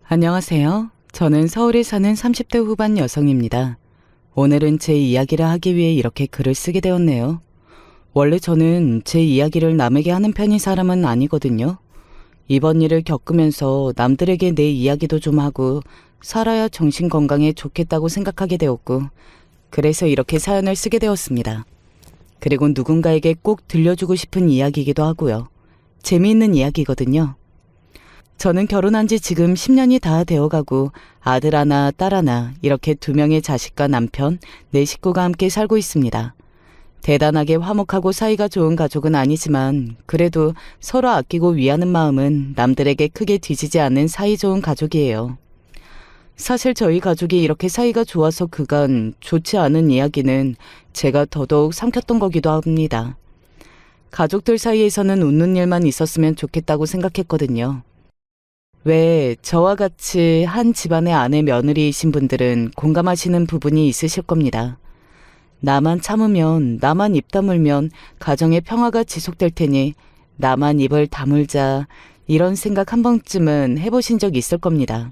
안녕하세요. 저는 서울에 사는 30대 후반 여성입니다. 오늘은 제 이야기를 하기 위해 이렇게 글을 쓰게 되었네요. 원래 저는 제 이야기를 남에게 하는 편인 사람은 아니거든요. 이번 일을 겪으면서 남들에게 내 이야기도 좀 하고 살아야 정신 건강에 좋겠다고 생각하게 되었고, 그래서 이렇게 사연을 쓰게 되었습니다. 그리고 누군가에게 꼭 들려주고 싶은 이야기이기도 하고요. 재미있는 이야기거든요. 저는 결혼한 지 지금 10년이 다 되어가고 아들 하나, 딸 하나 이렇게 2명의 자식과 남편, 4식구가 함께 살고 있습니다. 대단하게 화목하고 사이가 좋은 가족은 아니지만 그래도 서로 아끼고 위하는 마음은 남들에게 크게 뒤지지 않는 사이좋은 가족이에요. 사실 저희 가족이 이렇게 사이가 좋아서 그간 좋지 않은 이야기는 제가 더더욱 삼켰던 거기도 합니다. 가족들 사이에서는 웃는 일만 있었으면 좋겠다고 생각했거든요. 왜 저와 같이 한 집안의 아내 며느리이신 분들은 공감하시는 부분이 있으실 겁니다. 나만 참으면, 나만 입 다물면 가정의 평화가 지속될 테니 나만 입을 다물자, 이런 생각 한 번쯤은 해보신 적 있을 겁니다.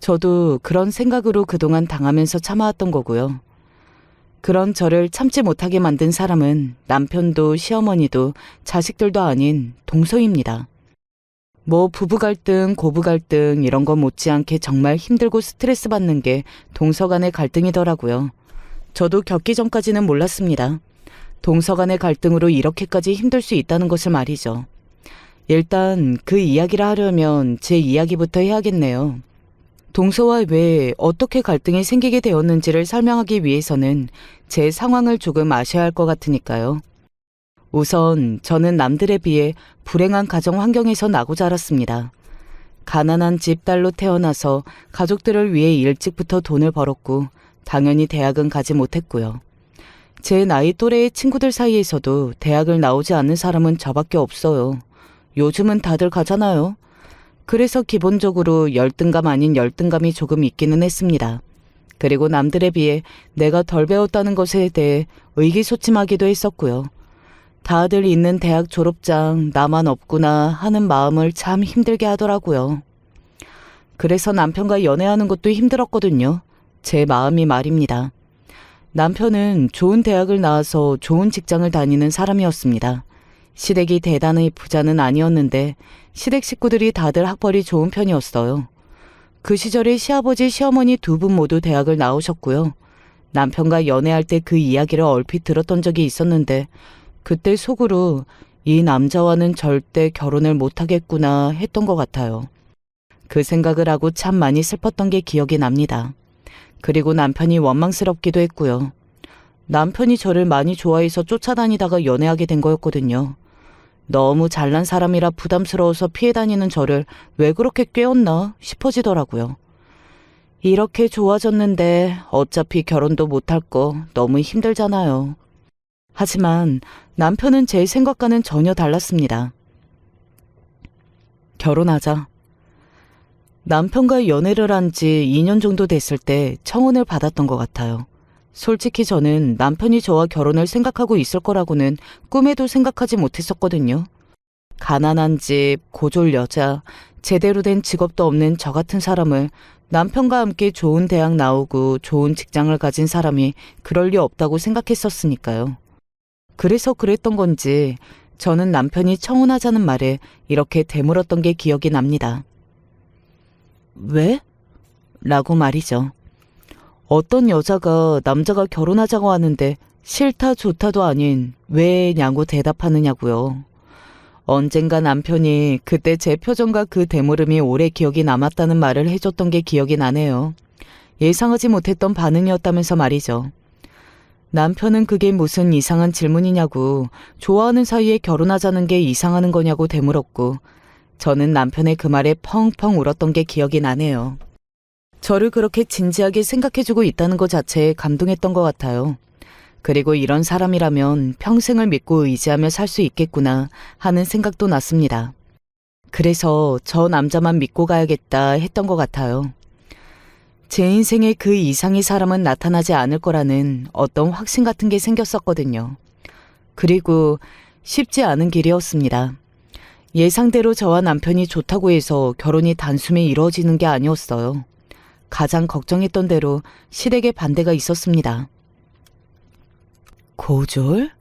저도 그런 생각으로 그동안 당하면서 참아왔던 거고요. 그런 저를 참지 못하게 만든 사람은 남편도 시어머니도 자식들도 아닌 동서입니다. 뭐 부부 갈등, 고부 갈등 이런 거 못지않게 정말 힘들고 스트레스 받는 게 동서 간의 갈등이더라고요. 저도 겪기 전까지는 몰랐습니다. 동서 간의 갈등으로 이렇게까지 힘들 수 있다는 것을 말이죠. 일단 그 이야기를 하려면 제 이야기부터 해야겠네요. 동서와 왜 어떻게 갈등이 생기게 되었는지를 설명하기 위해서는 제 상황을 조금 아셔야 할 것 같으니까요. 우선 저는 남들에 비해 불행한 가정 환경에서 나고 자랐습니다. 가난한 집 딸로 태어나서 가족들을 위해 일찍부터 돈을 벌었고 당연히 대학은 가지 못했고요. 제 나이 또래의 친구들 사이에서도 대학을 나오지 않는 사람은 저밖에 없어요. 요즘은 다들 가잖아요. 그래서 기본적으로 열등감 아닌 열등감이 조금 있기는 했습니다. 그리고 남들에 비해 내가 덜 배웠다는 것에 대해 의기소침하기도 했었고요. 다들 있는 대학 졸업장 나만 없구나 하는 마음을 참 힘들게 하더라고요. 그래서 남편과 연애하는 것도 힘들었거든요. 제 마음이 말입니다. 남편은 좋은 대학을 나와서 좋은 직장을 다니는 사람이었습니다. 시댁이 대단히 부자는 아니었는데 시댁 식구들이 다들 학벌이 좋은 편이었어요. 그 시절에 시아버지, 시어머니 2분 모두 대학을 나오셨고요. 남편과 연애할 때 그 이야기를 얼핏 들었던 적이 있었는데 그때 속으로 이 남자와는 절대 결혼을 못하겠구나 했던 것 같아요. 그 생각을 하고 참 많이 슬펐던 게 기억이 납니다. 그리고 남편이 원망스럽기도 했고요. 남편이 저를 많이 좋아해서 쫓아다니다가 연애하게 된 거였거든요. 너무 잘난 사람이라 부담스러워서 피해 다니는 저를 왜 그렇게 꾀었나 싶어지더라고요. 이렇게 좋아졌는데 어차피 결혼도 못할 거 너무 힘들잖아요. 하지만 남편은 제 생각과는 전혀 달랐습니다. 결혼하자. 남편과 연애를 한 지 2년 정도 됐을 때 청혼을 받았던 것 같아요. 솔직히 저는 남편이 저와 결혼을 생각하고 있을 거라고는 꿈에도 생각하지 못했었거든요. 가난한 집, 고졸 여자, 제대로 된 직업도 없는 저 같은 사람을 남편과 함께 좋은 대학 나오고 좋은 직장을 가진 사람이 그럴 리 없다고 생각했었으니까요. 그래서 그랬던 건지 저는 남편이 청혼하자는 말에 이렇게 되물었던 게 기억이 납니다. 왜? 라고 말이죠. 어떤 여자가 남자가 결혼하자고 하는데 싫다 좋다도 아닌 왜냐고 대답하느냐고요. 언젠가 남편이 그때 제 표정과 그 대물음이 오래 기억이 남았다는 말을 해줬던 게 기억이 나네요. 예상하지 못했던 반응이었다면서 말이죠. 남편은 그게 무슨 이상한 질문이냐고, 좋아하는 사이에 결혼하자는 게 이상하는 거냐고 되물었고 저는 남편의 그 말에 펑펑 울었던 게 기억이 나네요. 저를 그렇게 진지하게 생각해주고 있다는 것 자체에 감동했던 것 같아요. 그리고 이런 사람이라면 평생을 믿고 의지하며 살 수 있겠구나 하는 생각도 났습니다. 그래서 저 남자만 믿고 가야겠다 했던 것 같아요. 제 인생에 그 이상의 사람은 나타나지 않을 거라는 어떤 확신 같은 게 생겼었거든요. 그리고 쉽지 않은 길이었습니다. 예상대로 저와 남편이 좋다고 해서 결혼이 단숨에 이루어지는 게 아니었어요. 가장 걱정했던 대로 시댁의 반대가 있었습니다. 고졸?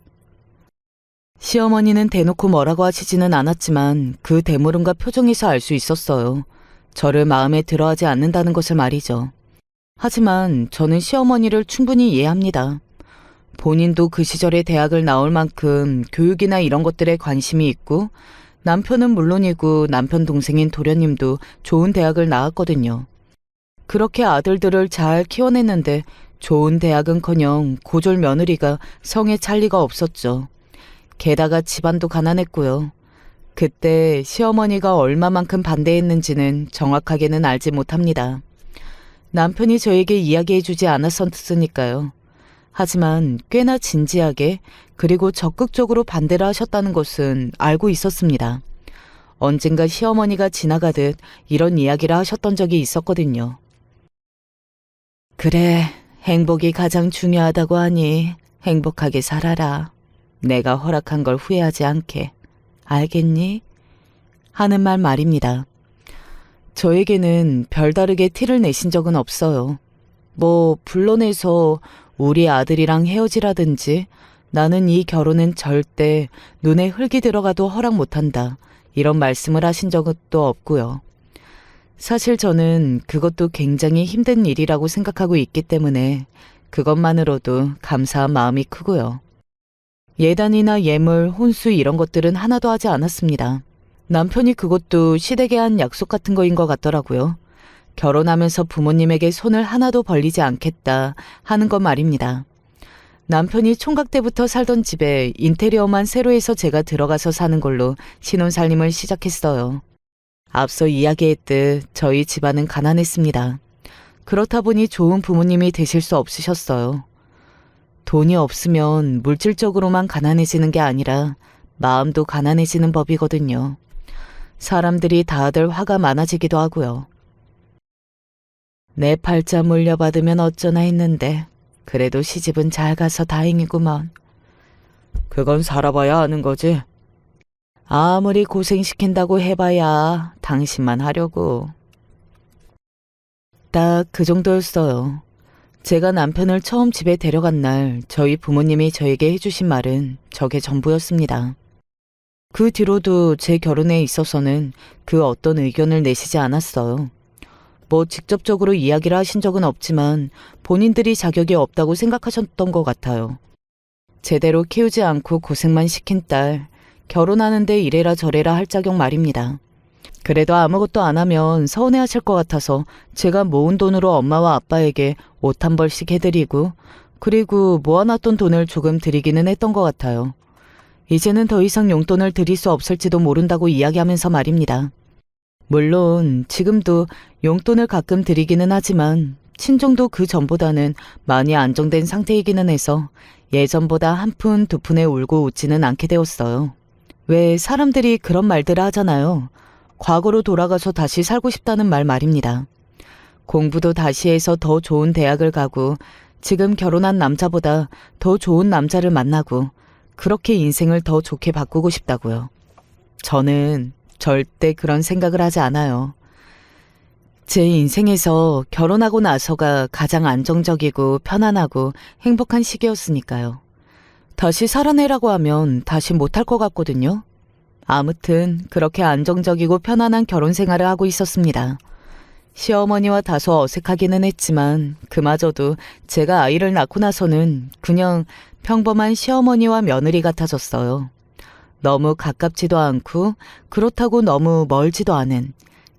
시어머니는 대놓고 뭐라고 하시지는 않았지만 그 대물음과 표정에서 알 수 있었어요. 저를 마음에 들어하지 않는다는 것을 말이죠. 하지만 저는 시어머니를 충분히 이해합니다. 본인도 그 시절에 대학을 나올 만큼 교육이나 이런 것들에 관심이 있고 남편은 물론이고 남편 동생인 도련님도 좋은 대학을 나왔거든요. 그렇게 아들들을 잘 키워냈는데 좋은 대학은커녕 고졸 며느리가 성에 찰 리가 없었죠. 게다가 집안도 가난했고요. 그때 시어머니가 얼마만큼 반대했는지는 정확하게는 알지 못합니다. 남편이 저에게 이야기해주지 않았었으니까요. 하지만 꽤나 진지하게 그리고 적극적으로 반대를 하셨다는 것은 알고 있었습니다. 언젠가 시어머니가 지나가듯 이런 이야기를 하셨던 적이 있었거든요. 그래, 행복이 가장 중요하다고 하니 행복하게 살아라. 내가 허락한 걸 후회하지 않게. 알겠니? 하는 말입니다. 저에게는 별다르게 티를 내신 적은 없어요. 불러내서 우리 아들이랑 헤어지라든지 나는 이 결혼은 절대 눈에 흙이 들어가도 허락 못한다. 이런 말씀을 하신 적도 없고요. 사실 저는 그것도 굉장히 힘든 일이라고 생각하고 있기 때문에 그것만으로도 감사한 마음이 크고요. 예단이나 예물, 혼수 이런 것들은 하나도 하지 않았습니다. 남편이 그것도 시댁에 한 약속 같은 거인 것 같더라고요. 결혼하면서 부모님에게 손을 하나도 벌리지 않겠다 하는 것 말입니다. 남편이 총각 때부터 살던 집에 인테리어만 새로 해서 제가 들어가서 사는 걸로 신혼살림을 시작했어요. 앞서 이야기했듯 저희 집안은 가난했습니다. 그렇다 보니 좋은 부모님이 되실 수 없으셨어요. 돈이 없으면 물질적으로만 가난해지는 게 아니라 마음도 가난해지는 법이거든요. 사람들이 다들 화가 많아지기도 하고요. 내 팔자 물려받으면 어쩌나 했는데 그래도 시집은 잘 가서 다행이구먼. 그건 살아봐야 아는 거지. 아무리 고생시킨다고 해봐야 당신만 하려고. 딱 그 정도였어요. 제가 남편을 처음 집에 데려간 날 저희 부모님이 저에게 해주신 말은 저게 전부였습니다. 그 뒤로도 제 결혼에 있어서는 그 어떤 의견을 내시지 않았어요. 직접적으로 이야기를 하신 적은 없지만 본인들이 자격이 없다고 생각하셨던 것 같아요. 제대로 키우지 않고 고생만 시킨 딸, 결혼하는데 이래라 저래라 할 자격 말입니다. 그래도 아무것도 안 하면 서운해하실 것 같아서 제가 모은 돈으로 엄마와 아빠에게 옷 한 벌씩 해드리고 그리고 모아놨던 돈을 조금 드리기는 했던 것 같아요. 이제는 더 이상 용돈을 드릴 수 없을지도 모른다고 이야기하면서 말입니다. 물론 지금도 용돈을 가끔 드리기는 하지만 친정도 그 전보다는 많이 안정된 상태이기는 해서 예전보다 한 푼 두 푼에 울고 웃지는 않게 되었어요. 왜 사람들이 그런 말들을 하잖아요. 과거로 돌아가서 다시 살고 싶다는 말입니다. 공부도 다시 해서 더 좋은 대학을 가고 지금 결혼한 남자보다 더 좋은 남자를 만나고 그렇게 인생을 더 좋게 바꾸고 싶다고요. 저는 절대 그런 생각을 하지 않아요. 제 인생에서 결혼하고 나서가 가장 안정적이고 편안하고 행복한 시기였으니까요. 다시 살아내라고 하면 다시 못할 것 같거든요. 아무튼 그렇게 안정적이고 편안한 결혼 생활을 하고 있었습니다. 시어머니와 다소 어색하기는 했지만 그마저도 제가 아이를 낳고 나서는 그냥 평범한 시어머니와 며느리 같아졌어요. 너무 가깝지도 않고 그렇다고 너무 멀지도 않은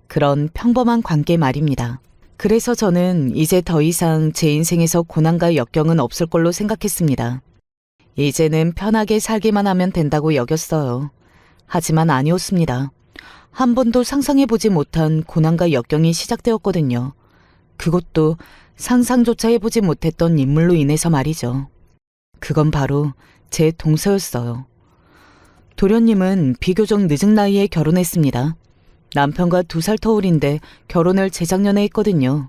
그런 평범한 관계 말입니다. 그래서 저는 이제 더 이상 제 인생에서 고난과 역경은 없을 걸로 생각했습니다. 이제는 편하게 살기만 하면 된다고 여겼어요. 하지만 아니었습니다. 한 번도 상상해보지 못한 고난과 역경이 시작되었거든요. 그것도 상상조차 해보지 못했던 인물로 인해서 말이죠. 그건 바로 제 동서였어요. 도련님은 비교적 늦은 나이에 결혼했습니다. 남편과 2살 터울인데 결혼을 재작년에 했거든요.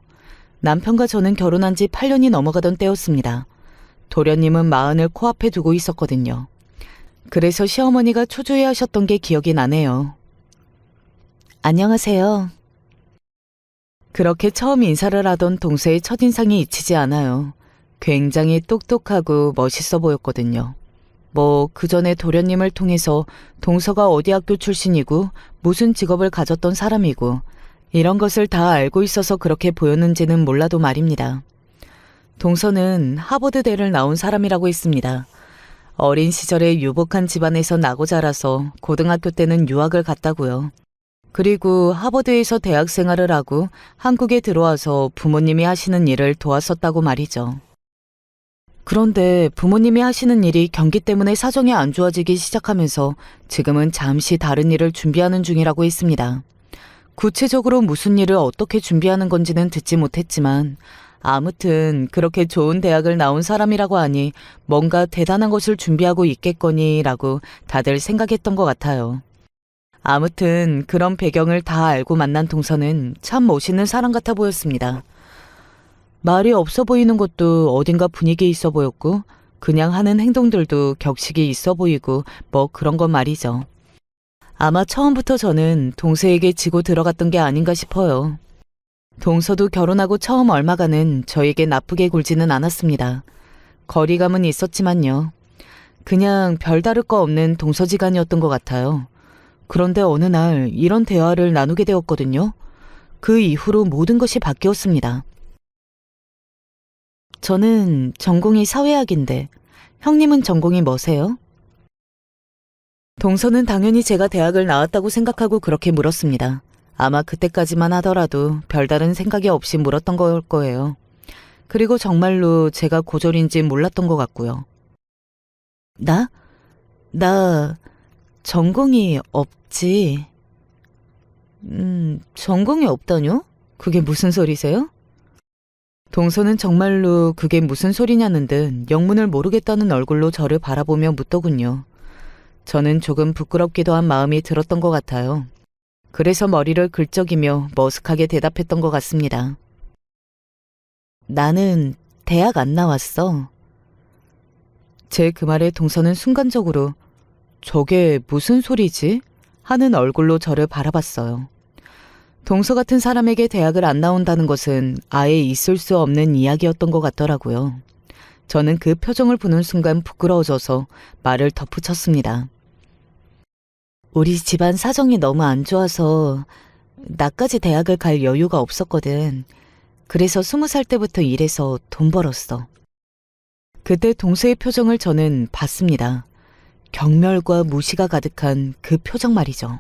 남편과 저는 결혼한 지 8년이 넘어가던 때였습니다. 도련님은 40을 코앞에 두고 있었거든요. 그래서 시어머니가 초조해하셨던 게 기억이 나네요. 안녕하세요. 그렇게 처음 인사를 하던 동서의 첫인상이 잊히지 않아요. 굉장히 똑똑하고 멋있어 보였거든요. 그 전에 도련님을 통해서 동서가 어디 학교 출신이고 무슨 직업을 가졌던 사람이고 이런 것을 다 알고 있어서 그렇게 보였는지는 몰라도 말입니다. 동서는 하버드대를 나온 사람이라고 했습니다. 어린 시절에 유복한 집안에서 나고 자라서 고등학교 때는 유학을 갔다고요. 그리고 하버드에서 대학 생활을 하고 한국에 들어와서 부모님이 하시는 일을 도왔었다고 말이죠. 그런데 부모님이 하시는 일이 경기 때문에 사정이 안 좋아지기 시작하면서 지금은 잠시 다른 일을 준비하는 중이라고 했습니다. 구체적으로 무슨 일을 어떻게 준비하는 건지는 듣지 못했지만 아무튼 그렇게 좋은 대학을 나온 사람이라고 하니 뭔가 대단한 것을 준비하고 있겠거니라고 다들 생각했던 것 같아요. 아무튼 그런 배경을 다 알고 만난 동서는 참 멋있는 사람 같아 보였습니다. 말이 없어 보이는 것도 어딘가 분위기 있어 보였고 그냥 하는 행동들도 격식이 있어 보이고 그런 건 말이죠. 아마 처음부터 저는 동서에게 지고 들어갔던 게 아닌가 싶어요. 동서도 결혼하고 처음 얼마간은 저에게 나쁘게 굴지는 않았습니다. 거리감은 있었지만요. 그냥 별다를 거 없는 동서지간이었던 것 같아요. 그런데 어느 날 이런 대화를 나누게 되었거든요. 그 이후로 모든 것이 바뀌었습니다. 저는 전공이 사회학인데 형님은 전공이 뭐세요? 동서는 당연히 제가 대학을 나왔다고 생각하고 그렇게 물었습니다. 아마 그때까지만 하더라도 별다른 생각이 없이 물었던 걸 거예요. 그리고 정말로 제가 고졸인지 몰랐던 것 같고요. 나 전공이 없지. 전공이 없다뇨? 그게 무슨 소리세요? 동서는 정말로 그게 무슨 소리냐는 듯 영문을 모르겠다는 얼굴로 저를 바라보며 묻더군요. 저는 조금 부끄럽기도 한 마음이 들었던 것 같아요. 그래서 머리를 긁적이며 머쓱하게 대답했던 것 같습니다. 나는 대학 안 나왔어. 제 그 말에 동서는 순간적으로 저게 무슨 소리지? 하는 얼굴로 저를 바라봤어요. 동서 같은 사람에게 대학을 안 나온다는 것은 아예 있을 수 없는 이야기였던 것 같더라고요. 저는 그 표정을 보는 순간 부끄러워져서 말을 덧붙였습니다. 우리 집안 사정이 너무 안 좋아서 나까지 대학을 갈 여유가 없었거든. 그래서 20살 때부터 일해서 돈 벌었어. 그때 동서의 표정을 저는 봤습니다. 경멸과 무시가 가득한 그 표정 말이죠.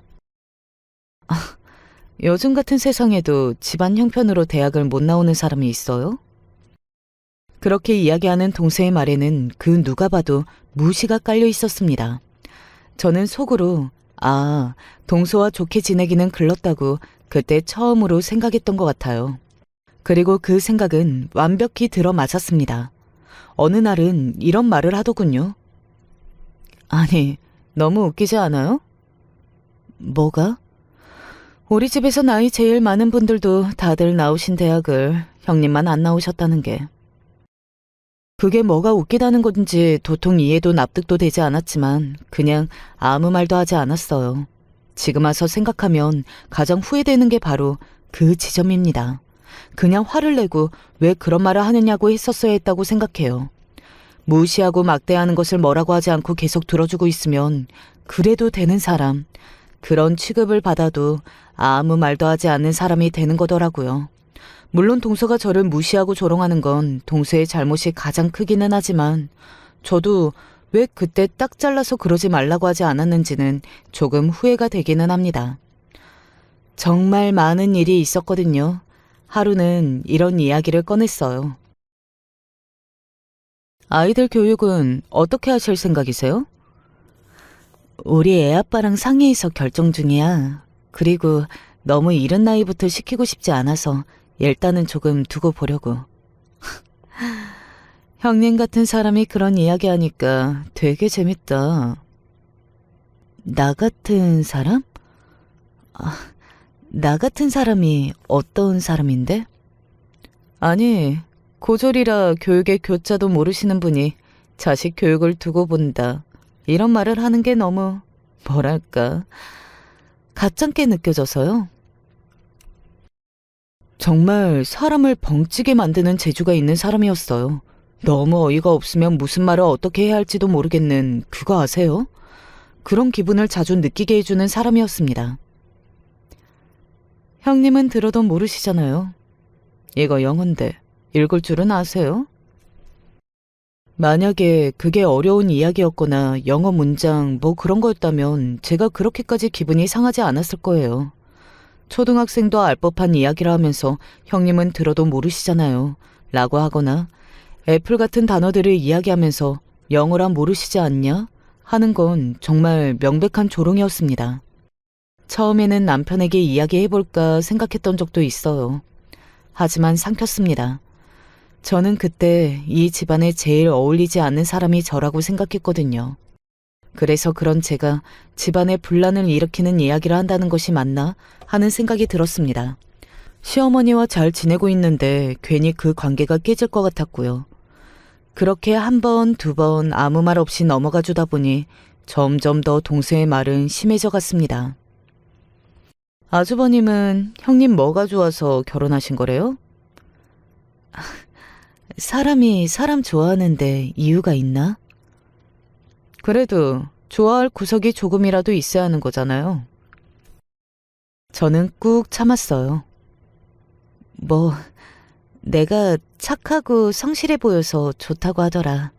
요즘 같은 세상에도 집안 형편으로 대학을 못 나오는 사람이 있어요? 그렇게 이야기하는 동서의 말에는 그 누가 봐도 무시가 깔려 있었습니다. 저는 속으로 동서와 좋게 지내기는 글렀다고 그때 처음으로 생각했던 것 같아요. 그리고 그 생각은 완벽히 들어맞았습니다. 어느 날은 이런 말을 하더군요. 아니, 너무 웃기지 않아요? 뭐가? 우리 집에서 나이 제일 많은 분들도 다들 나오신 대학을 형님만 안 나오셨다는 게. 그게 뭐가 웃기다는 건지 도통 이해도 납득도 되지 않았지만 그냥 아무 말도 하지 않았어요. 지금 와서 생각하면 가장 후회되는 게 바로 그 지점입니다. 그냥 화를 내고 왜 그런 말을 하느냐고 했었어야 했다고 생각해요. 무시하고 막대하는 것을 뭐라고 하지 않고 계속 들어주고 있으면 그래도 되는 사람, 그런 취급을 받아도 아무 말도 하지 않는 사람이 되는 거더라고요. 물론 동서가 저를 무시하고 조롱하는 건 동서의 잘못이 가장 크기는 하지만 저도 왜 그때 딱 잘라서 그러지 말라고 하지 않았는지는 조금 후회가 되기는 합니다. 정말 많은 일이 있었거든요. 하루는 이런 이야기를 꺼냈어요. 아이들 교육은 어떻게 하실 생각이세요? 우리 애 아빠랑 상의해서 결정 중이야. 그리고 너무 이른 나이부터 시키고 싶지 않아서 일단은 조금 두고 보려고. 형님 같은 사람이 그런 이야기 하니까 되게 재밌다. 나 같은 사람? 나 같은 사람이 어떤 사람인데? 아니, 고졸이라 교육의 교자도 모르시는 분이 자식 교육을 두고 본다. 이런 말을 하는 게 너무, 뭐랄까, 가짠게 느껴져서요. 정말 사람을 벙찌게 만드는 재주가 있는 사람이었어요. 너무 어이가 없으면 무슨 말을 어떻게 해야 할지도 모르겠는 그거 아세요? 그런 기분을 자주 느끼게 해주는 사람이었습니다. 형님은 들어도 모르시잖아요. 이거 영어인데 읽을 줄은 아세요? 만약에 그게 어려운 이야기였거나 영어 문장 뭐 그런 거였다면 제가 그렇게까지 기분이 상하지 않았을 거예요. 초등학생도 알 법한 이야기라 하면서 형님은 들어도 모르시잖아요. 라고 하거나 애플 같은 단어들을 이야기하면서 영어란 모르시지 않냐? 하는 건 정말 명백한 조롱이었습니다. 처음에는 남편에게 이야기해볼까 생각했던 적도 있어요. 하지만 삼켰습니다. 저는 그때 이 집안에 제일 어울리지 않는 사람이 저라고 생각했거든요. 그래서 그런 제가 집안에 분란을 일으키는 이야기를 한다는 것이 맞나 하는 생각이 들었습니다. 시어머니와 잘 지내고 있는데 괜히 그 관계가 깨질 것 같았고요. 그렇게 한 번, 두 번 아무 말 없이 넘어가 주다 보니 점점 더 동생의 말은 심해져 갔습니다. 아주버님은 형님 뭐가 좋아서 결혼하신 거래요? 사람이 사람 좋아하는데 이유가 있나? 그래도 좋아할 구석이 조금이라도 있어야 하는 거잖아요. 저는 꾹 참았어요. 뭐, 내가 착하고 성실해 보여서 좋다고 하더라.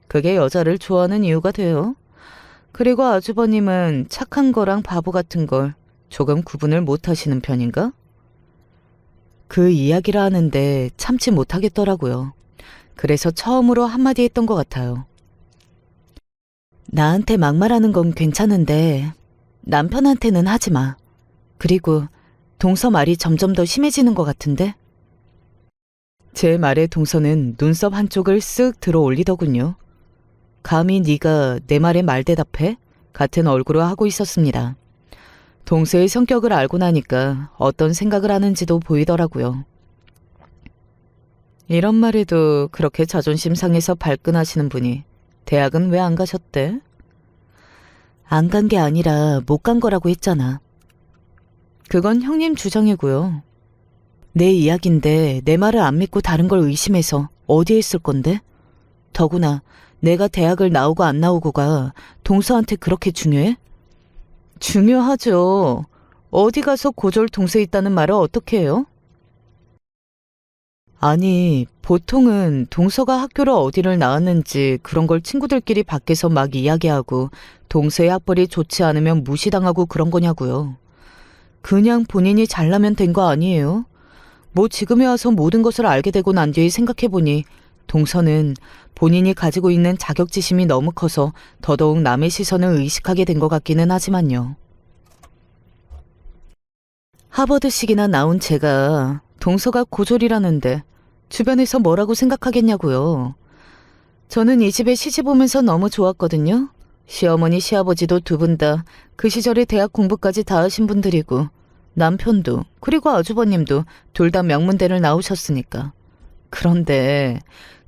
그게 여자를 좋아하는 이유가 돼요. 그리고 아주버님은 착한 거랑 바보 같은 걸 조금 구분을 못 하시는 편인가? 그 이야기를 하는데 참지 못하겠더라고요. 그래서 처음으로 한마디 했던 것 같아요. 나한테 막말하는 건 괜찮은데 남편한테는 하지 마. 그리고 동서 말이 점점 더 심해지는 것 같은데? 제 말에 동서는 눈썹 한쪽을 쓱 들어 올리더군요. 감히 네가 내 말에 말대답해? 같은 얼굴을 하고 있었습니다. 동서의 성격을 알고 나니까 어떤 생각을 하는지도 보이더라고요. 이런 말에도 그렇게 자존심 상해서 발끈하시는 분이 대학은 왜 안 가셨대? 안 간 게 아니라 못 간 거라고 했잖아. 그건 형님 주장이고요. 내 이야기인데 내 말을 안 믿고 다른 걸 의심해서 어디에 있을 건데? 더구나 내가 대학을 나오고 안 나오고가 동서한테 그렇게 중요해? 중요하죠. 어디 가서 고졸 동서 있다는 말을 어떻게 해요? 아니, 보통은 동서가 학교를 어디를 나왔는지 그런 걸 친구들끼리 밖에서 막 이야기하고 동서의 학벌이 좋지 않으면 무시당하고 그런 거냐고요. 그냥 본인이 잘나면 된 거 아니에요? 뭐 지금에 와서 모든 것을 알게 되고 난 뒤에 생각해보니 동서는 본인이 가지고 있는 자격지심이 너무 커서 더더욱 남의 시선을 의식하게 된 것 같기는 하지만요. 하버드식이나 나온 제가 동서가 고졸이라는데 주변에서 뭐라고 생각하겠냐고요. 저는 이 집에 시집 오면서 너무 좋았거든요. 시어머니, 시아버지도 두 분 다 그 시절에 대학 공부까지 다 하신 분들이고 남편도 그리고 아주버님도 둘 다 명문대를 나오셨으니까. 그런데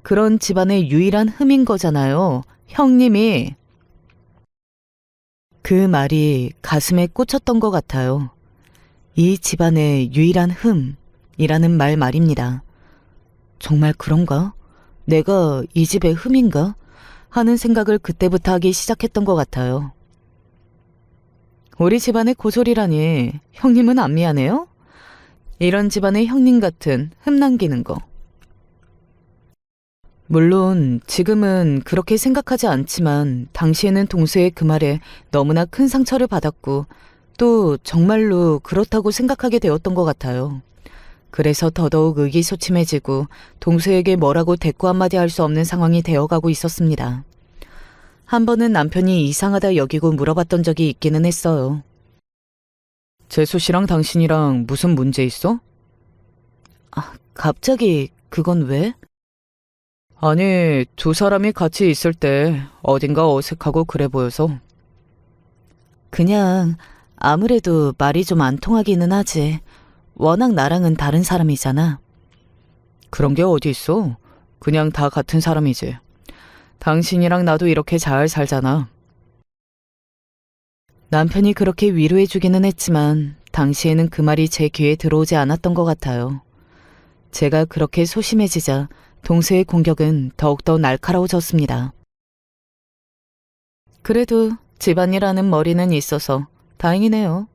그런 집안의 유일한 흠인 거잖아요. 형님이. 그 말이 가슴에 꽂혔던 것 같아요. 이 집안의 유일한 흠이라는 말 말입니다. 정말 그런가? 내가 이 집의 흠인가? 하는 생각을 그때부터 하기 시작했던 것 같아요. 우리 집안의 고졸이라니 형님은 안 미안해요? 이런 집안의 형님 같은 흠 남기는 거. 물론 지금은 그렇게 생각하지 않지만 당시에는 동서의 그 말에 너무나 큰 상처를 받았고 또 정말로 그렇다고 생각하게 되었던 것 같아요. 그래서 더더욱 의기소침해지고 동서에게 뭐라고 대꾸 한마디 할 수 없는 상황이 되어가고 있었습니다. 한 번은 남편이 이상하다 여기고 물어봤던 적이 있기는 했어요. 재수 씨랑 당신이랑 무슨 문제 있어? 아, 갑자기 그건 왜? 아니, 두 사람이 같이 있을 때 어딘가 어색하고 그래 보여서. 그냥 아무래도 말이 좀 안 통하기는 하지. 워낙 나랑은 다른 사람이잖아. 그런 게 어디 있어? 그냥 다 같은 사람이지. 당신이랑 나도 이렇게 잘 살잖아. 남편이 그렇게 위로해주기는 했지만 당시에는 그 말이 제 귀에 들어오지 않았던 것 같아요. 제가 그렇게 소심해지자 동서의 공격은 더욱더 날카로워졌습니다. 그래도 집안일하는 머리는 있어서 다행이네요.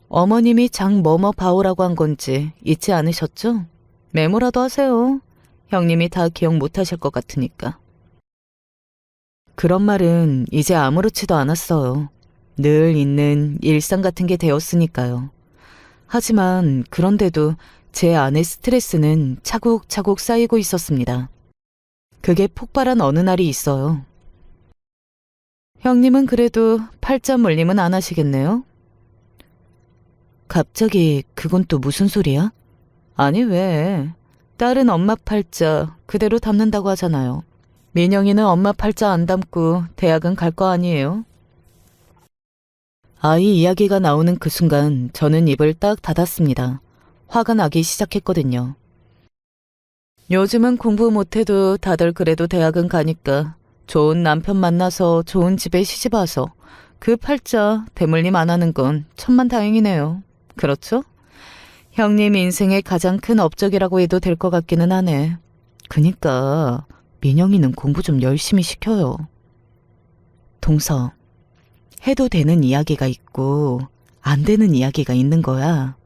어머님이 장 뭐뭐 봐오라고 한 건지 잊지 않으셨죠? 메모라도 하세요. 형님이 다 기억 못하실 것 같으니까. 그런 말은 이제 아무렇지도 않았어요. 늘 있는 일상 같은 게 되었으니까요. 하지만 그런데도 제 안의 스트레스는 차곡차곡 쌓이고 있었습니다. 그게 폭발한 어느 날이 있어요. 형님은 그래도 팔자 물림은 안 하시겠네요? 갑자기 그건 또 무슨 소리야? 아니 왜? 딸은 엄마 팔자 그대로 담는다고 하잖아요. 민영이는 엄마 팔자 안 담고 대학은 갈 거 아니에요? 아이 이야기가 나오는 그 순간 저는 입을 딱 닫았습니다. 화가 나기 시작했거든요. 요즘은 공부 못해도 다들 그래도 대학은 가니까 좋은 남편 만나서 좋은 집에 시집와서 그 팔자 대물림 안 하는 건 천만다행이네요. 그렇죠? 형님 인생의 가장 큰 업적이라고 해도 될 것 같기는 하네. 그니까 민영이는 공부 좀 열심히 시켜요. 동서, 해도 되는 이야기가 있고 안 되는 이야기가 있는 거야.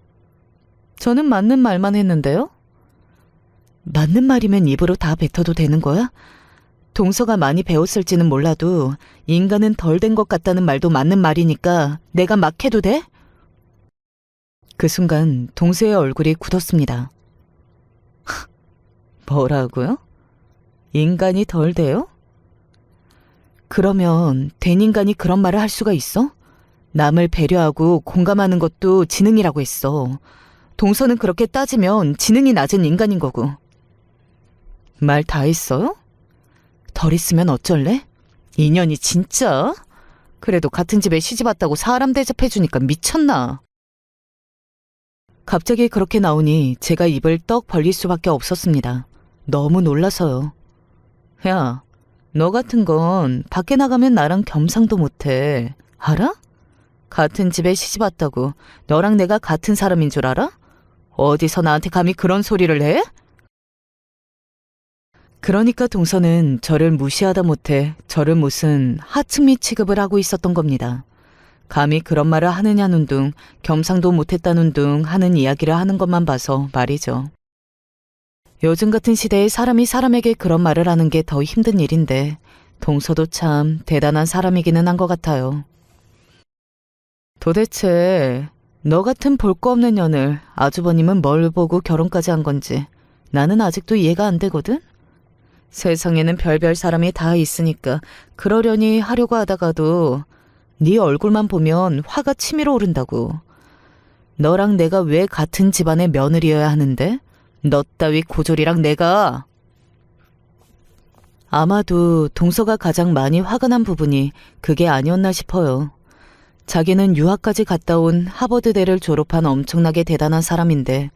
저는 맞는 말만 했는데요? 맞는 말이면 입으로 다 뱉어도 되는 거야? 동서가 많이 배웠을지는 몰라도 인간은 덜 된 것 같다는 말도 맞는 말이니까 내가 막 해도 돼? 그 순간 동서의 얼굴이 굳었습니다. 뭐라고요? 인간이 덜 돼요? 그러면 된 인간이 그런 말을 할 수가 있어? 남을 배려하고 공감하는 것도 지능이라고 했어. 동서는 그렇게 따지면 지능이 낮은 인간인 거고. 말 다 했어요? 덜 했으면 어쩔래? 인연이 진짜? 그래도 같은 집에 시집 왔다고 사람 대접해주니까 미쳤나? 갑자기 그렇게 나오니 제가 입을 떡 벌릴 수밖에 없었습니다. 너무 놀라서요. 야, 너 같은 건 밖에 나가면 나랑 겸상도 못해. 알아? 같은 집에 시집 왔다고 너랑 내가 같은 사람인 줄 알아? 어디서 나한테 감히 그런 소리를 해? 그러니까 동서는 저를 무시하다 못해 저를 무슨 하층미 취급을 하고 있었던 겁니다. 감히 그런 말을 하느냐는 둥 겸상도 못했다는 둥 하는 이야기를 하는 것만 봐서 말이죠. 요즘 같은 시대에 사람이 사람에게 그런 말을 하는 게 더 힘든 일인데 동서도 참 대단한 사람이기는 한 것 같아요. 도대체 너 같은 볼 거 없는 년을 아주버님은 뭘 보고 결혼까지 한 건지 나는 아직도 이해가 안 되거든? 세상에는 별별 사람이 다 있으니까 그러려니 하려고 하다가도 네 얼굴만 보면 화가 치밀어 오른다고. 너랑 내가 왜 같은 집안의 며느리여야 하는데? 너 따위 고졸이랑 내가. 아마도 동서가 가장 많이 화가 난 부분이 그게 아니었나 싶어요. 자기는 유학까지 갔다 온 하버드대를 졸업한 엄청나게 대단한 사람인데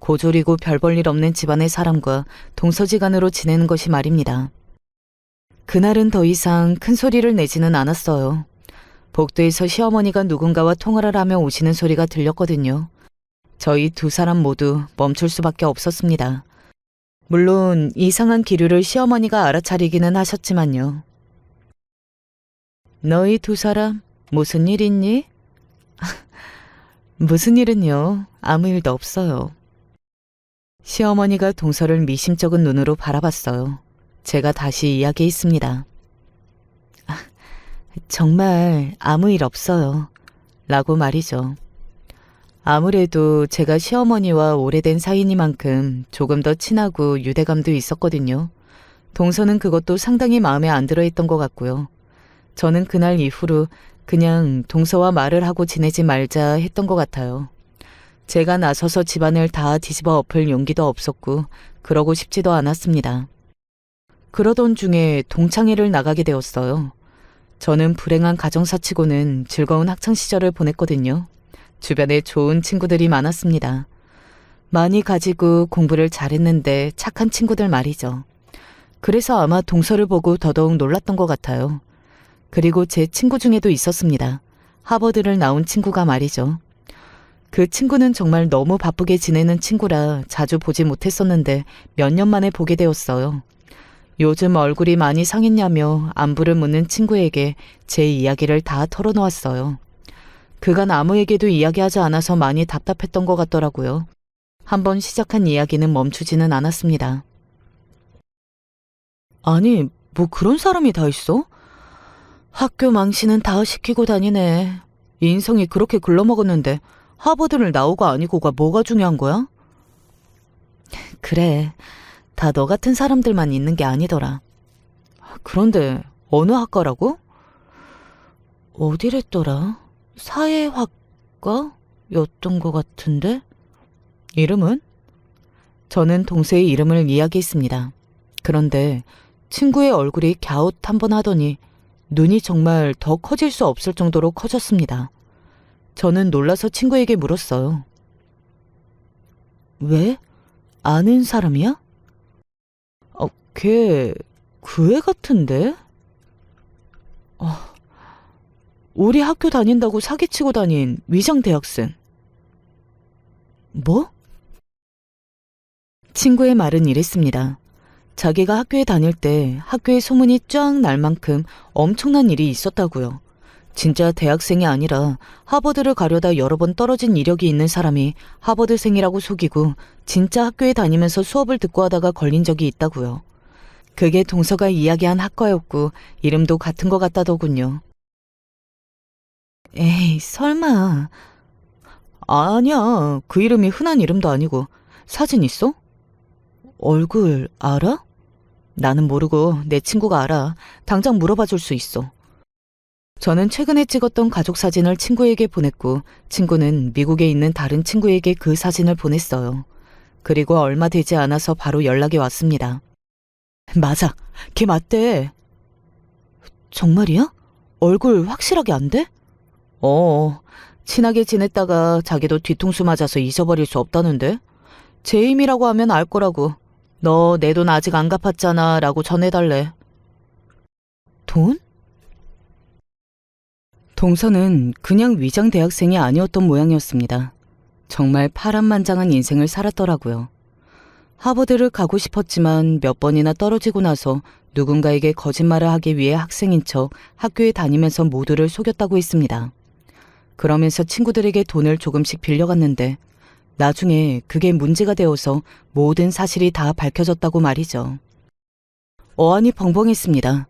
고졸이고 별 볼 일 없는 집안의 사람과 동서지간으로 지내는 것이 말입니다. 그날은 더 이상 큰 소리를 내지는 않았어요. 복도에서 시어머니가 누군가와 통화를 하며 오시는 소리가 들렸거든요. 저희 두 사람 모두 멈출 수밖에 없었습니다. 물론 이상한 기류를 시어머니가 알아차리기는 하셨지만요. 너희 두 사람 무슨 일 있니? 무슨 일은요? 아무 일도 없어요. 시어머니가 동서를 미심쩍은 눈으로 바라봤어요. 제가 다시 이야기했습니다. 정말 아무 일 없어요. 라고 말이죠. 아무래도 제가 시어머니와 오래된 사이니만큼 조금 더 친하고 유대감도 있었거든요. 동서는 그것도 상당히 마음에 안 들어 했던 것 같고요. 저는 그날 이후로 그냥 동서와 말을 하고 지내지 말자 했던 것 같아요. 제가 나서서 집안을 다 뒤집어 엎을 용기도 없었고 그러고 싶지도 않았습니다. 그러던 중에 동창회를 나가게 되었어요. 저는 불행한 가정사치고는 즐거운 학창시절을 보냈거든요. 주변에 좋은 친구들이 많았습니다. 많이 가지고 공부를 잘했는데 착한 친구들 말이죠. 그래서 아마 동서를 보고 더더욱 놀랐던 것 같아요. 그리고 제 친구 중에도 있었습니다. 하버드를 나온 친구가 말이죠. 그 친구는 정말 너무 바쁘게 지내는 친구라 자주 보지 못했었는데 몇 년 만에 보게 되었어요. 요즘 얼굴이 많이 상했냐며 안부를 묻는 친구에게 제 이야기를 다 털어놓았어요. 그간 아무에게도 이야기하지 않아서 많이 답답했던 것 같더라고요. 한번 시작한 이야기는 멈추지는 않았습니다. 아니, 뭐 그런 사람이 다 있어? 학교 망신은 다 시키고 다니네. 인성이 그렇게 글러먹었는데 하버드를 나오고 아니고가 뭐가 중요한 거야? 그래, 다 너 같은 사람들만 있는 게 아니더라. 그런데 어느 학과라고? 어디랬더라? 사회학과였던 것 같은데? 이름은? 저는 동서의 이름을 이야기했습니다. 그런데 친구의 얼굴이 갸웃 한번 하더니 눈이 정말 더 커질 수 없을 정도로 커졌습니다. 저는 놀라서 친구에게 물었어요. 왜? 아는 사람이야? 그 애 같은데? 우리 학교 다닌다고 사기치고 다닌 위장 대학생. 뭐? 친구의 말은 이랬습니다. 자기가 학교에 다닐 때 학교에 소문이 쫙 날 만큼 엄청난 일이 있었다고요. 진짜 대학생이 아니라 하버드를 가려다 여러 번 떨어진 이력이 있는 사람이 하버드생이라고 속이고 진짜 학교에 다니면서 수업을 듣고 하다가 걸린 적이 있다고요. 그게 동서가 이야기한 학과였고 이름도 같은 것 같다더군요. 에이, 설마. 아니야, 그 이름이 흔한 이름도 아니고. 사진 있어? 얼굴 알아? 나는 모르고 내 친구가 알아. 당장 물어봐 줄 수 있어. 저는 최근에 찍었던 가족 사진을 친구에게 보냈고 친구는 미국에 있는 다른 친구에게 그 사진을 보냈어요. 그리고 얼마 되지 않아서 바로 연락이 왔습니다. 맞아, 걔 맞대. 정말이야? 얼굴 확실하게 안 돼? 친하게 지냈다가 자기도 뒤통수 맞아서 잊어버릴 수 없다는데? 제임이라고 하면 알 거라고. 너 내 돈 아직 안 갚았잖아 라고 전해달래. 돈? 동서는 그냥 위장 대학생이 아니었던 모양이었습니다. 정말 파란만장한 인생을 살았더라고요. 하버드를 가고 싶었지만 몇 번이나 떨어지고 나서 누군가에게 거짓말을 하기 위해 학생인 척 학교에 다니면서 모두를 속였다고 했습니다. 그러면서 친구들에게 돈을 조금씩 빌려갔는데 나중에 그게 문제가 되어서 모든 사실이 다 밝혀졌다고 말이죠. 어안이 벙벙했습니다.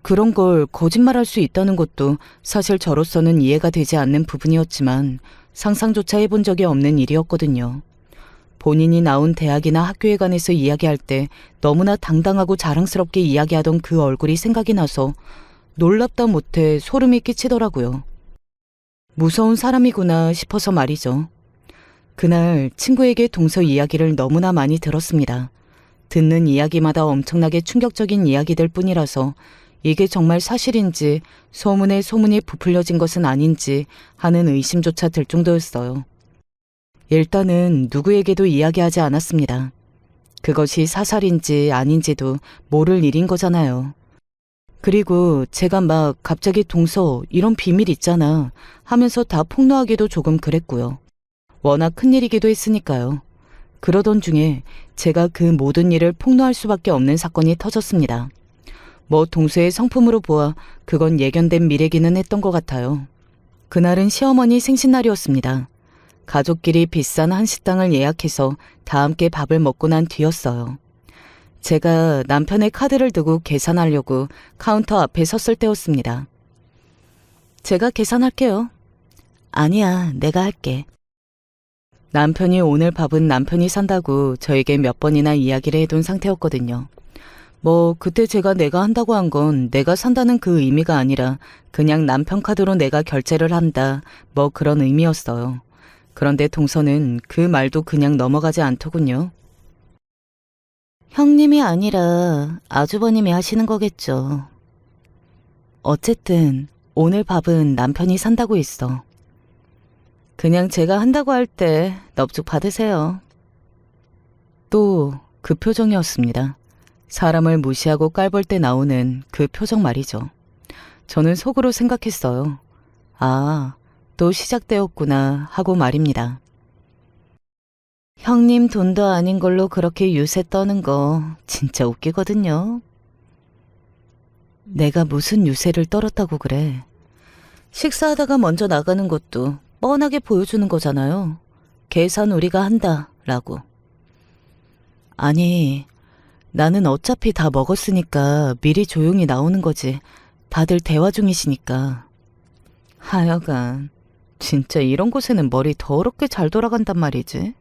그런 걸 거짓말할 수 있다는 것도 사실 저로서는 이해가 되지 않는 부분이었지만 상상조차 해본 적이 없는 일이었거든요. 본인이 나온 대학이나 학교에 관해서 이야기할 때 너무나 당당하고 자랑스럽게 이야기하던 그 얼굴이 생각이 나서 놀랍다 못해 소름이 끼치더라고요. 무서운 사람이구나 싶어서 말이죠. 그날 친구에게 동서 이야기를 너무나 많이 들었습니다. 듣는 이야기마다 엄청나게 충격적인 이야기들 뿐이라서 이게 정말 사실인지 소문에 소문이 부풀려진 것은 아닌지 하는 의심조차 들 정도였어요. 일단은 누구에게도 이야기하지 않았습니다. 그것이 사살인지 아닌지도 모를 일인 거잖아요. 그리고 제가 막 갑자기 동서 이런 비밀 있잖아 하면서 다 폭로하기도 조금 그랬고요. 워낙 큰일이기도 했으니까요. 그러던 중에 제가 그 모든 일을 폭로할 수밖에 없는 사건이 터졌습니다. 뭐 동서의 성품으로 보아 그건 예견된 미래기는 했던 것 같아요. 그날은 시어머니 생신날이었습니다. 가족끼리 비싼 한식당을 예약해서 다 함께 밥을 먹고 난 뒤였어요. 제가 남편의 카드를 두고 계산하려고 카운터 앞에 섰을 때였습니다. 제가 계산할게요. 아니야, 내가 할게. 남편이 오늘 밥은 남편이 산다고 저에게 몇 번이나 이야기를 해둔 상태였거든요. 뭐 그때 제가 내가 한다고 한 건 내가 산다는 그 의미가 아니라 그냥 남편 카드로 내가 결제를 한다 뭐 그런 의미였어요. 그런데 동서는 그 말도 그냥 넘어가지 않더군요. 형님이 아니라 아주버님이 하시는 거겠죠. 어쨌든 오늘 밥은 남편이 산다고 했어. 그냥 제가 한다고 할 때 넙죽 받으세요. 또 그 표정이었습니다. 사람을 무시하고 깔볼 때 나오는 그 표정 말이죠. 저는 속으로 생각했어요. 아, 또 시작되었구나 하고 말입니다. 형님 돈도 아닌 걸로 그렇게 유세 떠는 거 진짜 웃기거든요. 내가 무슨 유세를 떨었다고 그래. 식사하다가 먼저 나가는 것도 뻔하게 보여주는 거잖아요. 계산 우리가 한다 라고. 아니, 나는 어차피 다 먹었으니까 미리 조용히 나오는 거지. 다들 대화 중이시니까. 하여간 진짜 이런 곳에는 머리 더럽게 잘 돌아간단 말이지.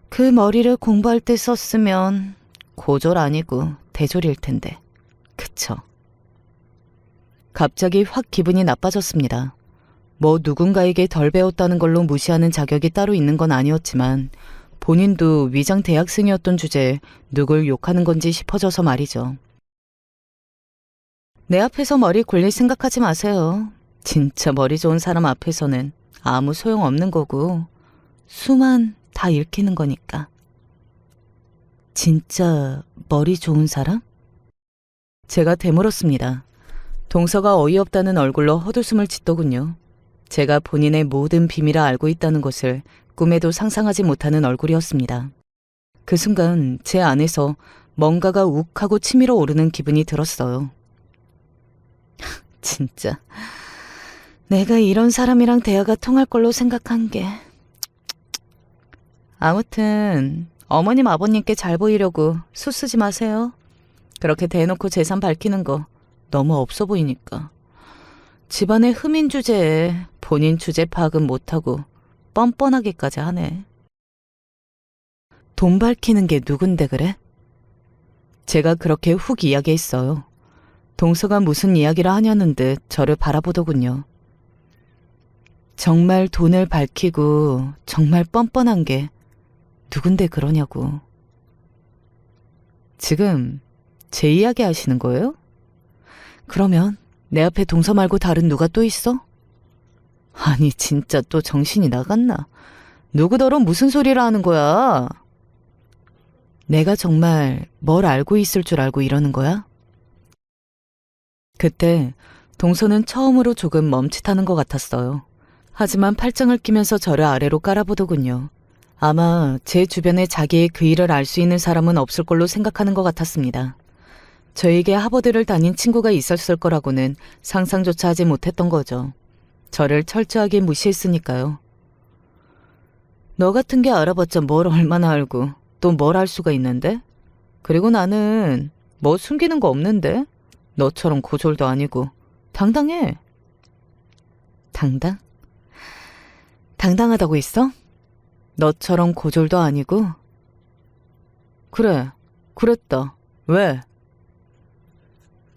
그 머리를 공부할 때 썼으면 고졸 아니고 대졸일 텐데. 그쵸? 갑자기 확 기분이 나빠졌습니다. 뭐 누군가에게 덜 배웠다는 걸로 무시하는 자격이 따로 있는 건 아니었지만 본인도 위장 대학생이었던 주제에 누굴 욕하는 건지 싶어져서 말이죠. 내 앞에서 머리 굴릴 생각하지 마세요. 진짜 머리 좋은 사람 앞에서는 아무 소용없는 거고 수만 다 읽히는 거니까. 진짜 머리 좋은 사람? 제가 되물었습니다. 동서가 어이없다는 얼굴로 헛웃음을 짓더군요. 제가 본인의 모든 비밀을 알고 있다는 것을 꿈에도 상상하지 못하는 얼굴이었습니다. 그 순간 제 안에서 뭔가가 욱하고 치밀어 오르는 기분이 들었어요. 진짜 내가 이런 사람이랑 대화가 통할 걸로 생각한 게. 아무튼 어머님 아버님께 잘 보이려고 수 쓰지 마세요. 그렇게 대놓고 재산 밝히는 거 너무 없어 보이니까. 집안의 흠인 주제에 본인 주제 파악은 못하고 뻔뻔하기까지 하네. 돈 밝히는 게 누군데 그래? 제가 그렇게 훅 이야기했어요. 동서가 무슨 이야기를 하냐는 듯 저를 바라보더군요. 정말 돈을 밝히고 정말 뻔뻔한 게 누군데 그러냐고. 지금 제 이야기 하시는 거예요? 그러면 내 앞에 동서 말고 다른 누가 또 있어? 아니 진짜 또 정신이 나갔나? 누구더러 무슨 소리를 하는 거야? 내가 정말 뭘 알고 있을 줄 알고 이러는 거야? 그때 동서는 처음으로 조금 멈칫하는 것 같았어요. 하지만 팔짱을 끼면서 저를 아래로 깔아보더군요. 아마 제 주변에 자기의 그 일을 알 수 있는 사람은 없을 걸로 생각하는 것 같았습니다. 저에게 하버드를 다닌 친구가 있었을 거라고는 상상조차 하지 못했던 거죠. 저를 철저하게 무시했으니까요. 너 같은 게 알아봤자 뭘 얼마나 알고 또 뭘 알 수가 있는데? 그리고 나는 뭐 숨기는 거 없는데? 너처럼 고졸도 아니고 당당해. 당당? 당당하다고 했어? 너처럼 고졸도 아니고? 그래, 그랬다. 왜?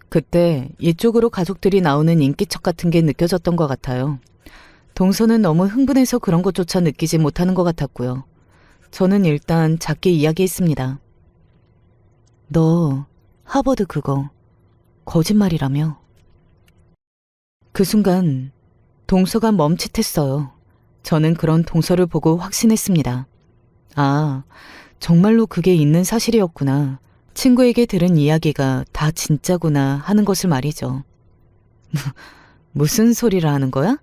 그때 이쪽으로 가족들이 나오는 인기척 같은 게 느껴졌던 것 같아요. 동서는 너무 흥분해서 그런 것조차 느끼지 못하는 것 같았고요. 저는 일단 작게 이야기했습니다. 너 하버드 그거 거짓말이라며? 그 순간 동서가 멈칫했어요. 저는 그런 동서를 보고 확신했습니다. 아, 정말로 그게 있는 사실이었구나. 친구에게 들은 이야기가 다 진짜구나 하는 것을 말이죠. 무슨 소리를 하는 거야?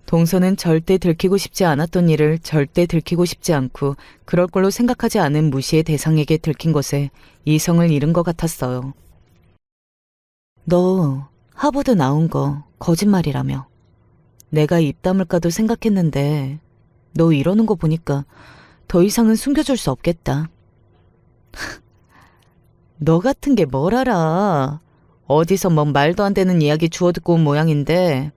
동서는 절대 들키고 싶지 않았던 일을 절대 들키고 싶지 않고 그럴 걸로 생각하지 않은 무시의 대상에게 들킨 것에 이성을 잃은 것 같았어요. 너 하버드 나온 거 거짓말이라며. 내가 입 다물까도 생각했는데 너 이러는 거 보니까 더 이상은 숨겨줄 수 없겠다. 너 같은 게 뭘 알아. 어디서 뭔 말도 안 되는 이야기 주워 듣고 온 모양인데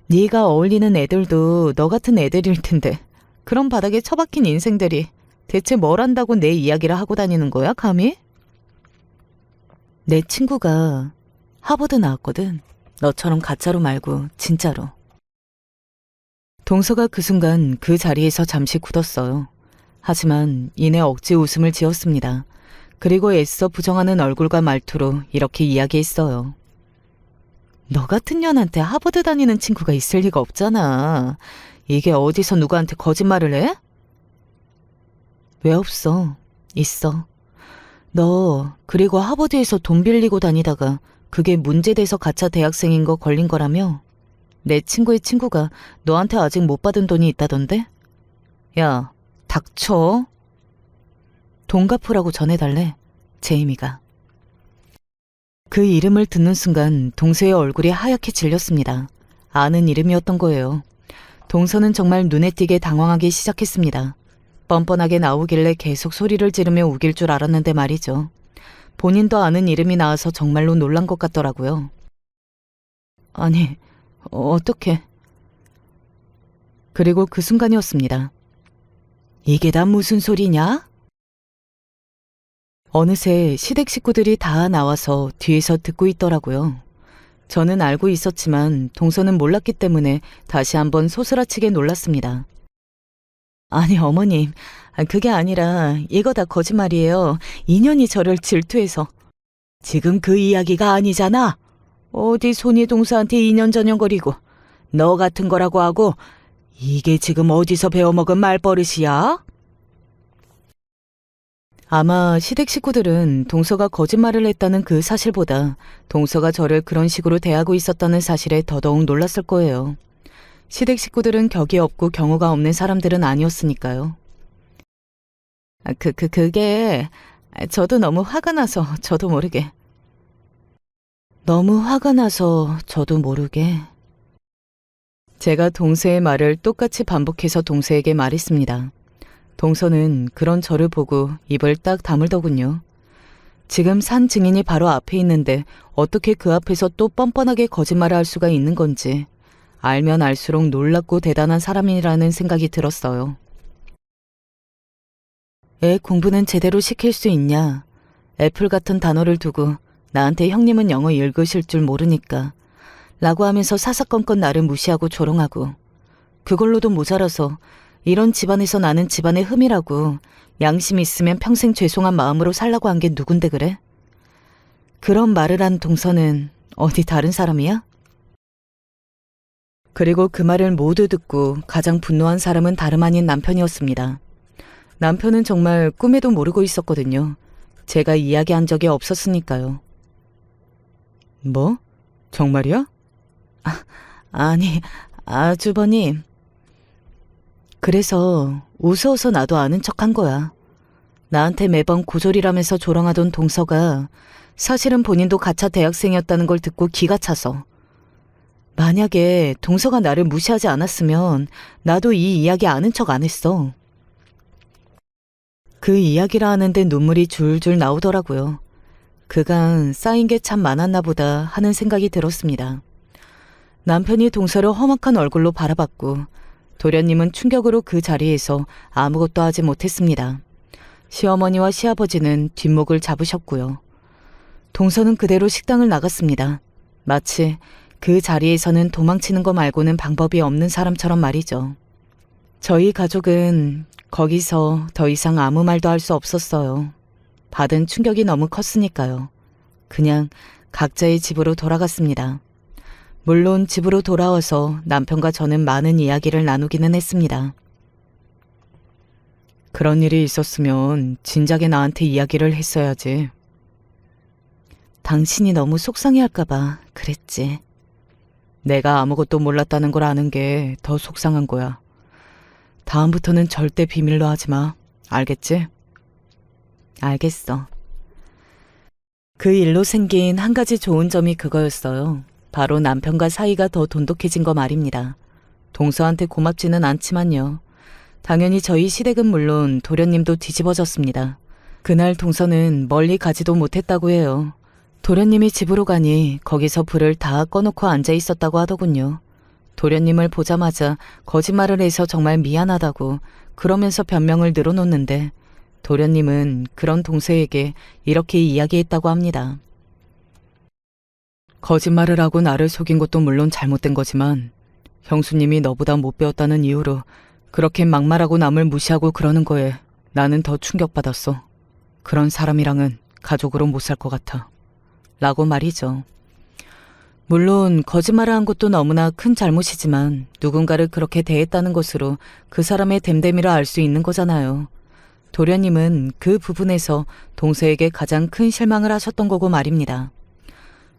네가 어울리는 애들도 너 같은 애들일 텐데 그런 바닥에 처박힌 인생들이 대체 뭘 안다고 내 이야기를 하고 다니는 거야 감히? 내 친구가 하버드 나왔거든. 너처럼 가짜로 말고 진짜로. 동서가 그 순간 그 자리에서 잠시 굳었어요. 하지만 이내 억지 웃음을 지었습니다. 그리고 애써 부정하는 얼굴과 말투로 이렇게 이야기했어요. 너 같은 년한테 하버드 다니는 친구가 있을 리가 없잖아. 이게 어디서 누구한테 거짓말을 해? 왜 없어? 있어. 너 그리고 하버드에서 돈 빌리고 다니다가 그게 문제돼서 가짜 대학생인 거 걸린 거라며? 내 친구의 친구가 너한테 아직 못 받은 돈이 있다던데? 야, 닥쳐. 돈 갚으라고 전해달래, 제이미가. 그 이름을 듣는 순간 동서의 얼굴이 하얗게 질렸습니다. 아는 이름이었던 거예요. 동서는 정말 눈에 띄게 당황하기 시작했습니다. 뻔뻔하게 나오길래 계속 소리를 지르며 우길 줄 알았는데 말이죠. 본인도 아는 이름이 나와서 정말로 놀란 것 같더라고요. 아니, 어떡해. 그리고 그 순간이었습니다. 이게 다 무슨 소리냐? 어느새 시댁 식구들이 다 나와서 뒤에서 듣고 있더라고요. 저는 알고 있었지만 동서는 몰랐기 때문에 다시 한번 소스라치게 놀랐습니다. 아니 어머님, 그게 아니라 이거 다 거짓말이에요. 인연이 저를 질투해서. 지금 그 이야기가 아니잖아. 어디 손이 동서한테 인연전연거리고 너 같은 거라고 하고 이게 지금 어디서 배워먹은 말버릇이야? 아마 시댁 식구들은 동서가 거짓말을 했다는 그 사실보다 동서가 저를 그런 식으로 대하고 있었다는 사실에 더더욱 놀랐을 거예요. 시댁 식구들은 격이 없고 경우가 없는 사람들은 아니었으니까요. 그게 저도 너무 화가 나서 저도 모르게. 너무 화가 나서 저도 모르게. 제가 동서의 말을 똑같이 반복해서 동서에게 말했습니다. 동서는 그런 저를 보고 입을 딱 다물더군요. 지금 산 증인이 바로 앞에 있는데 어떻게 그 앞에서 또 뻔뻔하게 거짓말을 할 수가 있는 건지 알면 알수록 놀랍고 대단한 사람이라는 생각이 들었어요. 애 공부는 제대로 시킬 수 있냐? 애플 같은 단어를 두고 나한테 형님은 영어 읽으실 줄 모르니까 라고 하면서 사사건건 나를 무시하고 조롱하고 그걸로도 모자라서 이런 집안에서 나는 집안의 흠이라고 양심이 있으면 평생 죄송한 마음으로 살라고 한 게 누군데 그래? 그런 말을 한 동서는 어디 다른 사람이야? 그리고 그 말을 모두 듣고 가장 분노한 사람은 다름 아닌 남편이었습니다. 남편은 정말 꿈에도 모르고 있었거든요. 제가 이야기한 적이 없었으니까요. 뭐? 정말이야? 아니, 아주버님. 그래서 우스워서 나도 아는 척한 거야. 나한테 매번 고졸이라면서 조롱하던 동서가 사실은 본인도 가차 대학생이었다는 걸 듣고 기가 차서. 만약에 동서가 나를 무시하지 않았으면 나도 이 이야기 아는 척 안 했어. 그 이야기라 하는데 눈물이 줄줄 나오더라고요. 그간 쌓인 게 참 많았나 보다 하는 생각이 들었습니다. 남편이 동서를 험악한 얼굴로 바라봤고 도련님은 충격으로 그 자리에서 아무것도 하지 못했습니다. 시어머니와 시아버지는 뒷목을 잡으셨고요. 동서는 그대로 식당을 나갔습니다. 마치 그 자리에서는 도망치는 거 말고는 방법이 없는 사람처럼 말이죠. 저희 가족은 거기서 더 이상 아무 말도 할 수 없었어요. 받은 충격이 너무 컸으니까요. 그냥 각자의 집으로 돌아갔습니다. 물론 집으로 돌아와서 남편과 저는 많은 이야기를 나누기는 했습니다. 그런 일이 있었으면 진작에 나한테 이야기를 했어야지. 당신이 너무 속상해할까봐 그랬지. 내가 아무것도 몰랐다는 걸 아는 게 더 속상한 거야. 다음부터는 절대 비밀로 하지 마. 알겠지? 알겠어. 그 일로 생긴 한 가지 좋은 점이 그거였어요. 바로 남편과 사이가 더 돈독해진 거 말입니다. 동서한테 고맙지는 않지만요. 당연히 저희 시댁은 물론 도련님도 뒤집어졌습니다. 그날 동서는 멀리 가지도 못했다고 해요. 도련님이 집으로 가니 거기서 불을 다 꺼놓고 앉아 있었다고 하더군요. 도련님을 보자마자 거짓말을 해서 정말 미안하다고 그러면서 변명을 늘어놓는데 도련님은 그런 동서에게 이렇게 이야기했다고 합니다. 거짓말을 하고 나를 속인 것도 물론 잘못된 거지만 형수님이 너보다 못 배웠다는 이유로 그렇게 막말하고 남을 무시하고 그러는 거에 나는 더 충격받았어. 그런 사람이랑은 가족으로 못 살 것 같아. 라고 말이죠. 물론 거짓말을 한 것도 너무나 큰 잘못이지만 누군가를 그렇게 대했다는 것으로 그 사람의 됨됨이를 알 수 있는 거잖아요. 도련님은 그 부분에서 동서에게 가장 큰 실망을 하셨던 거고 말입니다.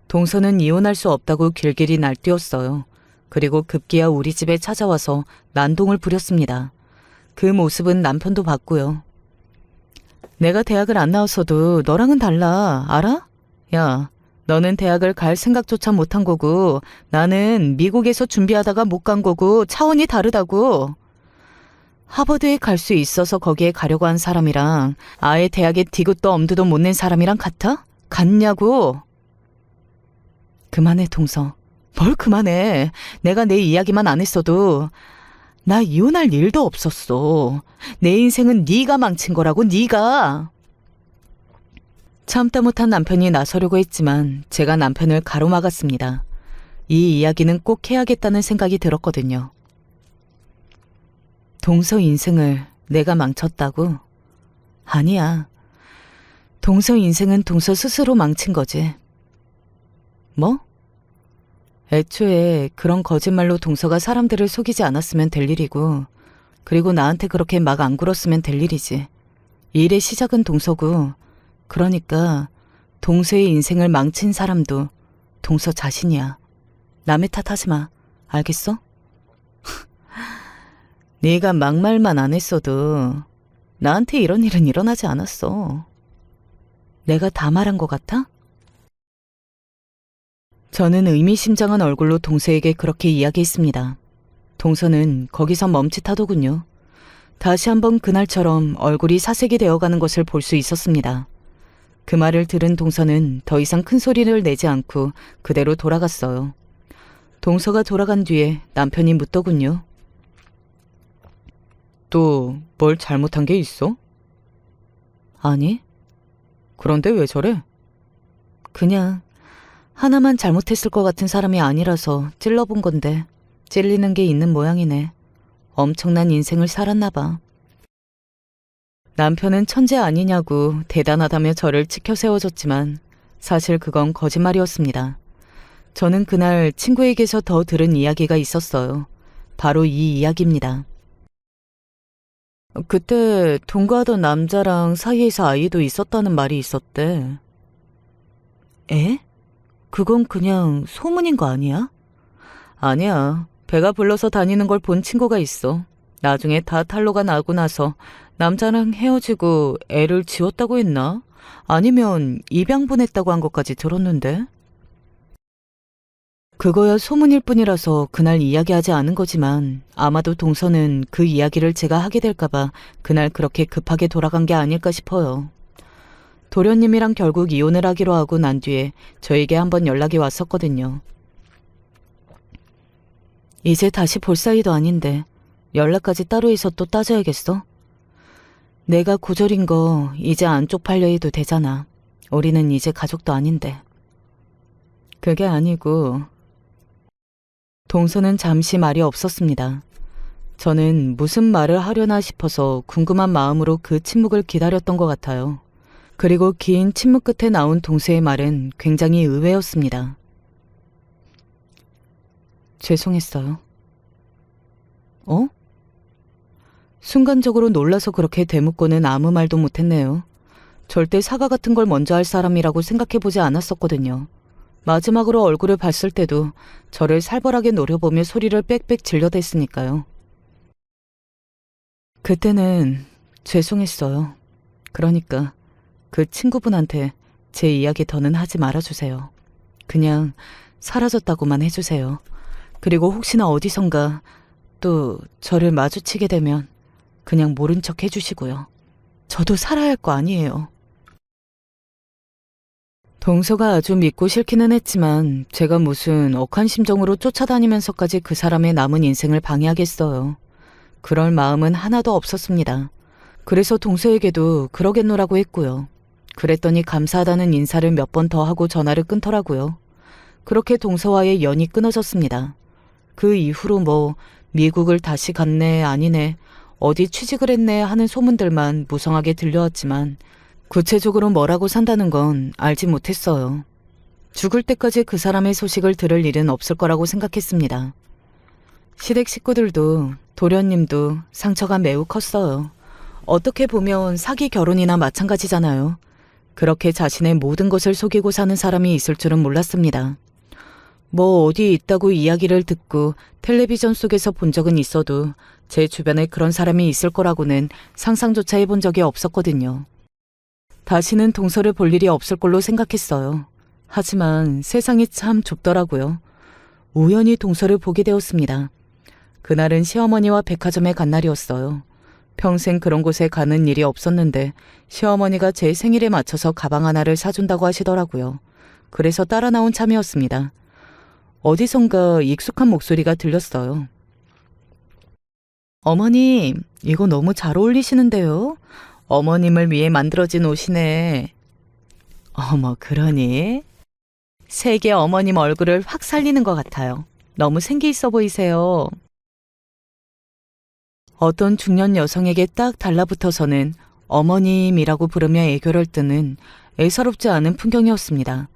동서는 이혼할 수 없다고 길길이 날뛰었어요. 그리고 급기야 우리 집에 찾아와서 난동을 부렸습니다. 그 모습은 남편도 봤고요. 내가 대학을 안 나왔어도 너랑은 달라, 알아? 야, 너는 대학을 갈 생각조차 못한 거고 나는 미국에서 준비하다가 못 간 거고 차원이 다르다고. 하버드에 갈 수 있어서 거기에 가려고 한 사람이랑 아예 대학에 디귿도 엄두도 못 낸 사람이랑 같아? 같냐고. 그만해, 동서. 뭘 그만해. 내가 내 이야기만 안 했어도 나 이혼할 일도 없었어. 내 인생은 네가 망친 거라고, 네가. 참다 못한 남편이 나서려고 했지만 제가 남편을 가로막았습니다. 이 이야기는 꼭 해야겠다는 생각이 들었거든요. 동서 인생을 내가 망쳤다고? 아니야. 동서 인생은 동서 스스로 망친 거지. 뭐? 애초에 그런 거짓말로 동서가 사람들을 속이지 않았으면 될 일이고, 그리고 나한테 그렇게 막 안 굴었으면 될 일이지. 일의 시작은 동서고, 그러니까 동서의 인생을 망친 사람도 동서 자신이야. 남의 탓하지 마. 알겠어? 네가 막말만 안 했어도 나한테 이런 일은 일어나지 않았어. 내가 다 말한 것 같아? 저는 의미심장한 얼굴로 동서에게 그렇게 이야기했습니다. 동서는 거기서 멈칫하더군요. 다시 한번 그날처럼 얼굴이 사색이 되어가는 것을 볼 수 있었습니다. 그 말을 들은 동서는 더 이상 큰 소리를 내지 않고 그대로 돌아갔어요. 동서가 돌아간 뒤에 남편이 묻더군요. 또 뭘 잘못한 게 있어? 아니. 그런데 왜 저래? 그냥 하나만 잘못했을 것 같은 사람이 아니라서 찔러본 건데 찔리는 게 있는 모양이네. 엄청난 인생을 살았나 봐. 남편은 천재 아니냐고 대단하다며 저를 치켜 세워줬지만 사실 그건 거짓말이었습니다. 저는 그날 친구에게서 더 들은 이야기가 있었어요. 바로 이 이야기입니다. 그때 동거하던 남자랑 사이에서 아이도 있었다는 말이 있었대. 에? 그건 그냥 소문인 거 아니야? 아니야. 배가 불러서 다니는 걸 본 친구가 있어. 나중에 다 탄로가 나고 나서 남자랑 헤어지고 애를 지웠다고 했나? 아니면 입양 보냈다고 한 것까지 들었는데? 그거야 소문일 뿐이라서 그날 이야기하지 않은 거지만 아마도 동서는 그 이야기를 제가 하게 될까봐 그날 그렇게 급하게 돌아간 게 아닐까 싶어요. 도련님이랑 결국 이혼을 하기로 하고 난 뒤에 저에게 한번 연락이 왔었거든요. 이제 다시 볼 사이도 아닌데 연락까지 따로 해서 또 따져야겠어? 내가 고졸인 거 이제 안 쪽팔려 해도 되잖아. 우리는 이제 가족도 아닌데. 그게 아니고... 동서는 잠시 말이 없었습니다. 저는 무슨 말을 하려나 싶어서 궁금한 마음으로 그 침묵을 기다렸던 것 같아요. 그리고 긴 침묵 끝에 나온 동서의 말은 굉장히 의외였습니다. 죄송했어요. 어? 순간적으로 놀라서 그렇게 대묻고는 아무 말도 못했네요. 절대 사과 같은 걸 먼저 할 사람이라고 생각해보지 않았었거든요. 마지막으로 얼굴을 봤을 때도 저를 살벌하게 노려보며 소리를 빽빽 질러댔으니까요. 그때는 죄송했어요. 그러니까 그 친구분한테 제 이야기 더는 하지 말아주세요. 그냥 사라졌다고만 해주세요. 그리고 혹시나 어디선가 또 저를 마주치게 되면 그냥 모른 척 해주시고요. 저도 살아야 할 거 아니에요. 동서가 아주 믿고 싫기는 했지만 제가 무슨 억한 심정으로 쫓아다니면서까지 그 사람의 남은 인생을 방해하겠어요. 그럴 마음은 하나도 없었습니다. 그래서 동서에게도 그러겠노라고 했고요. 그랬더니 감사하다는 인사를 몇 번 더 하고 전화를 끊더라고요. 그렇게 동서와의 연이 끊어졌습니다. 그 이후로 뭐 미국을 다시 갔네 아니네 어디 취직을 했네 하는 소문들만 무성하게 들려왔지만 구체적으로 뭐라고 산다는 건 알지 못했어요. 죽을 때까지 그 사람의 소식을 들을 일은 없을 거라고 생각했습니다. 시댁 식구들도 도련님도 상처가 매우 컸어요. 어떻게 보면 사기 결혼이나 마찬가지잖아요. 그렇게 자신의 모든 것을 속이고 사는 사람이 있을 줄은 몰랐습니다. 뭐 어디 있다고 이야기를 듣고 텔레비전 속에서 본 적은 있어도 제 주변에 그런 사람이 있을 거라고는 상상조차 해본 적이 없었거든요. 다시는 동서를 볼 일이 없을 걸로 생각했어요. 하지만 세상이 참 좁더라고요. 우연히 동서를 보게 되었습니다. 그날은 시어머니와 백화점에 간 날이었어요. 평생 그런 곳에 가는 일이 없었는데 시어머니가 제 생일에 맞춰서 가방 하나를 사준다고 하시더라고요. 그래서 따라 나온 참이었습니다. 어디선가 익숙한 목소리가 들렸어요. 어머님, 이거 너무 잘 어울리시는데요? 어머님을 위해 만들어진 옷이네. 어머, 그러니? 세계 어머님 얼굴을 확 살리는 것 같아요. 너무 생기 있어 보이세요. 어떤 중년 여성에게 딱 달라붙어서는 어머님이라고 부르며 애교를 뜨는 애사롭지 않은 풍경이었습니다.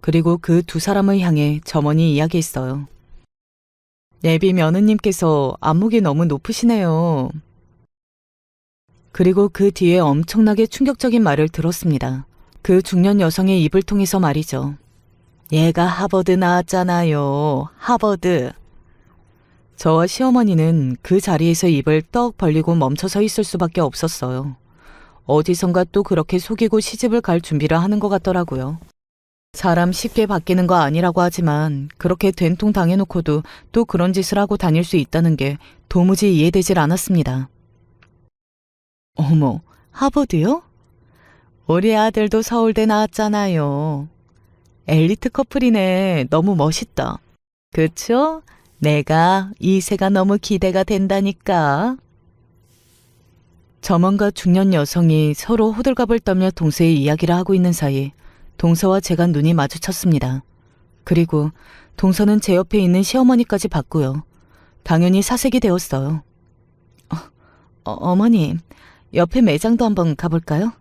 그리고 그 두 사람을 향해 점원이 이야기했어요. 예비 며느님께서 안목이 너무 높으시네요. 그리고 그 뒤에 엄청나게 충격적인 말을 들었습니다. 그 중년 여성의 입을 통해서 말이죠. 얘가 하버드 나왔잖아요. 하버드. 저와 시어머니는 그 자리에서 입을 떡 벌리고 멈춰서 있을 수밖에 없었어요. 어디선가 또 그렇게 속이고 시집을 갈 준비를 하는 것 같더라고요. 사람 쉽게 바뀌는 거 아니라고 하지만 그렇게 된통 당해놓고도 또 그런 짓을 하고 다닐 수 있다는 게 도무지 이해되질 않았습니다. 어머, 하버드요? 우리 아들도 서울대 나왔잖아요. 엘리트 커플이네. 너무 멋있다. 그쵸? 내가 이세가 너무 기대가 된다니까. 점원과 중년 여성이 서로 호들갑을 떨며 동서의 이야기를 하고 있는 사이 동서와 제가 눈이 마주쳤습니다. 그리고 동서는 제 옆에 있는 시어머니까지 봤고요. 당연히 사색이 되었어요. 어머님, 옆에 매장도 한번 가볼까요?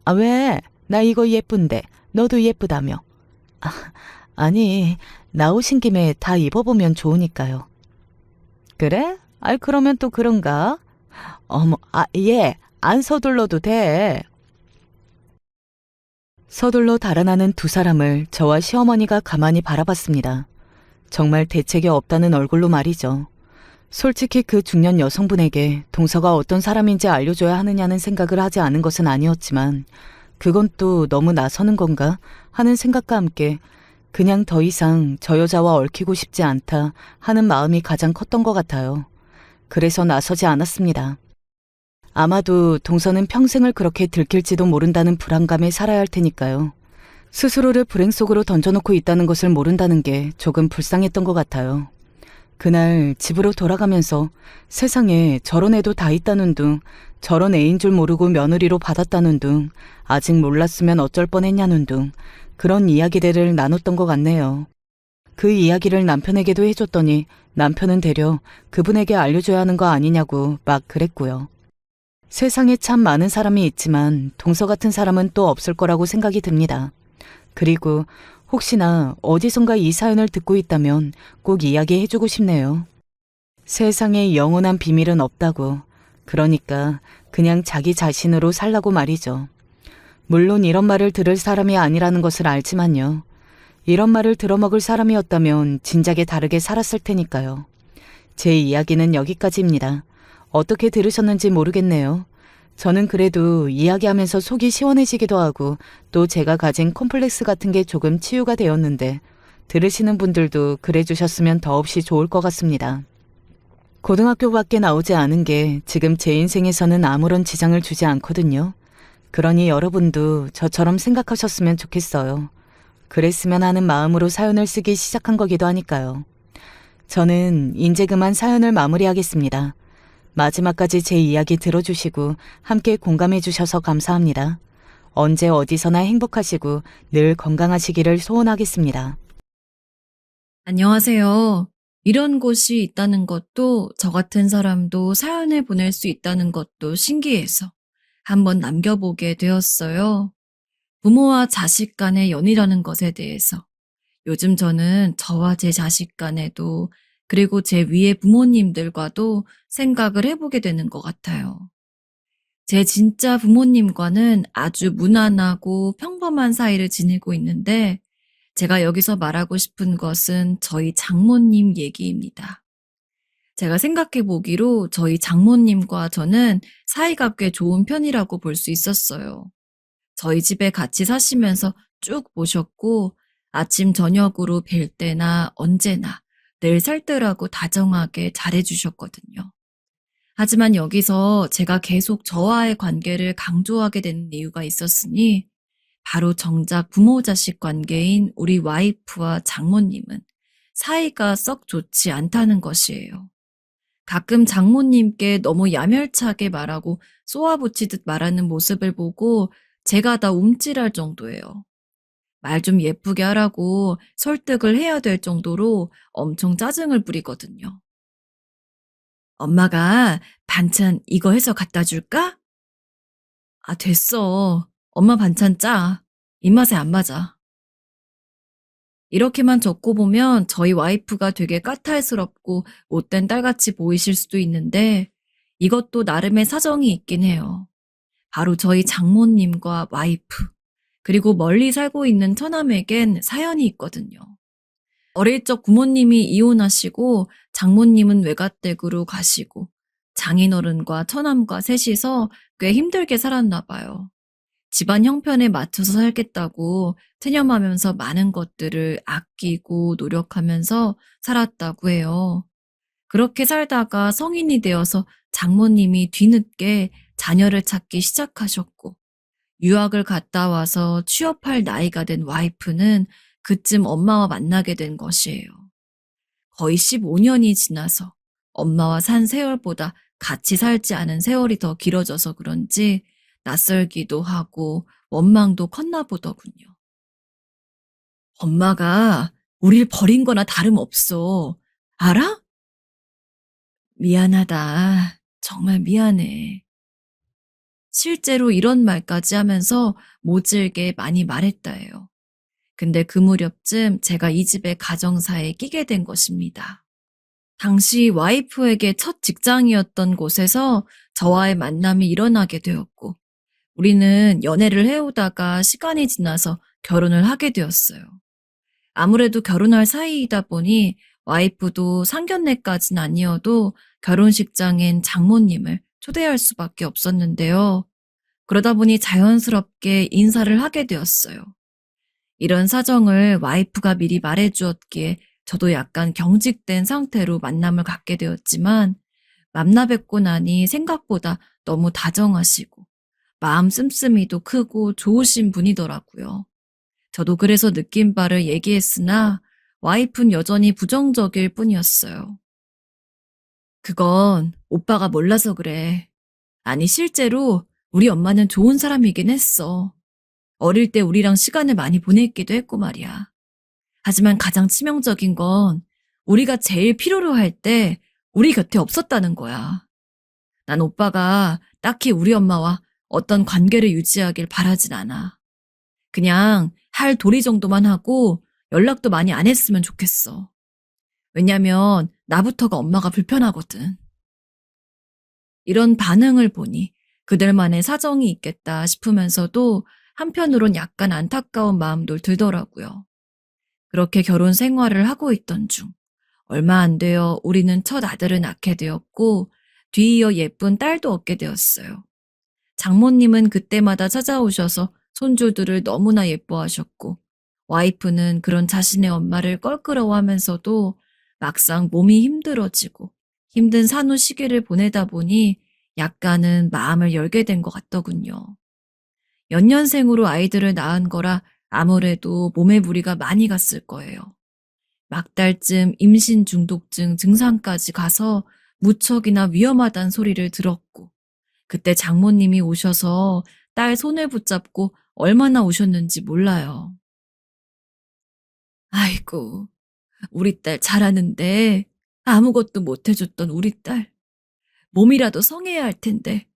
아, 왜? 나 이거 예쁜데 너도 예쁘다며. 아니, 나오신 김에 다 입어보면 좋으니까요. 그래? 아이, 그러면 또 그런가? 어머, 예, 안 서둘러도 돼. 서둘러 달아나는 두 사람을 저와 시어머니가 가만히 바라봤습니다. 정말 대책이 없다는 얼굴로 말이죠. 솔직히 그 중년 여성분에게 동서가 어떤 사람인지 알려줘야 하느냐는 생각을 하지 않은 것은 아니었지만 그건 또 너무 나서는 건가 하는 생각과 함께 그냥 더 이상 저 여자와 얽히고 싶지 않다 하는 마음이 가장 컸던 것 같아요. 그래서 나서지 않았습니다. 아마도 동서는 평생을 그렇게 들킬지도 모른다는 불안감에 살아야 할 테니까요. 스스로를 불행 속으로 던져놓고 있다는 것을 모른다는 게 조금 불쌍했던 것 같아요. 그날 집으로 돌아가면서 세상에 저런 애도 다 있다는 둥, 저런 애인 줄 모르고 며느리로 받았다는 둥, 아직 몰랐으면 어쩔 뻔했냐는 둥, 그런 이야기들을 나눴던 것 같네요. 그 이야기를 남편에게도 해줬더니 남편은 되려 그분에게 알려줘야 하는 거 아니냐고 막 그랬고요. 세상에 참 많은 사람이 있지만 동서 같은 사람은 또 없을 거라고 생각이 듭니다. 그리고 혹시나 어디선가 이 사연을 듣고 있다면 꼭 이야기해주고 싶네요. 세상에 영원한 비밀은 없다고. 그러니까 그냥 자기 자신으로 살라고 말이죠. 물론 이런 말을 들을 사람이 아니라는 것을 알지만요. 이런 말을 들어먹을 사람이었다면 진작에 다르게 살았을 테니까요. 제 이야기는 여기까지입니다. 어떻게 들으셨는지 모르겠네요. 저는 그래도 이야기하면서 속이 시원해지기도 하고 또 제가 가진 콤플렉스 같은 게 조금 치유가 되었는데 들으시는 분들도 그래 주셨으면 더없이 좋을 것 같습니다. 고등학교밖에 나오지 않은 게 지금 제 인생에서는 아무런 지장을 주지 않거든요. 그러니 여러분도 저처럼 생각하셨으면 좋겠어요. 그랬으면 하는 마음으로 사연을 쓰기 시작한 거기도 하니까요. 저는 이제 그만 사연을 마무리하겠습니다. 마지막까지 제 이야기 들어주시고 함께 공감해 주셔서 감사합니다. 언제 어디서나 행복하시고 늘 건강하시기를 소원하겠습니다. 안녕하세요. 이런 곳이 있다는 것도 저 같은 사람도 사연을 보낼 수 있다는 것도 신기해서 한번 남겨보게 되었어요. 부모와 자식 간의 연이라는 것에 대해서 요즘 저는 저와 제 자식 간에도 그리고 제 위에 부모님들과도 생각을 해보게 되는 것 같아요. 제 진짜 부모님과는 아주 무난하고 평범한 사이를 지내고 있는데 제가 여기서 말하고 싶은 것은 저희 장모님 얘기입니다. 제가 생각해 보기로 저희 장모님과 저는 사이가 꽤 좋은 편이라고 볼 수 있었어요. 저희 집에 같이 사시면서 쭉 모셨고 아침 저녁으로 뵐 때나 언제나 늘 살뜰하고 다정하게 잘해주셨거든요. 하지만 여기서 제가 계속 저와의 관계를 강조하게 되는 이유가 있었으니 바로 정작 부모 자식 관계인 우리 와이프와 장모님은 사이가 썩 좋지 않다는 것이에요. 가끔 장모님께 너무 야멸차게 말하고 쏘아붙이듯 말하는 모습을 보고 제가 다 움찔할 정도예요. 말 좀 예쁘게 하라고 설득을 해야 될 정도로 엄청 짜증을 부리거든요. 엄마가 반찬 이거 해서 갖다 줄까? 아, 됐어. 엄마 반찬 짜. 입맛에 안 맞아. 이렇게만 적고 보면 저희 와이프가 되게 까탈스럽고 못된 딸같이 보이실 수도 있는데 이것도 나름의 사정이 있긴 해요. 바로 저희 장모님과 와이프, 그리고 멀리 살고 있는 처남에겐 사연이 있거든요. 어릴 적 부모님이 이혼하시고 장모님은 외가댁으로 가시고 장인어른과 처남과 셋이서 꽤 힘들게 살았나 봐요. 집안 형편에 맞춰서 살겠다고 체념하면서 많은 것들을 아끼고 노력하면서 살았다고 해요. 그렇게 살다가 성인이 되어서 장모님이 뒤늦게 자녀를 찾기 시작하셨고 유학을 갔다 와서 취업할 나이가 된 와이프는 그쯤 엄마와 만나게 된 것이에요. 거의 15년이 지나서 엄마와 산 세월보다 같이 살지 않은 세월이 더 길어져서 그런지 낯설기도 하고 원망도 컸나 보더군요. 엄마가 우릴 버린 거나 다름없어. 알아? 미안하다. 정말 미안해. 실제로 이런 말까지 하면서 모질게 많이 말했다예요. 근데 그 무렵쯤 제가 이 집의 가정사에 끼게 된 것입니다. 당시 와이프에게 첫 직장이었던 곳에서 저와의 만남이 일어나게 되었고, 우리는 연애를 해오다가 시간이 지나서 결혼을 하게 되었어요. 아무래도 결혼할 사이이다 보니 와이프도 상견례까지는 아니어도 결혼식장엔 장모님을 초대할 수밖에 없었는데요. 그러다 보니 자연스럽게 인사를 하게 되었어요. 이런 사정을 와이프가 미리 말해주었기에 저도 약간 경직된 상태로 만남을 갖게 되었지만 만나 뵙고 나니 생각보다 너무 다정하시고 마음 씀씀이도 크고 좋으신 분이더라고요. 저도 그래서 느낀 바를 얘기했으나 와이프는 여전히 부정적일 뿐이었어요. 그건 오빠가 몰라서 그래. 아니, 실제로 우리 엄마는 좋은 사람이긴 했어. 어릴 때 우리랑 시간을 많이 보냈기도 했고 말이야. 하지만 가장 치명적인 건 우리가 제일 필요로 할 때 우리 곁에 없었다는 거야. 난 오빠가 딱히 우리 엄마와 어떤 관계를 유지하길 바라진 않아. 그냥 할 도리 정도만 하고 연락도 많이 안 했으면 좋겠어. 왜냐면 나부터가 엄마가 불편하거든. 이런 반응을 보니 그들만의 사정이 있겠다 싶으면서도 한편으론 약간 안타까운 마음도 들더라고요. 그렇게 결혼 생활을 하고 있던 중 얼마 안 되어 우리는 첫 아들을 낳게 되었고 뒤이어 예쁜 딸도 얻게 되었어요. 장모님은 그때마다 찾아오셔서 손주들을 너무나 예뻐하셨고 와이프는 그런 자신의 엄마를 껄끄러워하면서도 막상 몸이 힘들어지고 힘든 산후 시기를 보내다 보니 약간은 마음을 열게 된 것 같더군요. 연년생으로 아이들을 낳은 거라 아무래도 몸에 무리가 많이 갔을 거예요. 막달쯤 임신 중독증 증상까지 가서 무척이나 위험하다는 소리를 들었고 그때 장모님이 오셔서 딸 손을 붙잡고 얼마나 우셨는지 몰라요. 아이고, 우리 딸 잘하는데 아무것도 못 해줬던 우리 딸. 몸이라도 성해야 할 텐데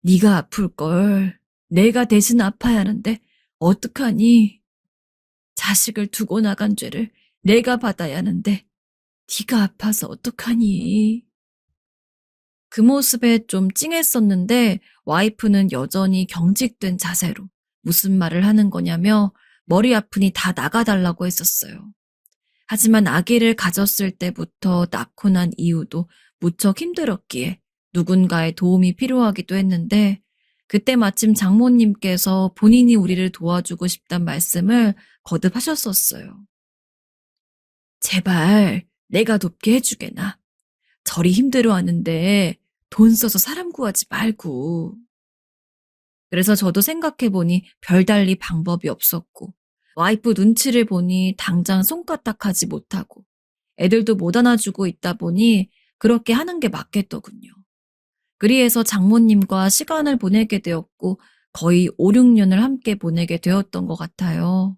네가 아플걸. 내가 대신 아파야 하는데 어떡하니? 자식을 두고 나간 죄를 내가 받아야 하는데 네가 아파서 어떡하니? 그 모습에 좀 찡했었는데 와이프는 여전히 경직된 자세로 무슨 말을 하는 거냐며 머리 아프니 다 나가달라고 했었어요. 하지만 아기를 가졌을 때부터 낳고 난 이후도 무척 힘들었기에 누군가의 도움이 필요하기도 했는데 그때 마침 장모님께서 본인이 우리를 도와주고 싶단 말씀을 거듭 하셨었어요. 제발 내가 돕게 해주게나. 저리 힘들어하는데 돈 써서 사람 구하지 말고. 그래서 저도 생각해보니 별달리 방법이 없었고 와이프 눈치를 보니 당장 손까딱하지 못하고 애들도 못 안아주고 있다 보니 그렇게 하는 게 맞겠더군요. 그리해서 장모님과 시간을 보내게 되었고 거의 5, 6년을 함께 보내게 되었던 것 같아요.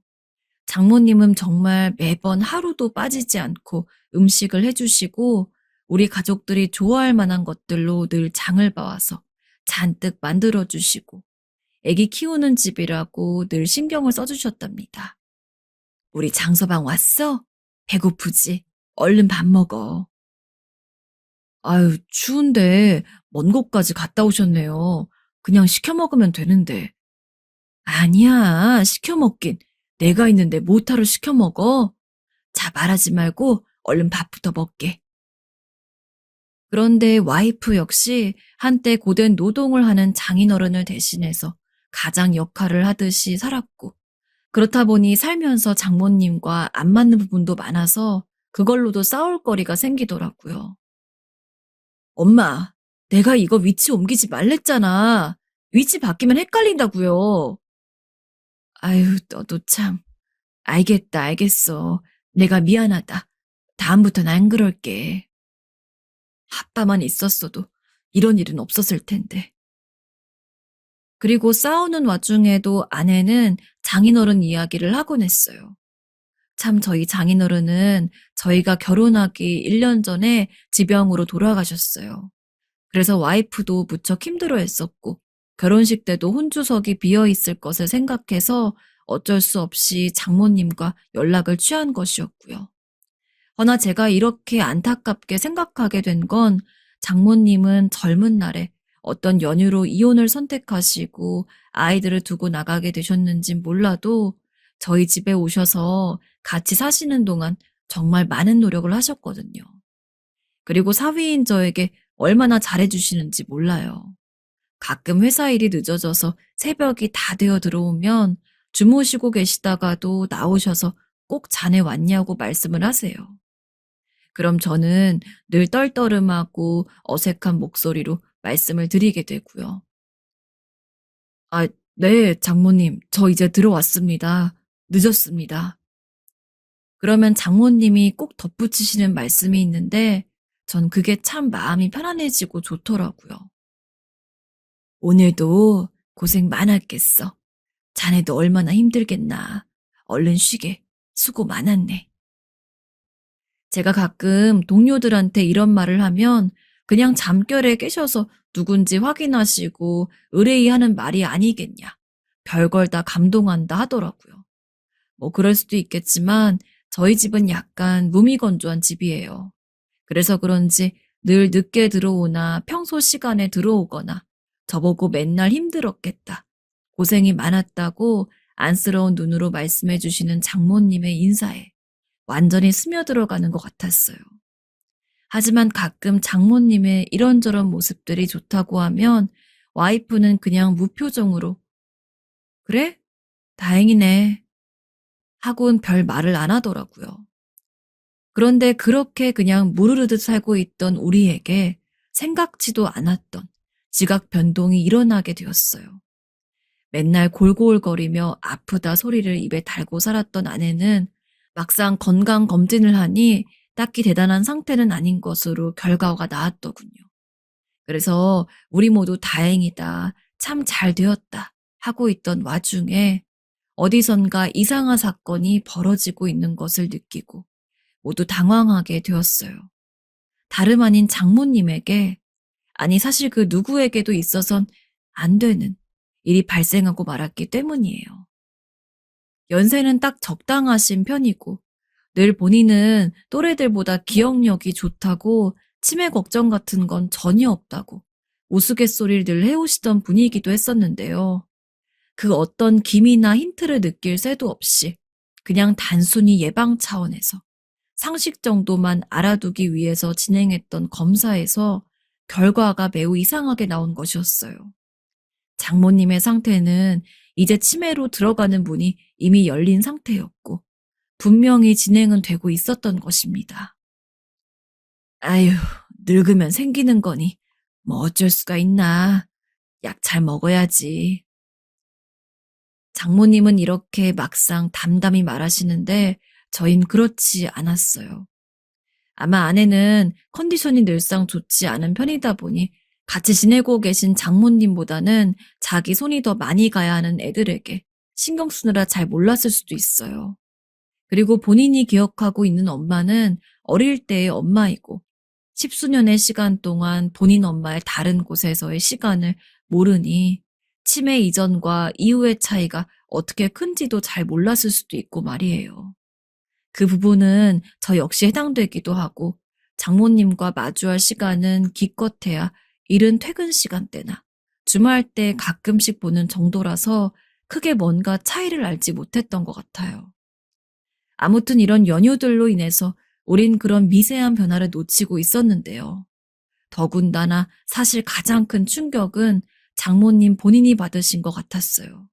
장모님은 정말 매번 하루도 빠지지 않고 음식을 해주시고 우리 가족들이 좋아할 만한 것들로 늘 장을 봐와서 잔뜩 만들어주시고 애기 키우는 집이라고 늘 신경을 써주셨답니다. 우리 장서방 왔어? 배고프지? 얼른 밥 먹어. 아유, 추운데 먼 곳까지 갔다 오셨네요. 그냥 시켜 먹으면 되는데. 아니야, 시켜 먹긴. 내가 있는데 못하러 시켜 먹어? 자, 말하지 말고 얼른 밥부터 먹게. 그런데 와이프 역시 한때 고된 노동을 하는 장인어른을 대신해서 가장 역할을 하듯이 살았고, 그렇다 보니 살면서 장모님과 안 맞는 부분도 많아서 그걸로도 싸울 거리가 생기더라고요. 엄마, 내가 이거 위치 옮기지 말랬잖아. 위치 바뀌면 헷갈린다고요. 아유, 너도 참. 알겠다, 알겠어. 내가 미안하다. 다음부턴 안 그럴게. 아빠만 있었어도 이런 일은 없었을 텐데. 그리고 싸우는 와중에도 아내는 장인어른 이야기를 하곤 했어요. 참 저희 장인어른은 저희가 결혼하기 1년 전에 지병으로 돌아가셨어요. 그래서 와이프도 무척 힘들어했었고 결혼식 때도 혼주석이 비어있을 것을 생각해서 어쩔 수 없이 장모님과 연락을 취한 것이었고요. 허나 제가 이렇게 안타깝게 생각하게 된 건 장모님은 젊은 날에 어떤 연유로 이혼을 선택하시고 아이들을 두고 나가게 되셨는진 몰라도 저희 집에 오셔서 같이 사시는 동안 정말 많은 노력을 하셨거든요. 그리고 사위인 저에게 얼마나 잘해주시는지 몰라요. 가끔 회사 일이 늦어져서 새벽이 다 되어 들어오면 주무시고 계시다가도 나오셔서 꼭 자네 왔냐고 말씀을 하세요. 그럼 저는 늘 떨떠름하고 어색한 목소리로 말씀을 드리게 되고요. 아, 네, 장모님, 저 이제 들어왔습니다. 늦었습니다. 그러면 장모님이 꼭 덧붙이시는 말씀이 있는데 전 그게 참 마음이 편안해지고 좋더라고요. 오늘도 고생 많았겠어. 자네도 얼마나 힘들겠나. 얼른 쉬게. 수고 많았네. 제가 가끔 동료들한테 이런 말을 하면 그냥 잠결에 깨셔서 누군지 확인하시고 의뢰의하는 말이 아니겠냐. 별걸 다 감동한다 하더라고요. 뭐 그럴 수도 있겠지만 저희 집은 약간 무미건조한 집이에요. 그래서 그런지 늘 늦게 들어오나 평소 시간에 들어오거나 저보고 맨날 힘들었겠다. 고생이 많았다고 안쓰러운 눈으로 말씀해 주시는 장모님의 인사에 완전히 스며들어가는 것 같았어요. 하지만 가끔 장모님의 이런저런 모습들이 좋다고 하면 와이프는 그냥 무표정으로 그래? 다행이네. 하곤 별 말을 안 하더라고요. 그런데 그렇게 그냥 무르르듯 살고 있던 우리에게 생각지도 않았던 지각 변동이 일어나게 되었어요. 맨날 골골거리며 아프다 소리를 입에 달고 살았던 아내는 막상 건강검진을 하니 딱히 대단한 상태는 아닌 것으로 결과가 나왔더군요. 그래서 우리 모두 다행이다, 참 잘 되었다 하고 있던 와중에 어디선가 이상한 사건이 벌어지고 있는 것을 느끼고 모두 당황하게 되었어요. 다름 아닌 장모님에게, 아니 사실 그 누구에게도 있어선 안 되는 일이 발생하고 말았기 때문이에요. 연세는 딱 적당하신 편이고 늘 본인은 또래들보다 기억력이 좋다고 치매 걱정 같은 건 전혀 없다고 우스갯소리를 늘 해오시던 분이기도 했었는데요. 그 어떤 기미나 힌트를 느낄 새도 없이 그냥 단순히 예방 차원에서 상식 정도만 알아두기 위해서 진행했던 검사에서 결과가 매우 이상하게 나온 것이었어요. 장모님의 상태는 이제 치매로 들어가는 문이 이미 열린 상태였고 분명히 진행은 되고 있었던 것입니다. 아유, 늙으면 생기는 거니 뭐 어쩔 수가 있나. 약 잘 먹어야지. 장모님은 이렇게 막상 담담히 말하시는데 저흰 그렇지 않았어요. 아마 아내는 컨디션이 늘상 좋지 않은 편이다 보니 같이 지내고 계신 장모님보다는 자기 손이 더 많이 가야 하는 애들에게 신경 쓰느라 잘 몰랐을 수도 있어요. 그리고 본인이 기억하고 있는 엄마는 어릴 때의 엄마이고 십수년의 시간 동안 본인 엄마의 다른 곳에서의 시간을 모르니 치매 이전과 이후의 차이가 어떻게 큰지도 잘 몰랐을 수도 있고 말이에요. 그 부분은 저 역시 해당되기도 하고 장모님과 마주할 시간은 기껏해야 이른 퇴근 시간대나 주말 때 가끔씩 보는 정도라서 크게 뭔가 차이를 알지 못했던 것 같아요. 아무튼 이런 연유들로 인해서 우린 그런 미세한 변화를 놓치고 있었는데요. 더군다나 사실 가장 큰 충격은 장모님 본인이 받으신 것 같았어요.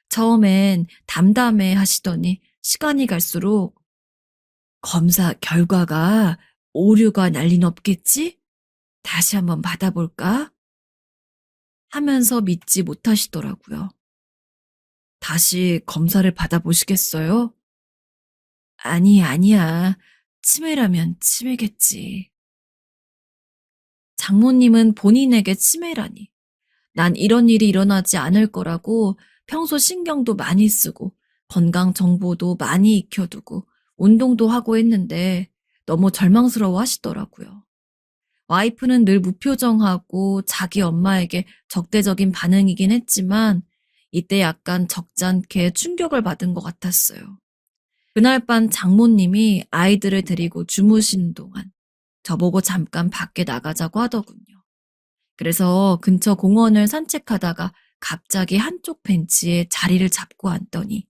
처음엔 담담해 하시더니 시간이 갈수록 검사 결과가 오류가 날린 없겠지? 다시 한번 받아볼까? 하면서 믿지 못하시더라고요. 다시 검사를 받아보시겠어요? 아니, 아니야. 치매라면 치매겠지. 장모님은 본인에게 치매라니. 난 이런 일이 일어나지 않을 거라고 평소 신경도 많이 쓰고 건강 정보도 많이 익혀두고 운동도 하고 했는데 너무 절망스러워 하시더라고요. 와이프는 늘 무표정하고 자기 엄마에게 적대적인 반응이긴 했지만 이때 약간 적잖게 충격을 받은 것 같았어요. 그날 밤 장모님이 아이들을 데리고 주무시는 동안 저보고 잠깐 밖에 나가자고 하더군요. 그래서 근처 공원을 산책하다가 갑자기 한쪽 벤치에 자리를 잡고 앉더니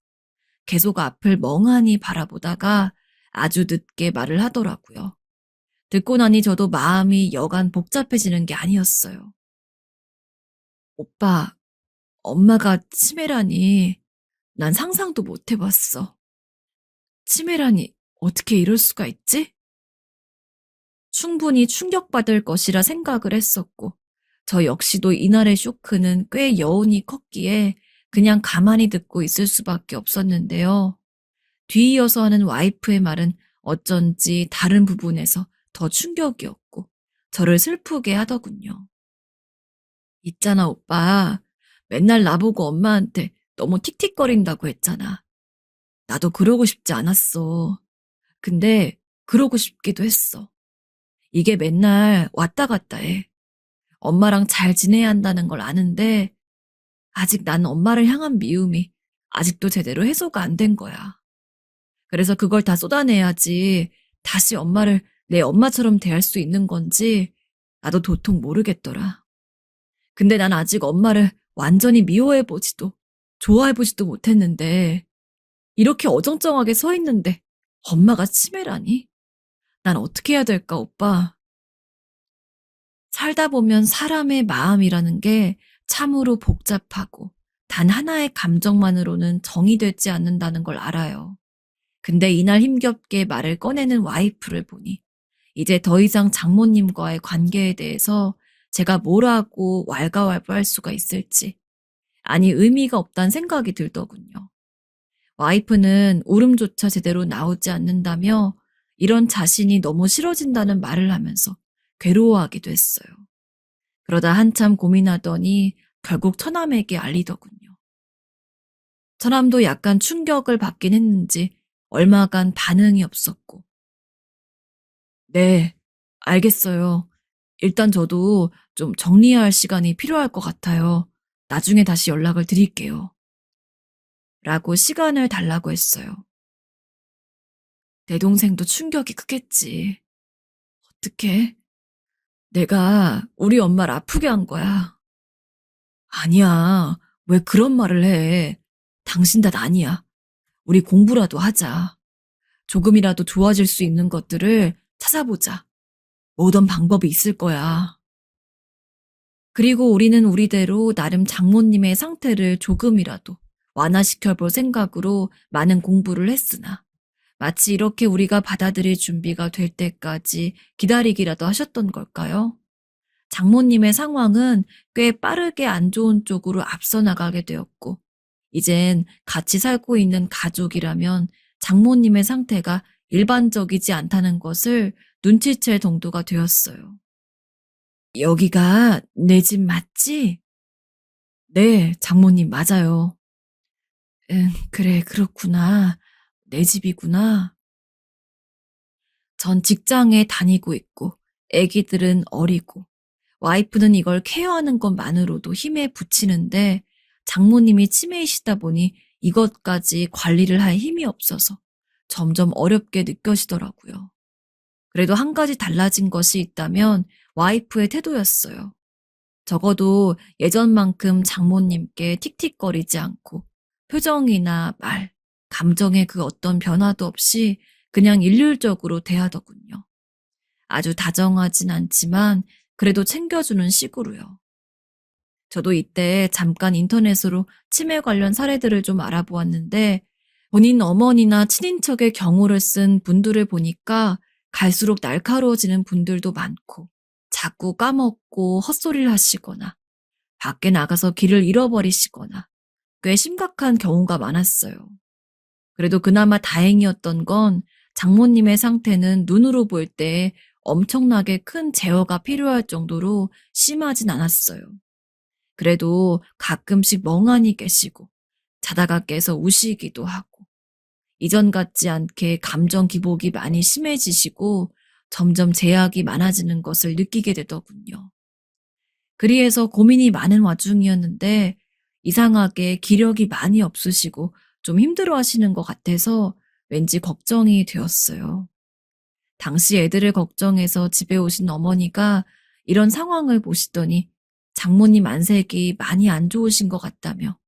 계속 앞을 멍하니 바라보다가 아주 늦게 말을 하더라고요. 듣고 나니 저도 마음이 여간 복잡해지는 게 아니었어요. 오빠, 엄마가 치매라니 난 상상도 못 해봤어. 치매라니 어떻게 이럴 수가 있지? 충분히 충격받을 것이라 생각을 했었고 저 역시도 이날의 쇼크는 꽤 여운이 컸기에 그냥 가만히 듣고 있을 수밖에 없었는데요. 뒤이어서 하는 와이프의 말은 어쩐지 다른 부분에서 더 충격이었고 저를 슬프게 하더군요. 있잖아, 오빠. 맨날 나보고 엄마한테 너무 틱틱거린다고 했잖아. 나도 그러고 싶지 않았어. 근데 그러고 싶기도 했어. 이게 맨날 왔다 갔다 해. 엄마랑 잘 지내야 한다는 걸 아는데 아직 난 엄마를 향한 미움이 아직도 제대로 해소가 안 된 거야. 그래서 그걸 다 쏟아내야지 다시 엄마를 내 엄마처럼 대할 수 있는 건지 나도 도통 모르겠더라. 근데 난 아직 엄마를 완전히 미워해보지도 좋아해보지도 못했는데 이렇게 어정쩡하게 서 있는데 엄마가 치매라니? 난 어떻게 해야 될까, 오빠? 살다 보면 사람의 마음이라는 게 참으로 복잡하고 단 하나의 감정만으로는 정의되지 않는다는 걸 알아요. 근데 이날 힘겹게 말을 꺼내는 와이프를 보니 이제 더 이상 장모님과의 관계에 대해서 제가 뭐라고 왈가왈부할 수가 있을지, 아니 의미가 없다는 생각이 들더군요. 와이프는 울음조차 제대로 나오지 않는다며 이런 자신이 너무 싫어진다는 말을 하면서 괴로워하기도 했어요. 그러다 한참 고민하더니 결국 처남에게 알리더군요. 처남도 약간 충격을 받긴 했는지 얼마간 반응이 없었고, 네, 알겠어요. 일단 저도 좀 정리해야 할 시간이 필요할 것 같아요. 나중에 다시 연락을 드릴게요. 라고 시간을 달라고 했어요. 내 동생도 충격이 크겠지. 어떡해? 내가 우리 엄마를 아프게 한 거야. 아니야. 왜 그런 말을 해? 당신 탓 아니야. 우리 공부라도 하자. 조금이라도 좋아질 수 있는 것들을 찾아보자. 모든 방법이 있을 거야. 그리고 우리는 우리대로 나름 장모님의 상태를 조금이라도 완화시켜 볼 생각으로 많은 공부를 했으나 마치 이렇게 우리가 받아들일 준비가 될 때까지 기다리기라도 하셨던 걸까요? 장모님의 상황은 꽤 빠르게 안 좋은 쪽으로 앞서 나가게 되었고, 이젠 같이 살고 있는 가족이라면 장모님의 상태가 일반적이지 않다는 것을 눈치챌 정도가 되었어요. 여기가 내 집 맞지? 네, 장모님 맞아요. 응, 그래, 그렇구나. 내 집이구나. 전 직장에 다니고 있고, 애기들은 어리고, 와이프는 이걸 케어하는 것만으로도 힘에 부치는데, 장모님이 치매이시다 보니 이것까지 관리를 할 힘이 없어서 점점 어렵게 느껴지더라고요. 그래도 한 가지 달라진 것이 있다면 와이프의 태도였어요. 적어도 예전만큼 장모님께 틱틱거리지 않고 표정이나 말, 감정의 그 어떤 변화도 없이 그냥 일률적으로 대하더군요. 아주 다정하진 않지만 그래도 챙겨주는 식으로요. 저도 이때 잠깐 인터넷으로 치매 관련 사례들을 좀 알아보았는데 본인 어머니나 친인척의 경우를 쓴 분들을 보니까 갈수록 날카로워지는 분들도 많고 자꾸 까먹고 헛소리를 하시거나 밖에 나가서 길을 잃어버리시거나 꽤 심각한 경우가 많았어요. 그래도 그나마 다행이었던 건 장모님의 상태는 눈으로 볼 때 엄청나게 큰 제어가 필요할 정도로 심하진 않았어요. 그래도 가끔씩 멍하니 계시고 자다가 깨서 우시기도 하고 이전 같지 않게 감정 기복이 많이 심해지시고 점점 제약이 많아지는 것을 느끼게 되더군요. 그리해서 고민이 많은 와중이었는데 이상하게 기력이 많이 없으시고 좀 힘들어 하시는 것 같아서 왠지 걱정이 되었어요. 당시 애들을 걱정해서 집에 오신 어머니가 이런 상황을 보시더니 장모님 안색이 많이 안 좋으신 것 같다며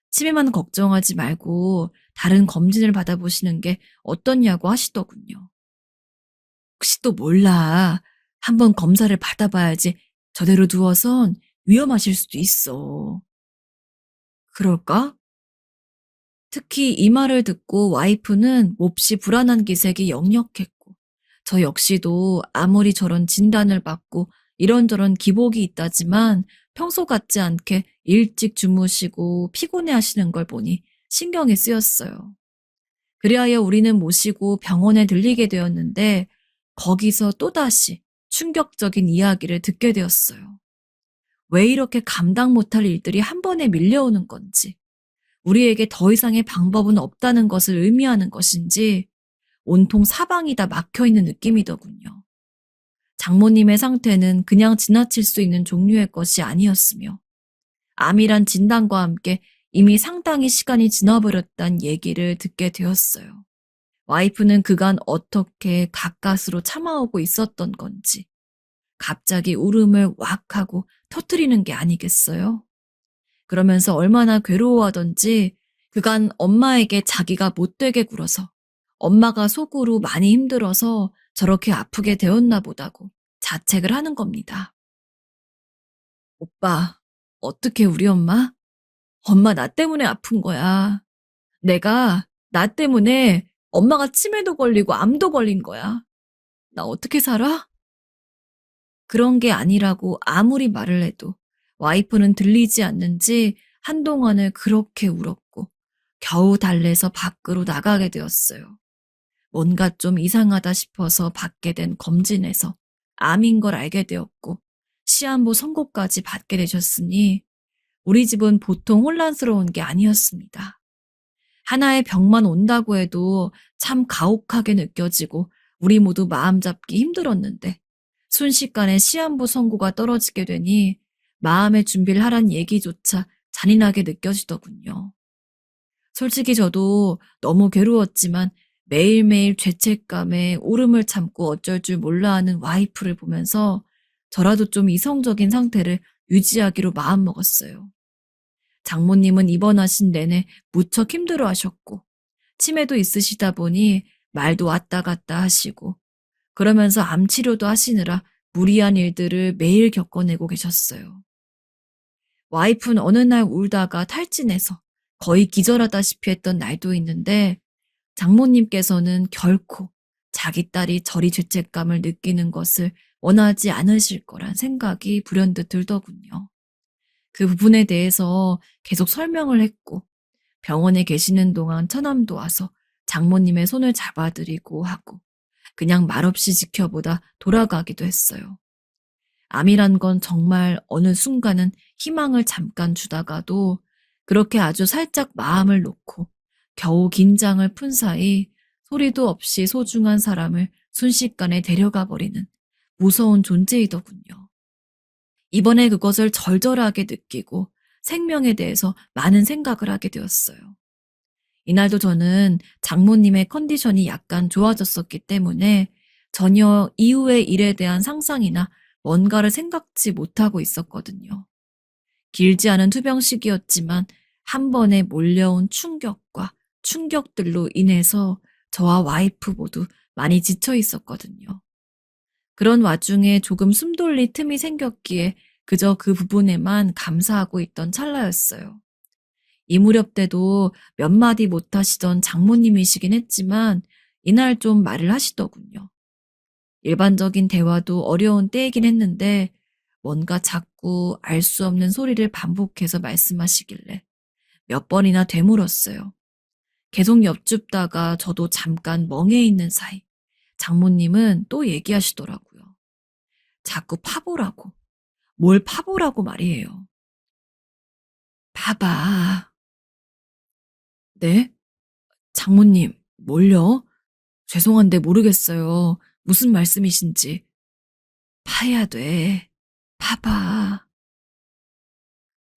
치매만 걱정하지 말고 다른 검진을 받아보시는 게 어떻냐고 하시더군요. 혹시 또 몰라. 한번 검사를 받아봐야지 저대로 두어선 위험하실 수도 있어. 그럴까? 특히 이 말을 듣고 와이프는 몹시 불안한 기색이 역력했고 저 역시도 아무리 저런 진단을 받고 이런저런 기복이 있다지만 평소 같지 않게 일찍 주무시고 피곤해 하시는 걸 보니 신경이 쓰였어요. 그리하여 우리는 모시고 병원에 들리게 되었는데 거기서 또다시 충격적인 이야기를 듣게 되었어요. 왜 이렇게 감당 못할 일들이 한 번에 밀려오는 건지, 우리에게 더 이상의 방법은 없다는 것을 의미하는 것인지 온통 사방이 다 막혀있는 느낌이더군요. 장모님의 상태는 그냥 지나칠 수 있는 종류의 것이 아니었으며 암이란 진단과 함께 이미 상당히 시간이 지나버렸다는 얘기를 듣게 되었어요. 와이프는 그간 어떻게 가까스로 참아오고 있었던 건지 갑자기 울음을 왁 하고 터뜨리는 게 아니겠어요? 그러면서 얼마나 괴로워하던지 그간 엄마에게 자기가 못되게 굴어서 엄마가 속으로 많이 힘들어서 저렇게 아프게 되었나 보다고 자책을 하는 겁니다. 오빠, 어떻게 우리 엄마? 엄마 나 때문에 아픈 거야. 나 때문에 엄마가 치매도 걸리고 암도 걸린 거야. 나 어떻게 살아? 그런 게 아니라고 아무리 말을 해도 와이프는 들리지 않는지 한동안을 그렇게 울었고 겨우 달래서 밖으로 나가게 되었어요. 뭔가 좀 이상하다 싶어서 받게 된 검진에서 암인 걸 알게 되었고 시한부 선고까지 받게 되셨으니 우리 집은 보통 혼란스러운 게 아니었습니다. 하나의 병만 온다고 해도 참 가혹하게 느껴지고 우리 모두 마음 잡기 힘들었는데 순식간에 시한부 선고가 떨어지게 되니 마음의 준비를 하란 얘기조차 잔인하게 느껴지더군요. 솔직히 저도 너무 괴로웠지만 매일매일 죄책감에 울음을 참고 어쩔 줄 몰라 하는 와이프를 보면서 저라도 좀 이성적인 상태를 유지하기로 마음먹었어요. 장모님은 입원하신 내내 무척 힘들어 하셨고, 치매도 있으시다 보니 말도 왔다 갔다 하시고, 그러면서 암 치료도 하시느라 무리한 일들을 매일 겪어내고 계셨어요. 와이프는 어느 날 울다가 탈진해서 거의 기절하다시피 했던 날도 있는데, 장모님께서는 결코 자기 딸이 저리 죄책감을 느끼는 것을 원하지 않으실 거란 생각이 불현듯 들더군요. 그 부분에 대해서 계속 설명을 했고, 병원에 계시는 동안 처남도 와서 장모님의 손을 잡아드리고 하고, 그냥 말없이 지켜보다 돌아가기도 했어요. 암이란 건 정말 어느 순간은 희망을 잠깐 주다가도 그렇게 아주 살짝 마음을 놓고 겨우 긴장을 푼 사이 소리도 없이 소중한 사람을 순식간에 데려가 버리는 무서운 존재이더군요. 이번에 그것을 절절하게 느끼고 생명에 대해서 많은 생각을 하게 되었어요. 이날도 저는 장모님의 컨디션이 약간 좋아졌었기 때문에 전혀 이후의 일에 대한 상상이나 뭔가를 생각지 못하고 있었거든요. 길지 않은 투병식이었지만 한 번에 몰려온 충격과 충격들로 인해서 저와 와이프 모두 많이 지쳐 있었거든요. 그런 와중에 조금 숨 돌릴 틈이 생겼기에 그저 그 부분에만 감사하고 있던 찰나였어요. 이 무렵 때도 몇 마디 못 하시던 장모님이시긴 했지만 이날 좀 말을 하시더군요. 일반적인 대화도 어려운 때이긴 했는데 뭔가 자꾸 알 수 없는 소리를 반복해서 말씀하시길래 몇 번이나 되물었어요. 계속 엿줍다가 저도 잠깐 멍해 있는 사이 장모님은 또 얘기하시더라고요. 자꾸 파보라고. 뭘 파보라고 말이에요. 봐봐. 네? 장모님, 뭘요? 죄송한데 모르겠어요. 무슨 말씀이신지. 파야 돼. 봐봐.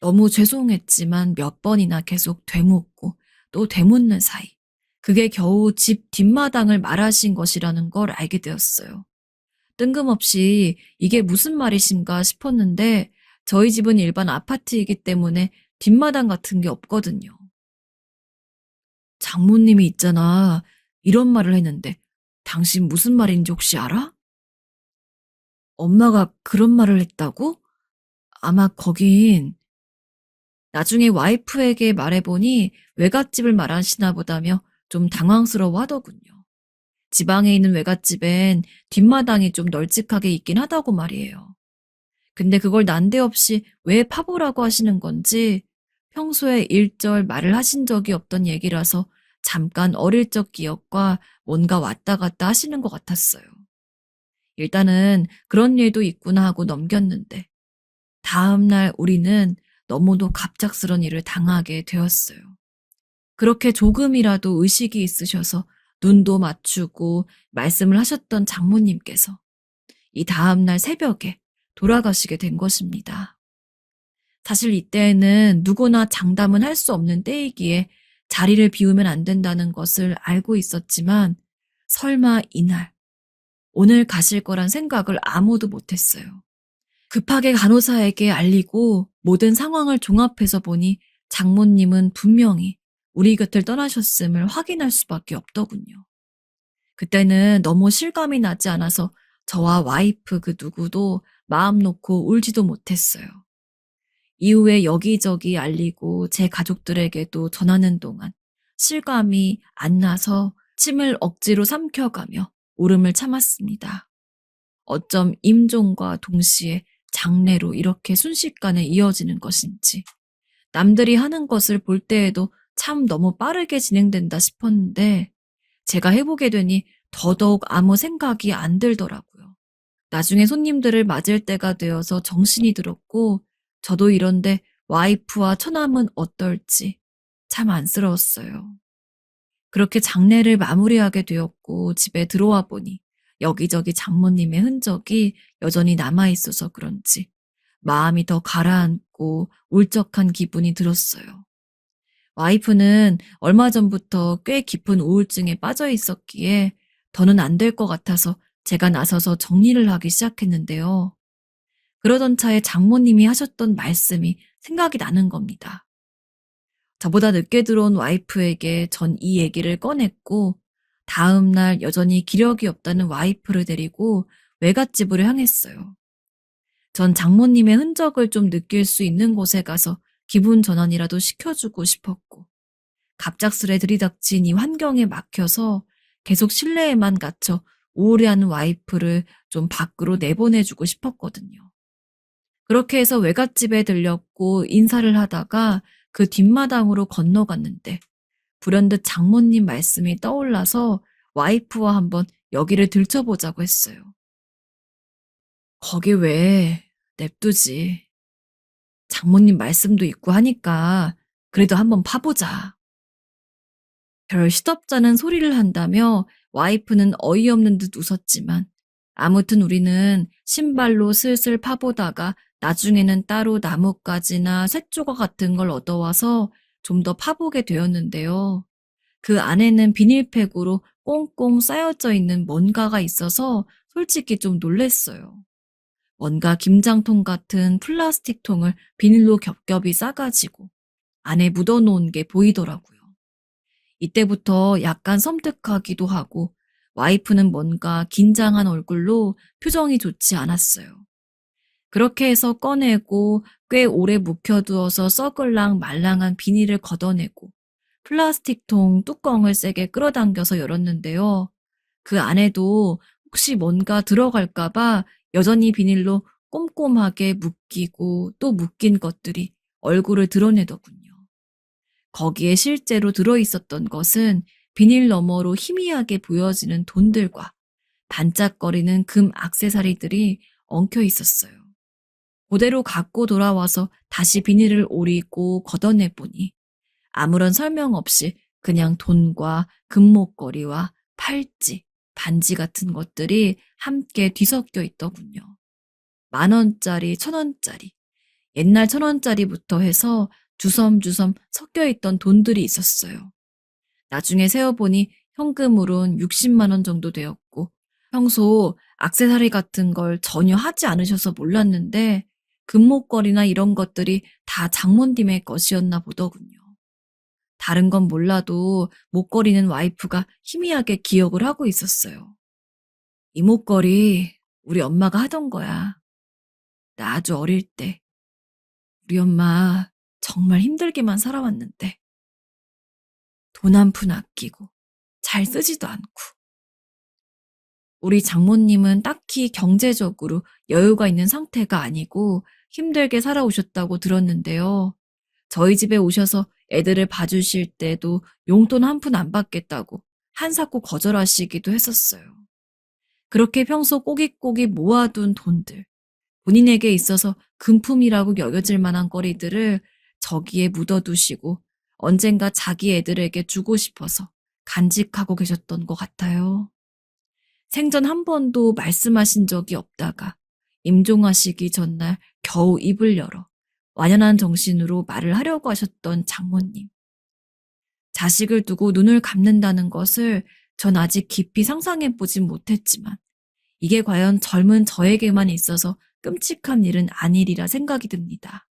너무 죄송했지만 몇 번이나 계속 되묻고 또 되묻는 사이 그게 겨우 집 뒷마당을 말하신 것이라는 걸 알게 되었어요. 뜬금없이 이게 무슨 말이신가 싶었는데 저희 집은 일반 아파트이기 때문에 뒷마당 같은 게 없거든요. 장모님이 있잖아. 이런 말을 했는데 당신 무슨 말인지 혹시 알아? 엄마가 그런 말을 했다고? 아마 거긴 나중에 와이프에게 말해보니 외갓집을 말하시나 보다며 좀 당황스러워 하더군요. 지방에 있는 외갓집엔 뒷마당이 좀 널찍하게 있긴 하다고 말이에요. 근데 그걸 난데없이 왜 파보라고 하시는 건지 평소에 일절 말을 하신 적이 없던 얘기라서 잠깐 어릴 적 기억과 뭔가 왔다 갔다 하시는 것 같았어요. 일단은 그런 일도 있구나 하고 넘겼는데 다음날 우리는 너무도 갑작스런 일을 당하게 되었어요. 그렇게 조금이라도 의식이 있으셔서 눈도 맞추고 말씀을 하셨던 장모님께서 이 다음날 새벽에 돌아가시게 된 것입니다. 사실 이때에는 누구나 장담은 할 수 없는 때이기에 자리를 비우면 안 된다는 것을 알고 있었지만 설마 이날, 오늘 가실 거란 생각을 아무도 못했어요. 급하게 간호사에게 알리고 모든 상황을 종합해서 보니 장모님은 분명히 우리 곁을 떠나셨음을 확인할 수밖에 없더군요. 그때는 너무 실감이 나지 않아서 저와 와이프 그 누구도 마음 놓고 울지도 못했어요. 이후에 여기저기 알리고 제 가족들에게도 전하는 동안 실감이 안 나서 침을 억지로 삼켜가며 울음을 참았습니다. 어쩜 임종과 동시에 장례로 이렇게 순식간에 이어지는 것인지 남들이 하는 것을 볼 때에도 참 너무 빠르게 진행된다 싶었는데 제가 해보게 되니 더더욱 아무 생각이 안 들더라고요. 나중에 손님들을 맞을 때가 되어서 정신이 들었고 저도 이런데 와이프와 처남은 어떨지 참 안쓰러웠어요. 그렇게 장례를 마무리하게 되었고 집에 들어와 보니 여기저기 장모님의 흔적이 여전히 남아있어서 그런지 마음이 더 가라앉고 울적한 기분이 들었어요. 와이프는 얼마 전부터 꽤 깊은 우울증에 빠져 있었기에 더는 안 될 것 같아서 제가 나서서 정리를 하기 시작했는데요. 그러던 차에 장모님이 하셨던 말씀이 생각이 나는 겁니다. 저보다 늦게 들어온 와이프에게 전 이 얘기를 꺼냈고, 다음날 여전히 기력이 없다는 와이프를 데리고 외갓집으로 향했어요. 전 장모님의 흔적을 좀 느낄 수 있는 곳에 가서 기분 전환이라도 시켜주고 싶었고, 갑작스레 들이닥친 이 환경에 막혀서 계속 실내에만 갇혀 우울해하는 와이프를 좀 밖으로 내보내주고 싶었거든요. 그렇게 해서 외갓집에 들렸고 인사를 하다가 그 뒷마당으로 건너갔는데 불현듯 장모님 말씀이 떠올라서 와이프와 한번 여기를 들춰보자고 했어요. 거기 왜 냅두지? 장모님 말씀도 있고 하니까 그래도 한번 파보자. 별 시덥잖은 소리를 한다며 와이프는 어이없는 듯 웃었지만 아무튼 우리는 신발로 슬슬 파보다가 나중에는 따로 나뭇가지나 쇳조각 같은 걸 얻어와서 좀 더 파보게 되었는데요. 그 안에는 비닐팩으로 꽁꽁 쌓여져 있는 뭔가가 있어서 솔직히 좀 놀랬어요. 뭔가 김장통 같은 플라스틱 통을 비닐로 겹겹이 싸가지고 안에 묻어놓은 게 보이더라고요. 이때부터 약간 섬뜩하기도 하고 와이프는 뭔가 긴장한 얼굴로 표정이 좋지 않았어요. 그렇게 해서 꺼내고 꽤 오래 묵혀두어서 썩을랑 말랑한 비닐을 걷어내고 플라스틱통 뚜껑을 세게 끌어당겨서 열었는데요. 그 안에도 혹시 뭔가 들어갈까봐 여전히 비닐로 꼼꼼하게 묶이고 또 묶인 것들이 얼굴을 드러내더군요. 거기에 실제로 들어있었던 것은 비닐 너머로 희미하게 보여지는 돈들과 반짝거리는 금 액세서리들이 엉켜 있었어요. 그대로 갖고 돌아와서 다시 비닐을 오리고 걷어내보니 아무런 설명 없이 그냥 돈과 금목걸이와 팔찌, 반지 같은 것들이 함께 뒤섞여 있더군요. 10,000원짜리, 1,000원짜리, 옛날 1,000원짜리부터 해서 주섬주섬 섞여 있던 돈들이 있었어요. 나중에 세어보니 현금으론 60만 원 정도 되었고 평소 액세서리 같은 걸 전혀 하지 않으셔서 몰랐는데 금목걸이나 이런 것들이 다 장모님의 것이었나 보더군요. 다른 건 몰라도 목걸이는 와이프가 희미하게 기억을 하고 있었어요. 이 목걸이 우리 엄마가 하던 거야. 나 아주 어릴 때. 우리 엄마 정말 힘들게만 살아왔는데 돈 한 푼 아끼고 잘 쓰지도 않고. 우리 장모님은 딱히 경제적으로 여유가 있는 상태가 아니고 힘들게 살아오셨다고 들었는데요. 저희 집에 오셔서 애들을 봐주실 때도 용돈 한 푼 안 받겠다고 한사코 거절하시기도 했었어요. 그렇게 평소 꼬깃꼬깃 모아둔 돈들, 본인에게 있어서 금품이라고 여겨질 만한 거리들을 저기에 묻어두시고 언젠가 자기 애들에게 주고 싶어서 간직하고 계셨던 것 같아요. 생전 한 번도 말씀하신 적이 없다가 임종하시기 전날 겨우 입을 열어 완연한 정신으로 말을 하려고 하셨던 장모님. 자식을 두고 눈을 감는다는 것을 전 아직 깊이 상상해 보진 못했지만 이게 과연 젊은 저에게만 있어서 끔찍한 일은 아니리라 생각이 듭니다.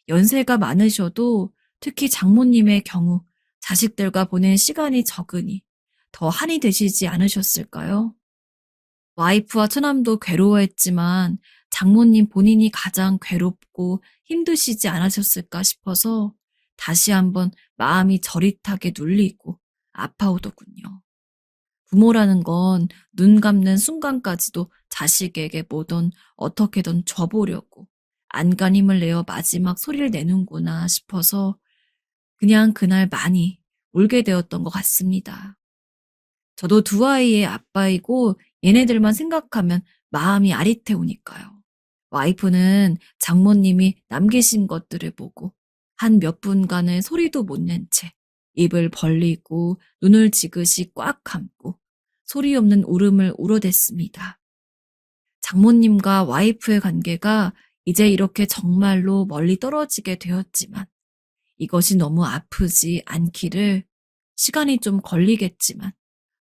연세가 많으셔도 특히 장모님의 경우 자식들과 보낸 시간이 적으니 더 한이 되시지 않으셨을까요? 와이프와 처남도 괴로워했지만 장모님 본인이 가장 괴롭고 힘드시지 않으셨을까 싶어서 다시 한번 마음이 저릿하게 눌리고 아파오더군요. 부모라는 건 눈 감는 순간까지도 자식에게 뭐든 어떻게든 줘보려고 안간힘을 내어 마지막 소리를 내는구나 싶어서 그냥 그날 많이 울게 되었던 것 같습니다. 저도 두 아이의 아빠이고 얘네들만 생각하면 마음이 아릿해오니까요. 와이프는 장모님이 남기신 것들을 보고 한 몇 분간을 소리도 못 낸 채 입을 벌리고 눈을 지그시 꽉 감고 소리 없는 울음을 울어댔습니다. 장모님과 와이프의 관계가 이제 이렇게 정말로 멀리 떨어지게 되었지만 이것이 너무 아프지 않기를 시간이 좀 걸리겠지만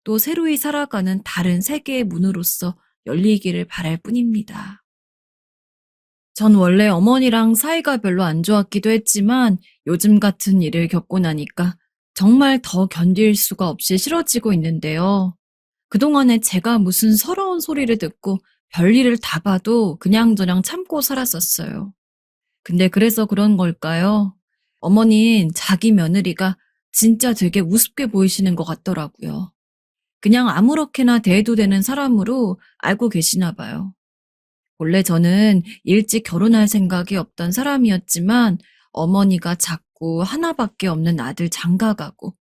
또 새로이 살아가는 다른 세계의 문으로서 열리기를 바랄 뿐입니다. 전 원래 어머니랑 사이가 별로 안 좋았기도 했지만 요즘 같은 일을 겪고 나니까 정말 더 견딜 수가 없이 싫어지고 있는데요. 그동안에 제가 무슨 서러운 소리를 듣고 별일을 다 봐도 그냥저냥 참고 살았었어요. 근데 그래서 그런 걸까요? 어머닌 자기 며느리가 진짜 되게 우습게 보이시는 것 같더라고요. 그냥 아무렇게나 대해도 되는 사람으로 알고 계시나 봐요. 원래 저는 일찍 결혼할 생각이 없던 사람이었지만 어머니가 자꾸 하나밖에 없는 아들 장가가고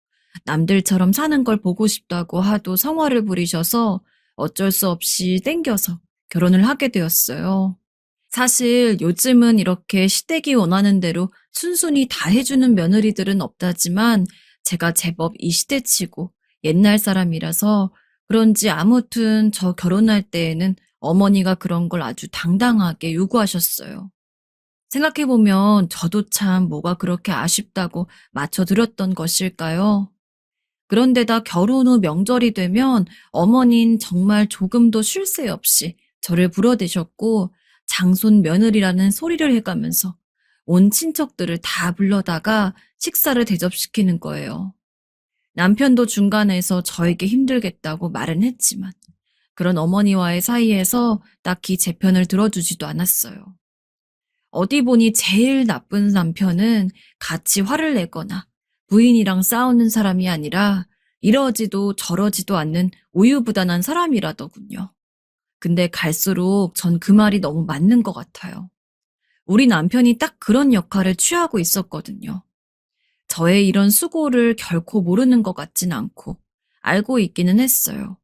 남들처럼 사는 걸 보고 싶다고 하도 성화를 부리셔서 어쩔 수 없이 땡겨서 결혼을 하게 되었어요. 사실 요즘은 이렇게 시댁이 원하는 대로 순순히 다 해주는 며느리들은 없다지만 제가 제법 이 시대치고 옛날 사람이라서 그런지 아무튼 저 결혼할 때에는 어머니가 그런 걸 아주 당당하게 요구하셨어요. 생각해보면 저도 참 뭐가 그렇게 아쉽다고 맞춰드렸던 것일까요? 그런데다 결혼 후 명절이 되면 어머닌 정말 조금도 쉴 새 없이 저를 불러대셨고 장손 며느리라는 소리를 해가면서 온 친척들을 다 불러다가 식사를 대접시키는 거예요. 남편도 중간에서 저에게 힘들겠다고 말은 했지만 그런 어머니와의 사이에서 딱히 제 편을 들어주지도 않았어요. 어디 보니 제일 나쁜 남편은 같이 화를 내거나 부인이랑 싸우는 사람이 아니라 이러지도 저러지도 않는 우유부단한 사람이라더군요. 근데 갈수록 전 그 말이 너무 맞는 것 같아요. 우리 남편이 딱 그런 역할을 취하고 있었거든요. 저의 이런 수고를 결코 모르는 것 같진 않고 알고 있기는 했어요.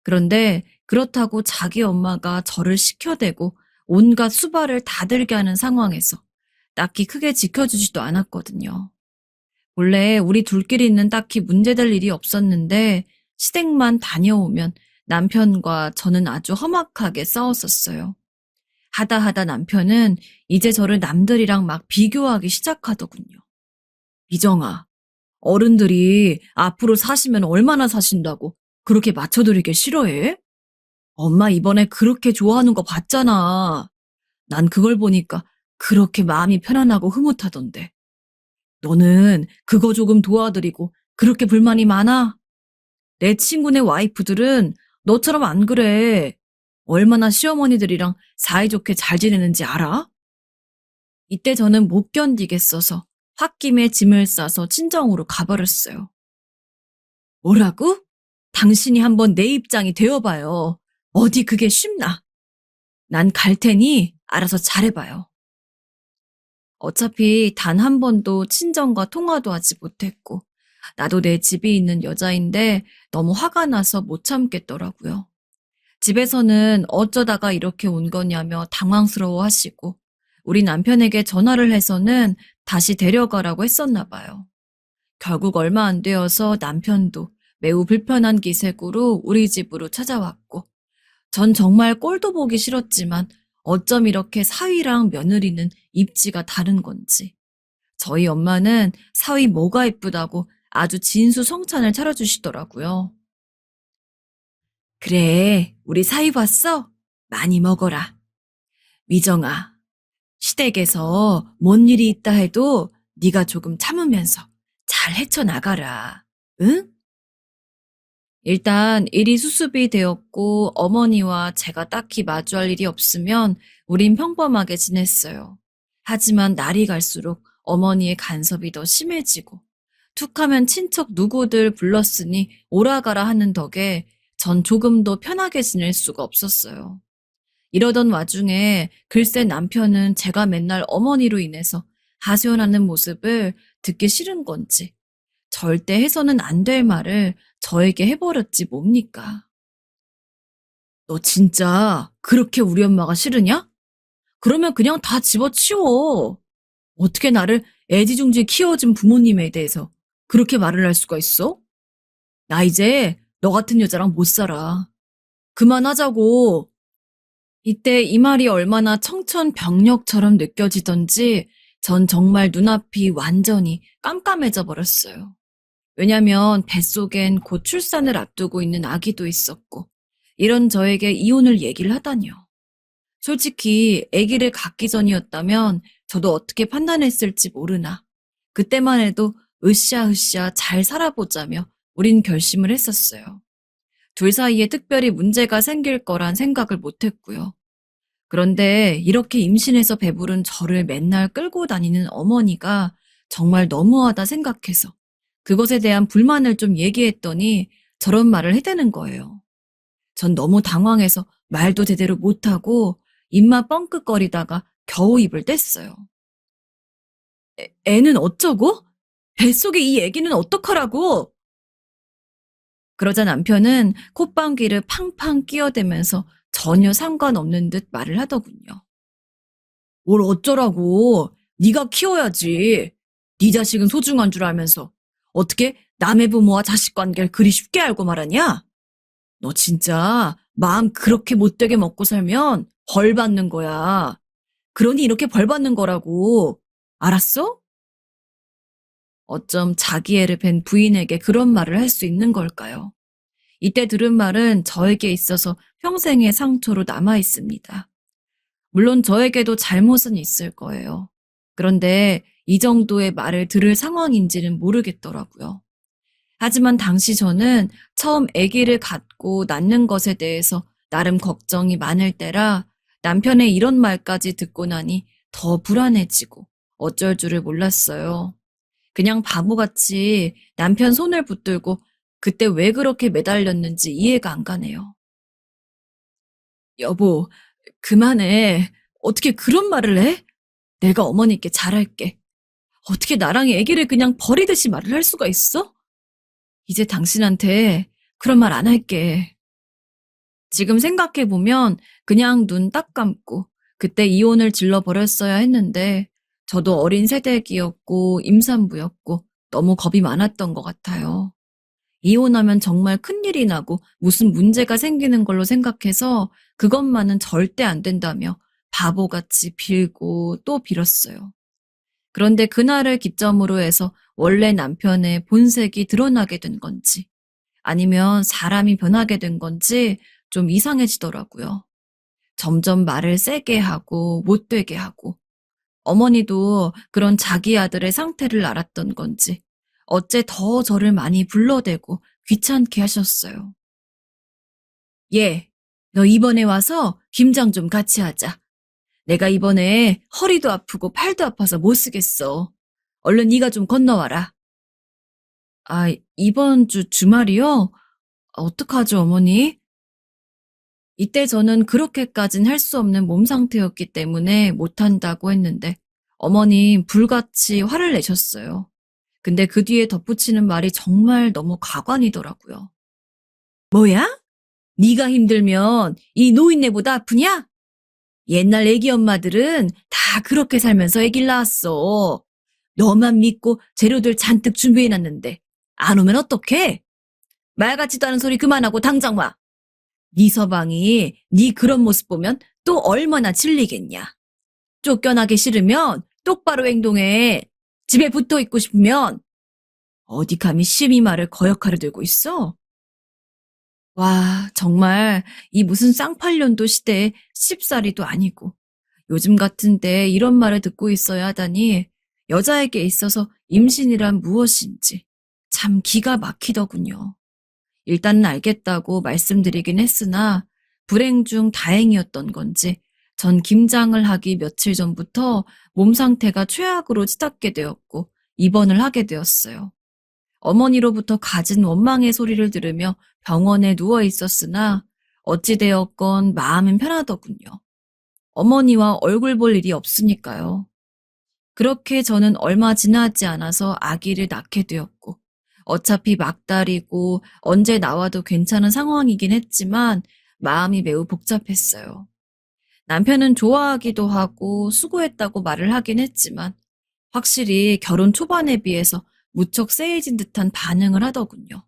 그런데 그렇다고 자기 엄마가 저를 시켜대고 온갖 수발을 다 들게 하는 상황에서 딱히 크게 지켜주지도 않았거든요. 원래 우리 둘끼리는 딱히 문제될 일이 없었는데 시댁만 다녀오면 남편과 저는 아주 험악하게 싸웠었어요. 하다 하다 남편은 이제 저를 남들이랑 막 비교하기 시작하더군요. 미정아, 어른들이 앞으로 사시면 얼마나 사신다고 그렇게 맞춰드리길 싫어해? 엄마 이번에 그렇게 좋아하는 거 봤잖아. 난 그걸 보니까 그렇게 마음이 편안하고 흐뭇하던데. 너는 그거 조금 도와드리고 그렇게 불만이 많아? 내 친구네 와이프들은 너처럼 안 그래. 얼마나 시어머니들이랑 사이좋게 잘 지내는지 알아? 이때 저는 못 견디겠어서 홧김에 짐을 싸서 친정으로 가버렸어요. 뭐라고? 당신이 한번 내 입장이 되어봐요. 어디 그게 쉽나? 난 갈 테니 알아서 잘해봐요. 어차피 단 한 번도 친정과 통화도 하지 못했고, 나도 내 집이 있는 여자인데 너무 화가 나서 못 참겠더라고요. 집에서는 어쩌다가 이렇게 온 거냐며 당황스러워 하시고, 우리 남편에게 전화를 해서는 다시 데려가라고 했었나 봐요. 결국 얼마 안 되어서 남편도 매우 불편한 기색으로 우리 집으로 찾아왔고, 전 정말 꼴도 보기 싫었지만 어쩜 이렇게 사위랑 며느리는 입지가 다른 건지. 저희 엄마는 사위 뭐가 이쁘다고 아주 진수성찬을 차려주시더라고요. 그래, 우리 사위 봤어? 많이 먹어라. 미정아, 시댁에서 뭔 일이 있다 해도 네가 조금 참으면서 잘 헤쳐나가라. 응? 일단 일이 수습이 되었고 어머니와 제가 딱히 마주할 일이 없으면 우린 평범하게 지냈어요. 하지만 날이 갈수록 어머니의 간섭이 더 심해지고 툭하면 친척 누구들 불렀으니 오라가라 하는 덕에 전 조금도 편하게 지낼 수가 없었어요. 이러던 와중에 글쎄 남편은 제가 맨날 어머니로 인해서 하소연하는 모습을 듣기 싫은 건지 절대 해서는 안 될 말을 저에게 해버렸지 뭡니까? 너 진짜 그렇게 우리 엄마가 싫으냐? 그러면 그냥 다 집어치워. 어떻게 나를 애지중지 키워준 부모님에 대해서 그렇게 말을 할 수가 있어? 나 이제 너 같은 여자랑 못 살아. 그만하자고. 이때 이 말이 얼마나 청천벽력처럼 느껴지던지 전 정말 눈앞이 완전히 깜깜해져 버렸어요. 왜냐면 뱃속엔 곧 출산을 앞두고 있는 아기도 있었고 이런 저에게 이혼을 얘기를 하다니요. 솔직히 아기를 갖기 전이었다면 저도 어떻게 판단했을지 모르나. 그때만 해도 으쌰으쌰 잘 살아보자며 우린 결심을 했었어요. 둘 사이에 특별히 문제가 생길 거란 생각을 못했고요. 그런데 이렇게 임신해서 배부른 저를 맨날 끌고 다니는 어머니가 정말 너무하다 생각해서 그것에 대한 불만을 좀 얘기했더니 저런 말을 해대는 거예요. 전 너무 당황해서 말도 제대로 못하고 입만 뻥끗거리다가 겨우 입을 뗐어요. 애는 어쩌고? 뱃속에 이 애기는 어떡하라고? 그러자 남편은 콧방귀를 팡팡 끼어대면서 전혀 상관없는 듯 말을 하더군요. 뭘 어쩌라고? 네가 키워야지. 네 자식은 소중한 줄 알면서 어떻게 남의 부모와 자식 관계를 그리 쉽게 알고 말하냐? 너 진짜 마음 그렇게 못되게 먹고 살면 벌 받는 거야. 그러니 이렇게 벌 받는 거라고. 알았어? 어쩜 자기 애를 뵌 부인에게 그런 말을 할 수 있는 걸까요? 이때 들은 말은 저에게 있어서 평생의 상처로 남아 있습니다. 물론 저에게도 잘못은 있을 거예요. 그런데 이 정도의 말을 들을 상황인지는 모르겠더라고요. 하지만 당시 저는 처음 아기를 갖고 낳는 것에 대해서 나름 걱정이 많을 때라 남편의 이런 말까지 듣고 나니 더 불안해지고 어쩔 줄을 몰랐어요. 그냥 바보같이 남편 손을 붙들고 그때 왜 그렇게 매달렸는지 이해가 안 가네요. 여보, 그만해. 어떻게 그런 말을 해? 내가 어머니께 잘할게. 어떻게 나랑 애기를 그냥 버리듯이 말을 할 수가 있어? 이제 당신한테 그런 말 안 할게. 지금 생각해보면 그냥 눈 딱 감고 그때 이혼을 질러버렸어야 했는데 저도 어린 새댁이었고 임산부였고 너무 겁이 많았던 것 같아요. 이혼하면 정말 큰일이 나고 무슨 문제가 생기는 걸로 생각해서 그것만은 절대 안 된다며 바보같이 빌고 또 빌었어요. 그런데 그날을 기점으로 해서 원래 남편의 본색이 드러나게 된 건지 아니면 사람이 변하게 된 건지 좀 이상해지더라고요. 점점 말을 세게 하고 못되게 하고 어머니도 그런 자기 아들의 상태를 알았던 건지 어째 더 저를 많이 불러대고 귀찮게 하셨어요. 얘, 너 이번에 와서 김장 좀 같이 하자. 내가 이번에 허리도 아프고 팔도 아파서 못 쓰겠어. 얼른 네가 좀 건너와라. 아, 이번 주 주말이요? 어떡하죠, 어머니? 이때 저는 그렇게까진 할 수 없는 몸 상태였기 때문에 못한다고 했는데 어머님 불같이 화를 내셨어요. 근데 그 뒤에 덧붙이는 말이 정말 너무 가관이더라고요. 뭐야? 네가 힘들면 이 노인네보다 아프냐? 옛날 애기 엄마들은 다 그렇게 살면서 애기를 낳았어. 너만 믿고 재료들 잔뜩 준비해놨는데 안 오면 어떡해? 말 같지도 않은 소리 그만하고 당장 와. 네 서방이 네 그런 모습 보면 또 얼마나 질리겠냐. 쫓겨나기 싫으면 똑바로 행동해. 집에 붙어 있고 싶으면 어디 감히 심히 말을 거역하려 들고 있어? 와, 정말 이 무슨 쌍팔년도 시대에 씹사리도 아니고 요즘 같은 때 이런 말을 듣고 있어야 하다니 여자에게 있어서 임신이란 무엇인지 참 기가 막히더군요. 일단은 알겠다고 말씀드리긴 했으나 불행 중 다행이었던 건지 전 김장을 하기 며칠 전부터 몸 상태가 최악으로 치닫게 되었고 입원을 하게 되었어요. 어머니로부터 가진 원망의 소리를 들으며 병원에 누워 있었으나 어찌되었건 마음은 편하더군요. 어머니와 얼굴 볼 일이 없으니까요. 그렇게 저는 얼마 지나지 않아서 아기를 낳게 되었고 어차피 막달이고 언제 나와도 괜찮은 상황이긴 했지만 마음이 매우 복잡했어요. 남편은 좋아하기도 하고 수고했다고 말을 하긴 했지만 확실히 결혼 초반에 비해서 무척 쎄해진 듯한 반응을 하더군요.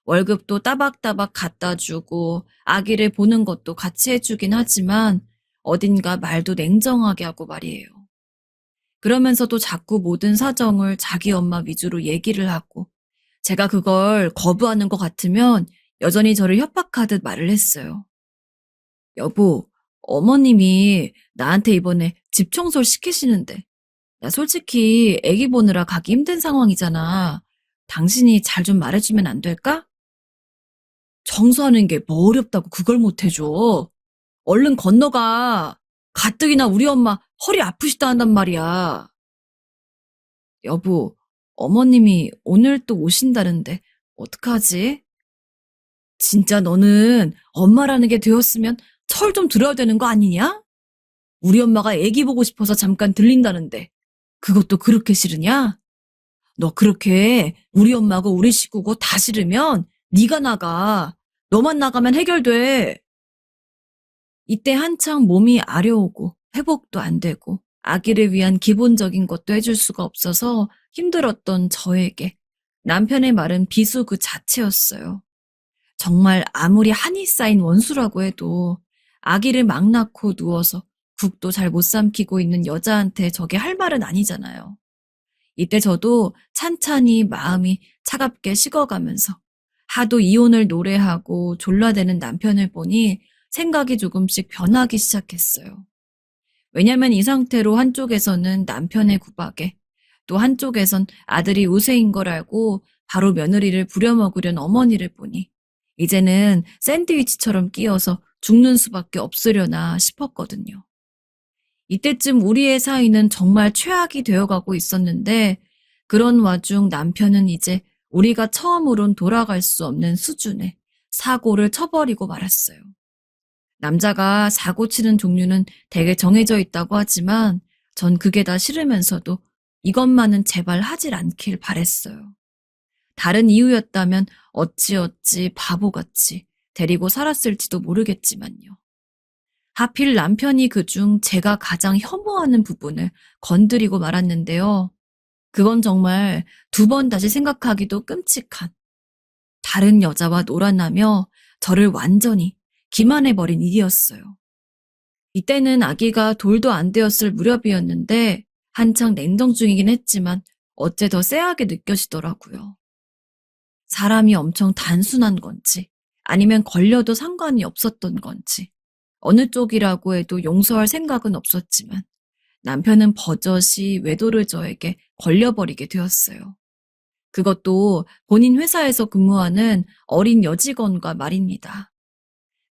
월급도 따박따박 갖다 주고 아기를 보는 것도 같이 해주긴 하지만 어딘가 말도 냉정하게 하고 말이에요. 그러면서도 자꾸 모든 사정을 자기 엄마 위주로 얘기를 하고 제가 그걸 거부하는 것 같으면 여전히 저를 협박하듯 말을 했어요. 여보, 어머님이 나한테 이번에 집 청소를 시키시는데, 나 솔직히 애기 보느라 가기 힘든 상황이잖아. 당신이 잘 좀 말해주면 안 될까? 청소하는 게 뭐 어렵다고 그걸 못 해줘. 얼른 건너가. 가뜩이나 우리 엄마 허리 아프시다 한단 말이야. 여보, 어머님이 오늘 또 오신다는데 어떡하지? 진짜 너는 엄마라는 게 되었으면 철 좀 들어야 되는 거 아니냐? 우리 엄마가 애기 보고 싶어서 잠깐 들린다는데 그것도 그렇게 싫으냐? 너 그렇게 우리 엄마고 우리 식구고 다 싫으면 네가 나가. 너만 나가면 해결돼. 이때 한창 몸이 아려오고 회복도 안 되고 아기를 위한 기본적인 것도 해줄 수가 없어서 힘들었던 저에게 남편의 말은 비수 그 자체였어요. 정말 아무리 한이 쌓인 원수라고 해도 아기를 막 낳고 누워서 국도 잘 못 삼키고 있는 여자한테 저게 할 말은 아니잖아요. 이때 저도 찬찬히 마음이 차갑게 식어가면서 하도 이혼을 노래하고 졸라대는 남편을 보니 생각이 조금씩 변하기 시작했어요. 왜냐면 이 상태로 한쪽에서는 남편의 구박에 또 한쪽에선 아들이 우세인 걸 알고 바로 며느리를 부려먹으려는 어머니를 보니 이제는 샌드위치처럼 끼어서 죽는 수밖에 없으려나 싶었거든요. 이때쯤 우리의 사이는 정말 최악이 되어가고 있었는데 그런 와중 남편은 이제 우리가 처음으론 돌아갈 수 없는 수준의 사고를 쳐버리고 말았어요. 남자가 사고 치는 종류는 되게 정해져 있다고 하지만 전 그게 다 싫으면서도 이것만은 제발 하질 않길 바랬어요. 다른 이유였다면 어찌어찌 바보같이 데리고 살았을지도 모르겠지만요. 하필 남편이 그중 제가 가장 혐오하는 부분을 건드리고 말았는데요. 그건 정말 두 번 다시 생각하기도 끔찍한 다른 여자와 놀아나며 저를 완전히 기만해버린 일이었어요. 이때는 아기가 돌도 안 되었을 무렵이었는데 한창 냉정 중이긴 했지만 어째 더 쎄하게 느껴지더라고요. 사람이 엄청 단순한 건지 아니면 걸려도 상관이 없었던 건지 어느 쪽이라고 해도 용서할 생각은 없었지만 남편은 버젓이 외도를 저에게 걸려버리게 되었어요. 그것도 본인 회사에서 근무하는 어린 여직원과 말입니다.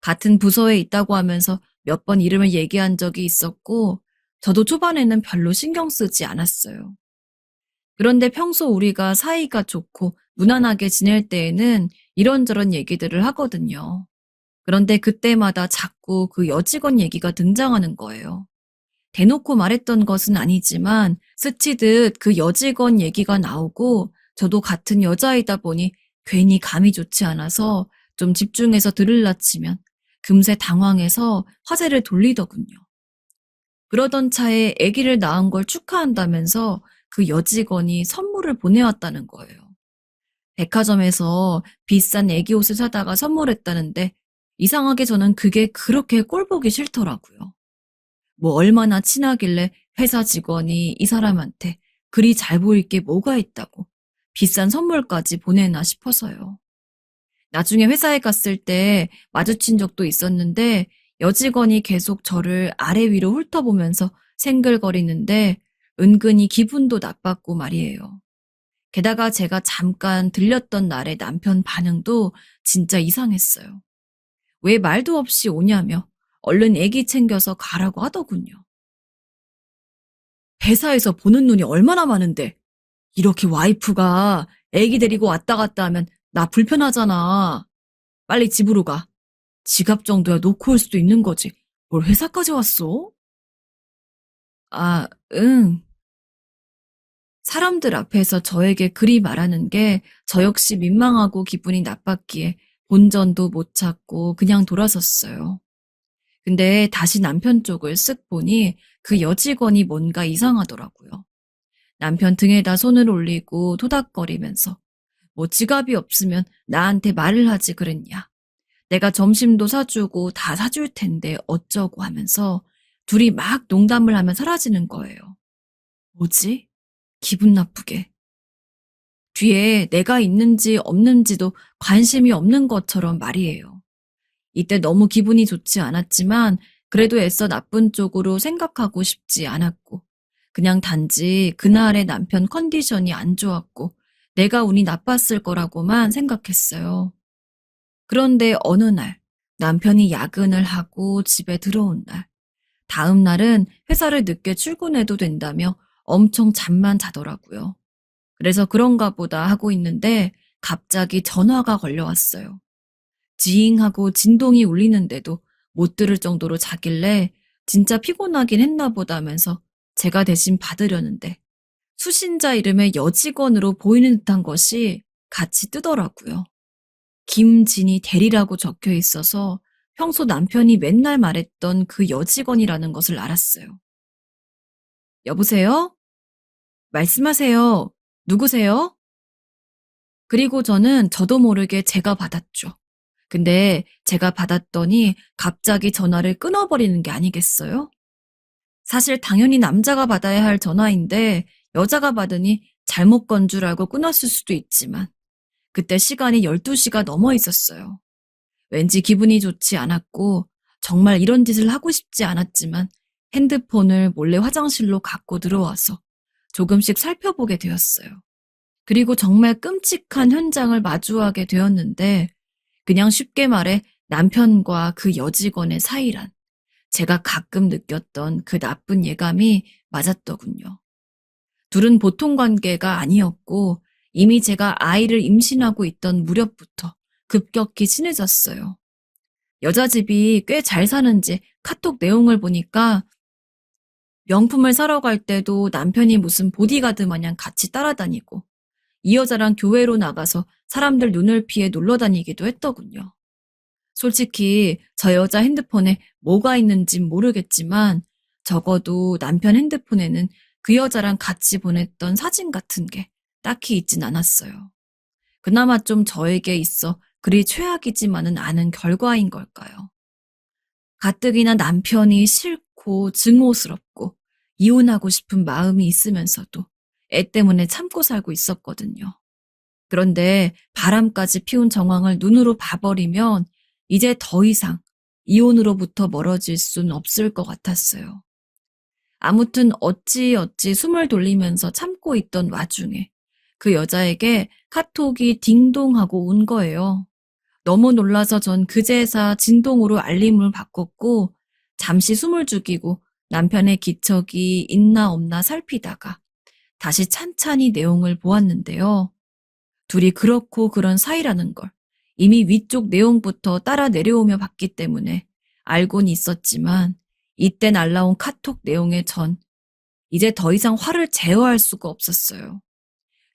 같은 부서에 있다고 하면서 몇 번 이름을 얘기한 적이 있었고 저도 초반에는 별로 신경 쓰지 않았어요. 그런데 평소 우리가 사이가 좋고 무난하게 지낼 때에는 이런저런 얘기들을 하거든요. 그런데 그때마다 자꾸 그 여직원 얘기가 등장하는 거예요. 대놓고 말했던 것은 아니지만 스치듯 그 여직원 얘기가 나오고 저도 같은 여자이다 보니 괜히 감이 좋지 않아서 좀 집중해서 들으려 치면 금세 당황해서 화제를 돌리더군요. 그러던 차에 아기를 낳은 걸 축하한다면서 그 여직원이 선물을 보내왔다는 거예요. 백화점에서 비싼 아기 옷을 사다가 선물했다는데 이상하게 저는 그게 그렇게 꼴보기 싫더라고요. 뭐 얼마나 친하길래 회사 직원이 이 사람한테 그리 잘 보일 게 뭐가 있다고 비싼 선물까지 보내나 싶어서요. 나중에 회사에 갔을 때 마주친 적도 있었는데 여직원이 계속 저를 아래 위로 훑어보면서 생글거리는데 은근히 기분도 나빴고 말이에요. 게다가 제가 잠깐 들렸던 날의 남편 반응도 진짜 이상했어요. 왜 말도 없이 오냐며 얼른 애기 챙겨서 가라고 하더군요. 회사에서 보는 눈이 얼마나 많은데 이렇게 와이프가 애기 데리고 왔다 갔다 하면 나 불편하잖아. 빨리 집으로 가. 지갑 정도야 놓고 올 수도 있는 거지. 뭘 회사까지 왔어? 아, 응. 사람들 앞에서 저에게 그리 말하는 게 저 역시 민망하고 기분이 나빴기에 본전도 못 찾고 그냥 돌아섰어요. 근데 다시 남편 쪽을 쓱 보니 그 여직원이 뭔가 이상하더라고요. 남편 등에다 손을 올리고 토닥거리면서 뭐 지갑이 없으면 나한테 말을 하지 그랬냐. 내가 점심도 사주고 다 사줄 텐데 어쩌고 하면서 둘이 막 농담을 하며 사라지는 거예요. 뭐지? 기분 나쁘게. 뒤에 내가 있는지 없는지도 관심이 없는 것처럼 말이에요. 이때 너무 기분이 좋지 않았지만 그래도 애써 나쁜 쪽으로 생각하고 싶지 않았고, 그냥 단지 그날의 남편 컨디션이 안 좋았고, 내가 운이 나빴을 거라고만 생각했어요. 그런데 어느 날, 남편이 야근을 하고 집에 들어온 날, 다음 날은 회사를 늦게 출근해도 된다며 엄청 잠만 자더라고요. 그래서 그런가 보다 하고 있는데 갑자기 전화가 걸려왔어요. 지잉하고 진동이 울리는데도 못 들을 정도로 자길래 진짜 피곤하긴 했나 보다 하면서 제가 대신 받으려는데 수신자 이름의 여직원으로 보이는 듯한 것이 같이 뜨더라고요. 김진희 대리라고 적혀 있어서 평소 남편이 맨날 말했던 그 여직원이라는 것을 알았어요. 여보세요? 말씀하세요. 누구세요? 그리고 저는 저도 모르게 제가 받았죠. 근데 제가 받았더니 갑자기 전화를 끊어버리는 게 아니겠어요? 사실 당연히 남자가 받아야 할 전화인데 여자가 받으니 잘못 건 줄 알고 끊었을 수도 있지만 그때 시간이 12시가 넘어 있었어요. 왠지 기분이 좋지 않았고 정말 이런 짓을 하고 싶지 않았지만 핸드폰을 몰래 화장실로 갖고 들어와서 조금씩 살펴보게 되었어요. 그리고 정말 끔찍한 현장을 마주하게 되었는데 그냥 쉽게 말해 남편과 그 여직원의 사이란 제가 가끔 느꼈던 그 나쁜 예감이 맞았더군요. 둘은 보통 관계가 아니었고 이미 제가 아이를 임신하고 있던 무렵부터 급격히 친해졌어요. 여자 집이 꽤 잘 사는지 카톡 내용을 보니까 명품을 사러 갈 때도 남편이 무슨 보디가드 마냥 같이 따라다니고 이 여자랑 교회로 나가서 사람들 눈을 피해 놀러 다니기도 했더군요. 솔직히 저 여자 핸드폰에 뭐가 있는진 모르겠지만 적어도 남편 핸드폰에는 그 여자랑 같이 보냈던 사진 같은 게 딱히 있진 않았어요. 그나마 좀 저에게 있어 그리 최악이지만은 않은 결과인 걸까요? 가뜩이나 남편이 싫고 증오스럽고 이혼하고 싶은 마음이 있으면서도 애 때문에 참고 살고 있었거든요. 그런데 바람까지 피운 정황을 눈으로 봐버리면 이제 더 이상 이혼으로부터 멀어질 순 없을 것 같았어요. 아무튼 어찌어찌 숨을 돌리면서 참고 있던 와중에 그 여자에게 카톡이 딩동하고 온 거예요. 너무 놀라서 전 그제서 진동으로 알림을 바꿨고 잠시 숨을 죽이고 남편의 기척이 있나 없나 살피다가 다시 찬찬히 내용을 보았는데요. 둘이 그렇고 그런 사이라는 걸 이미 위쪽 내용부터 따라 내려오며 봤기 때문에 알고는 있었지만 이때 날라온 카톡 내용에 전 이제 더 이상 화를 제어할 수가 없었어요.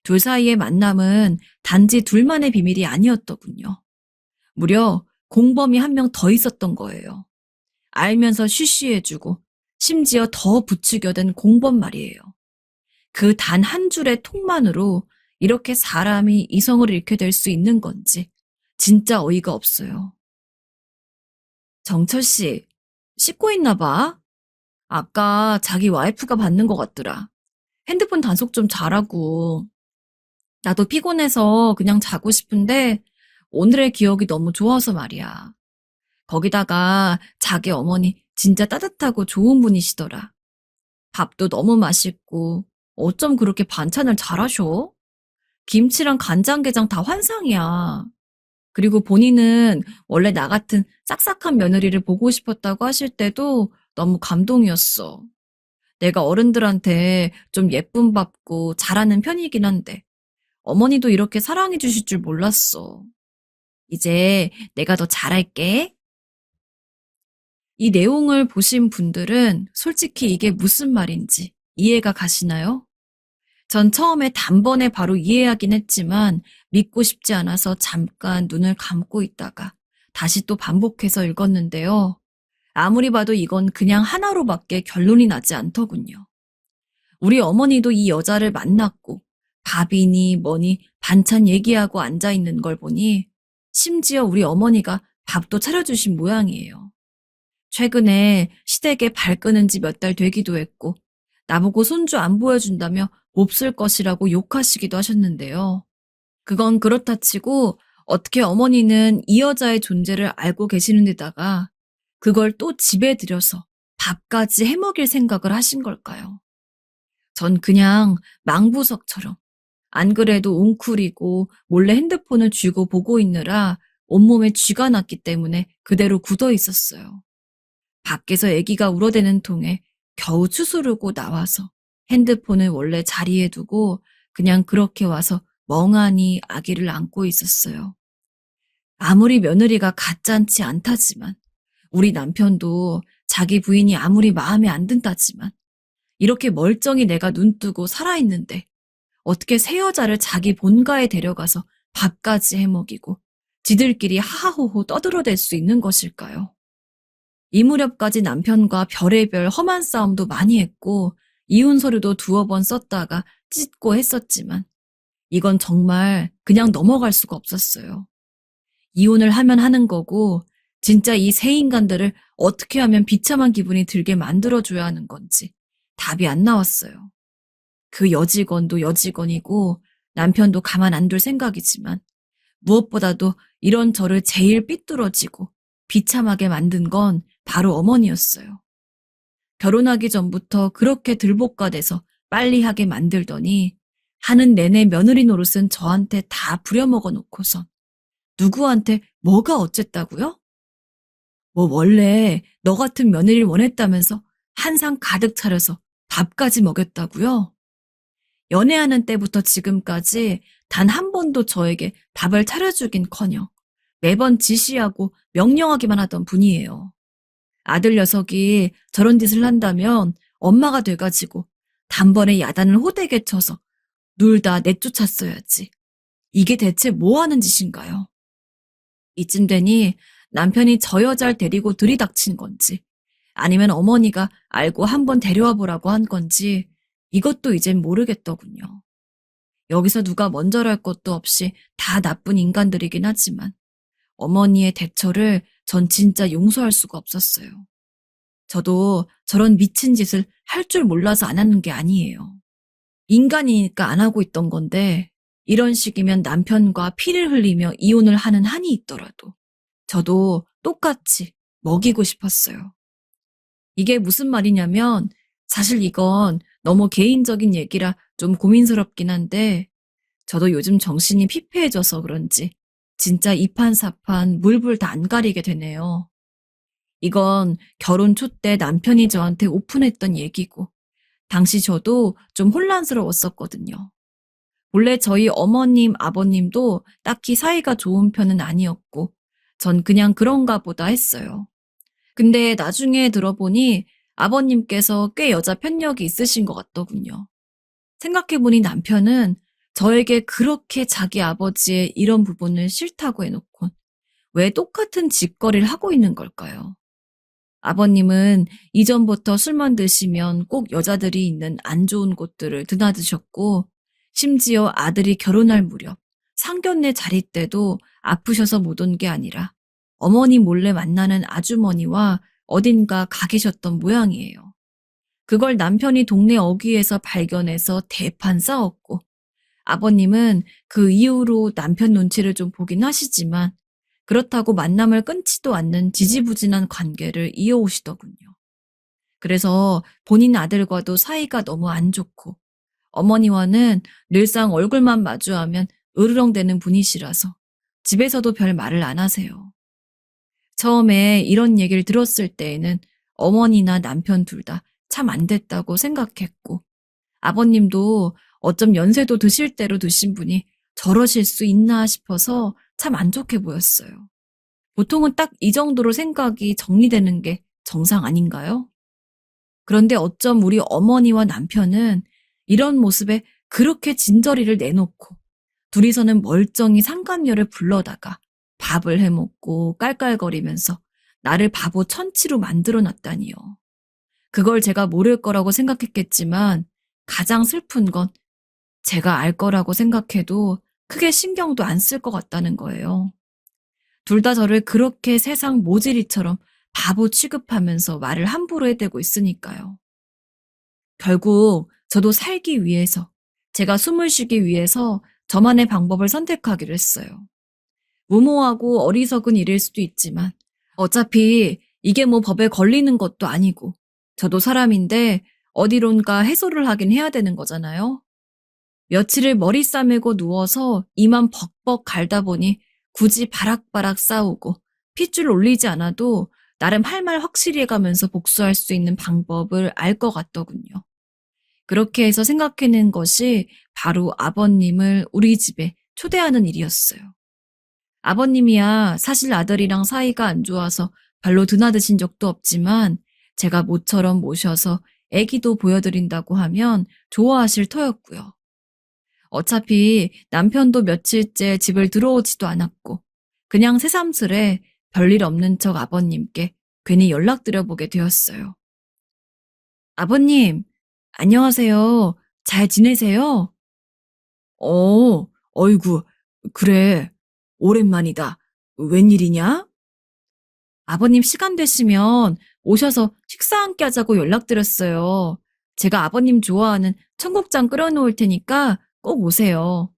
둘 사이의 만남은 단지 둘만의 비밀이 아니었더군요. 무려 공범이 한 명 더 있었던 거예요. 알면서 쉬쉬해주고 심지어 더 부추겨댄 공범 말이에요. 그 단 한 줄의 톡만으로 이렇게 사람이 이성을 잃게 될 수 있는 건지 진짜 어이가 없어요. 정철 씨, 씻고 있나 봐. 아까 자기 와이프가 받는 것 같더라. 핸드폰 단속 좀 잘하고. 나도 피곤해서 그냥 자고 싶은데 오늘의 기억이 너무 좋아서 말이야. 거기다가 자기 어머니 진짜 따뜻하고 좋은 분이시더라. 밥도 너무 맛있고 어쩜 그렇게 반찬을 잘하셔? 김치랑 간장게장 다 환상이야. 그리고 본인은 원래 나 같은 싹싹한 며느리를 보고 싶었다고 하실 때도 너무 감동이었어. 내가 어른들한테 좀 예쁨 받고 잘하는 편이긴 한데 어머니도 이렇게 사랑해 주실 줄 몰랐어. 이제 내가 더 잘할게. 이 내용을 보신 분들은 솔직히 이게 무슨 말인지 이해가 가시나요? 전 처음에 단번에 바로 이해하긴 했지만 믿고 싶지 않아서 잠깐 눈을 감고 있다가 다시 또 반복해서 읽었는데요. 아무리 봐도 이건 그냥 하나로밖에 결론이 나지 않더군요. 우리 어머니도 이 여자를 만났고 밥이니 뭐니 반찬 얘기하고 앉아있는 걸 보니 심지어 우리 어머니가 밥도 차려주신 모양이에요. 최근에 시댁에 발 끄는 지 몇 달 되기도 했고 나보고 손주 안 보여준다며 몹쓸 것이라고 욕하시기도 하셨는데요. 그건 그렇다 치고 어떻게 어머니는 이 여자의 존재를 알고 계시는 데다가 그걸 또 집에 들여서 밥까지 해먹일 생각을 하신 걸까요? 전 그냥 망부석처럼 안 그래도 웅크리고 몰래 핸드폰을 쥐고 보고 있느라 온몸에 쥐가 났기 때문에 그대로 굳어 있었어요. 밖에서 아기가 울어대는 통에 겨우 추스르고 나와서 핸드폰을 원래 자리에 두고 그냥 그렇게 와서 멍하니 아기를 안고 있었어요. 아무리 며느리가 가짠치 않다지만 우리 남편도 자기 부인이 아무리 마음에 안 든다지만 이렇게 멀쩡히 내가 눈뜨고 살아있는데 어떻게 새 여자를 자기 본가에 데려가서 밥까지 해먹이고 지들끼리 하하호호 떠들어댈 수 있는 것일까요? 이 무렵까지 남편과 별의별 험한 싸움도 많이 했고 이혼 서류도 두어 번 썼다가 찢고 했었지만 이건 정말 그냥 넘어갈 수가 없었어요. 이혼을 하면 하는 거고 진짜 이 새 인간들을 어떻게 하면 비참한 기분이 들게 만들어줘야 하는 건지 답이 안 나왔어요. 그 여직원도 여직원이고 남편도 가만 안 둘 생각이지만 무엇보다도 이런 저를 제일 삐뚤어지고 비참하게 만든 건 바로 어머니였어요. 결혼하기 전부터 그렇게 들볶아대서 빨리 하게 만들더니 하는 내내 며느리 노릇은 저한테 다 부려먹어 놓고선 누구한테 뭐가 어쨌다고요? 뭐 원래 너 같은 며느리를 원했다면서 한 상 가득 차려서 밥까지 먹였다고요? 연애하는 때부터 지금까지 단 한 번도 저에게 밥을 차려주긴커녕 매번 지시하고 명령하기만 하던 분이에요. 아들 녀석이 저런 짓을 한다면 엄마가 돼가지고 단번에 야단을 호되게 쳐서 둘 다 내쫓았어야지. 이게 대체 뭐 하는 짓인가요? 이쯤 되니 남편이 저 여자를 데리고 들이닥친 건지 아니면 어머니가 알고 한번 데려와 보라고 한 건지 이것도 이젠 모르겠더군요. 여기서 누가 먼저랄 것도 없이 다 나쁜 인간들이긴 하지만 어머니의 대처를 전 진짜 용서할 수가 없었어요. 저도 저런 미친 짓을 할 줄 몰라서 안 하는 게 아니에요. 인간이니까 안 하고 있던 건데 이런 식이면 남편과 피를 흘리며 이혼을 하는 한이 있더라도 저도 똑같이 먹이고 싶었어요. 이게 무슨 말이냐면 사실 이건 너무 개인적인 얘기라 좀 고민스럽긴 한데 저도 요즘 정신이 피폐해져서 그런지 진짜 이판사판 물불 다 안 가리게 되네요. 이건 결혼 초 때 남편이 저한테 오픈했던 얘기고 당시 저도 좀 혼란스러웠었거든요. 원래 저희 어머님, 아버님도 딱히 사이가 좋은 편은 아니었고 전 그냥 그런가 보다 했어요. 근데 나중에 들어보니 아버님께서 꽤 여자 편력이 있으신 것 같더군요. 생각해보니 남편은 저에게 그렇게 자기 아버지의 이런 부분을 싫다고 해놓고 왜 똑같은 짓거리를 하고 있는 걸까요? 아버님은 이전부터 술만 드시면 꼭 여자들이 있는 안 좋은 곳들을 드나드셨고 심지어 아들이 결혼할 무렵 상견례 자리 때도 아프셔서 못 온 게 아니라 어머니 몰래 만나는 아주머니와 어딘가 가 계셨던 모양이에요. 그걸 남편이 동네 어귀에서 발견해서 대판 싸웠고 아버님은 그 이후로 남편 눈치를 좀 보긴 하시지만 그렇다고 만남을 끊지도 않는 지지부진한 관계를 이어오시더군요. 그래서 본인 아들과도 사이가 너무 안 좋고 어머니와는 늘상 얼굴만 마주하면 으르렁대는 분이시라서 집에서도 별 말을 안 하세요. 처음에 이런 얘기를 들었을 때에는 어머니나 남편 둘 다 참 안 됐다고 생각했고 아버님도 어쩜 연세도 드실 대로 드신 분이 저러실 수 있나 싶어서 참 안 좋게 보였어요. 보통은 딱 이 정도로 생각이 정리되는 게 정상 아닌가요? 그런데 어쩜 우리 어머니와 남편은 이런 모습에 그렇게 진저리를 내놓고 둘이서는 멀쩡히 상간녀를 불러다가 밥을 해먹고 깔깔거리면서 나를 바보 천치로 만들어놨다니요. 그걸 제가 모를 거라고 생각했겠지만 가장 슬픈 건 제가 알 거라고 생각해도 크게 신경도 안 쓸 것 같다는 거예요. 둘 다 저를 그렇게 세상 모질이처럼 바보 취급하면서 말을 함부로 해대고 있으니까요. 결국 저도 살기 위해서, 제가 숨을 쉬기 위해서 저만의 방법을 선택하기로 했어요. 무모하고 어리석은 일일 수도 있지만 어차피 이게 뭐 법에 걸리는 것도 아니고, 저도 사람인데 어디론가 해소를 하긴 해야 되는 거잖아요. 며칠을 머리 싸매고 누워서 이만 벅벅 갈다 보니 굳이 바락바락 싸우고 핏줄 올리지 않아도 나름 할 말 확실히 해가면서 복수할 수 있는 방법을 알 것 같더군요. 그렇게 해서 생각해낸 것이 바로 아버님을 우리 집에 초대하는 일이었어요. 아버님이야 사실 아들이랑 사이가 안 좋아서 별로 드나드신 적도 없지만 제가 모처럼 모셔서 애기도 보여드린다고 하면 좋아하실 터였고요. 어차피 남편도 며칠째 집을 들어오지도 않았고 그냥 새삼스레 별일 없는 척 아버님께 괜히 연락드려보게 되었어요. 아버님, 안녕하세요. 잘 지내세요? 어이구, 그래. 오랜만이다. 웬일이냐? 아버님 시간 되시면 오셔서 식사 함께 하자고 연락드렸어요. 제가 아버님 좋아하는 청국장 끓여놓을 테니까 꼭 오세요.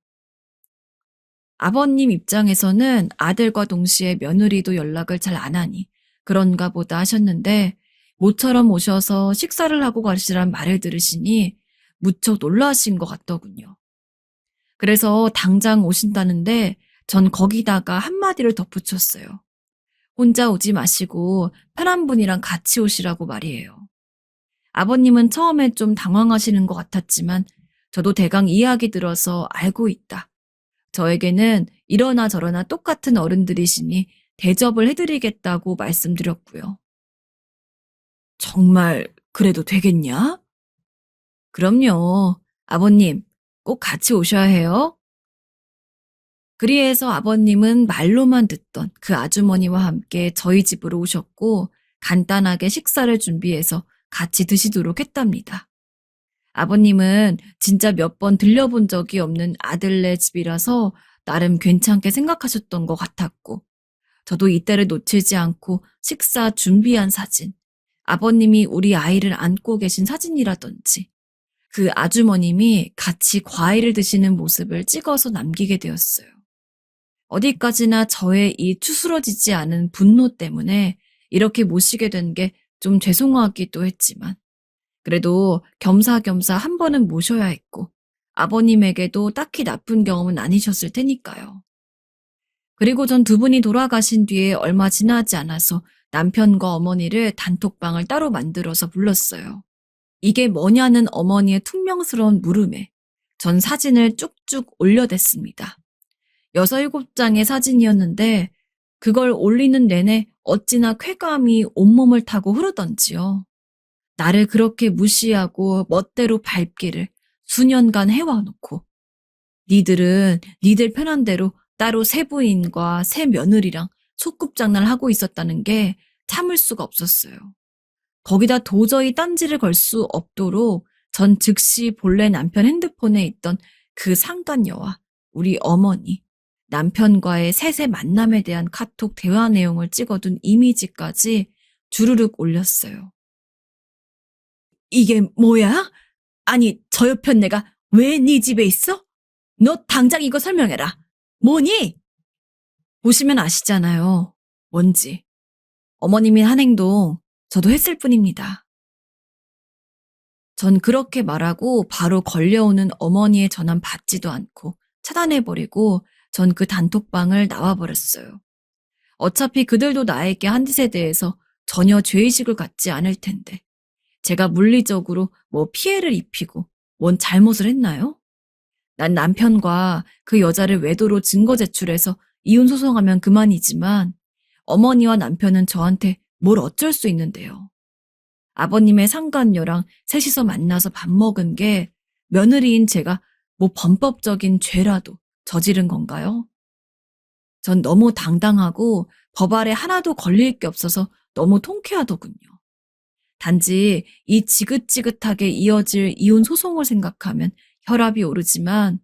아버님 입장에서는 아들과 동시에 며느리도 연락을 잘 안 하니 그런가 보다 하셨는데 모처럼 오셔서 식사를 하고 가시란 말을 들으시니 무척 놀라신 것 같더군요. 그래서 당장 오신다는데 전 거기다가 한마디를 덧붙였어요. 혼자 오지 마시고 편한 분이랑 같이 오시라고 말이에요. 아버님은 처음에 좀 당황하시는 것 같았지만 저도 대강 이야기 들어서 알고 있다. 저에게는 이러나 저러나 똑같은 어른들이시니 대접을 해드리겠다고 말씀드렸고요. 정말 그래도 되겠냐? 그럼요. 아버님, 꼭 같이 오셔야 해요. 그리해서 아버님은 말로만 듣던 그 아주머니와 함께 저희 집으로 오셨고 간단하게 식사를 준비해서 같이 드시도록 했답니다. 아버님은 진짜 몇 번 들려본 적이 없는 아들네 집이라서 나름 괜찮게 생각하셨던 것 같았고 저도 이때를 놓치지 않고 식사 준비한 사진, 아버님이 우리 아이를 안고 계신 사진이라든지 그 아주머님이 같이 과일을 드시는 모습을 찍어서 남기게 되었어요. 어디까지나 저의 이 추스러지지 않은 분노 때문에 이렇게 모시게 된 게 좀 죄송하기도 했지만 그래도 겸사겸사 한 번은 모셔야 했고 아버님에게도 딱히 나쁜 경험은 아니셨을 테니까요. 그리고 전 두 분이 돌아가신 뒤에 얼마 지나지 않아서 남편과 어머니를 단톡방을 따로 만들어서 불렀어요. 이게 뭐냐는 어머니의 퉁명스러운 물음에 전 사진을 쭉쭉 올려댔습니다. 6, 7장의 사진이었는데 그걸 올리는 내내 어찌나 쾌감이 온몸을 타고 흐르던지요. 나를 그렇게 무시하고 멋대로 밟기를 수년간 해와놓고 니들은 니들 편한 대로 따로 새 부인과 새 며느리랑 소꿉장난을 하고 있었다는 게 참을 수가 없었어요. 거기다 도저히 딴지를 걸 수 없도록 전 즉시 본래 남편 핸드폰에 있던 그 상간녀와 우리 어머니, 남편과의 셋의 만남에 대한 카톡 대화 내용을 찍어둔 이미지까지 주르륵 올렸어요. 이게 뭐야? 아니, 저 옆엔 내가 왜 네 집에 있어? 너 당장 이거 설명해라. 뭐니? 보시면 아시잖아요. 뭔지. 어머님이 한 행동 저도 했을 뿐입니다. 전 그렇게 말하고 바로 걸려오는 어머니의 전화는 받지도 않고 차단해버리고 전 그 단톡방을 나와버렸어요. 어차피 그들도 나에게 한 짓에 대해서 전혀 죄의식을 갖지 않을 텐데 제가 물리적으로 뭐 피해를 입히고 뭔 잘못을 했나요? 난 남편과 그 여자를 외도로 증거 제출해서 이혼 소송하면 그만이지만 어머니와 남편은 저한테 뭘 어쩔 수 있는데요. 아버님의 상간녀랑 셋이서 만나서 밥 먹은 게 며느리인 제가 뭐 범법적인 죄라도 저지른 건가요? 전 너무 당당하고 법 아래 하나도 걸릴 게 없어서 너무 통쾌하더군요. 단지 이 지긋지긋하게 이어질 이혼 소송을 생각하면 혈압이 오르지만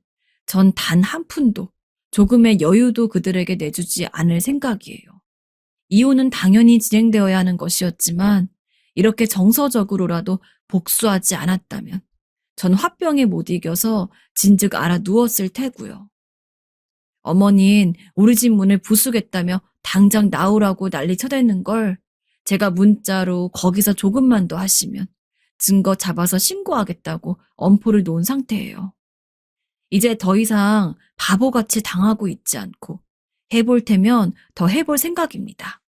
전 단 한 푼도 조금의 여유도 그들에게 내주지 않을 생각이에요. 이혼은 당연히 진행되어야 하는 것이었지만 이렇게 정서적으로라도 복수하지 않았다면 전 화병에 못 이겨서 진즉 알아 누웠을 테고요. 어머닌 우리 집 문을 부수겠다며 당장 나오라고 난리 쳐대는 걸 제가 문자로 거기서 조금만 더 하시면 증거 잡아서 신고하겠다고 엄포를 놓은 상태예요. 이제 더 이상 바보같이 당하고 있지 않고 해볼 테면 더 해볼 생각입니다.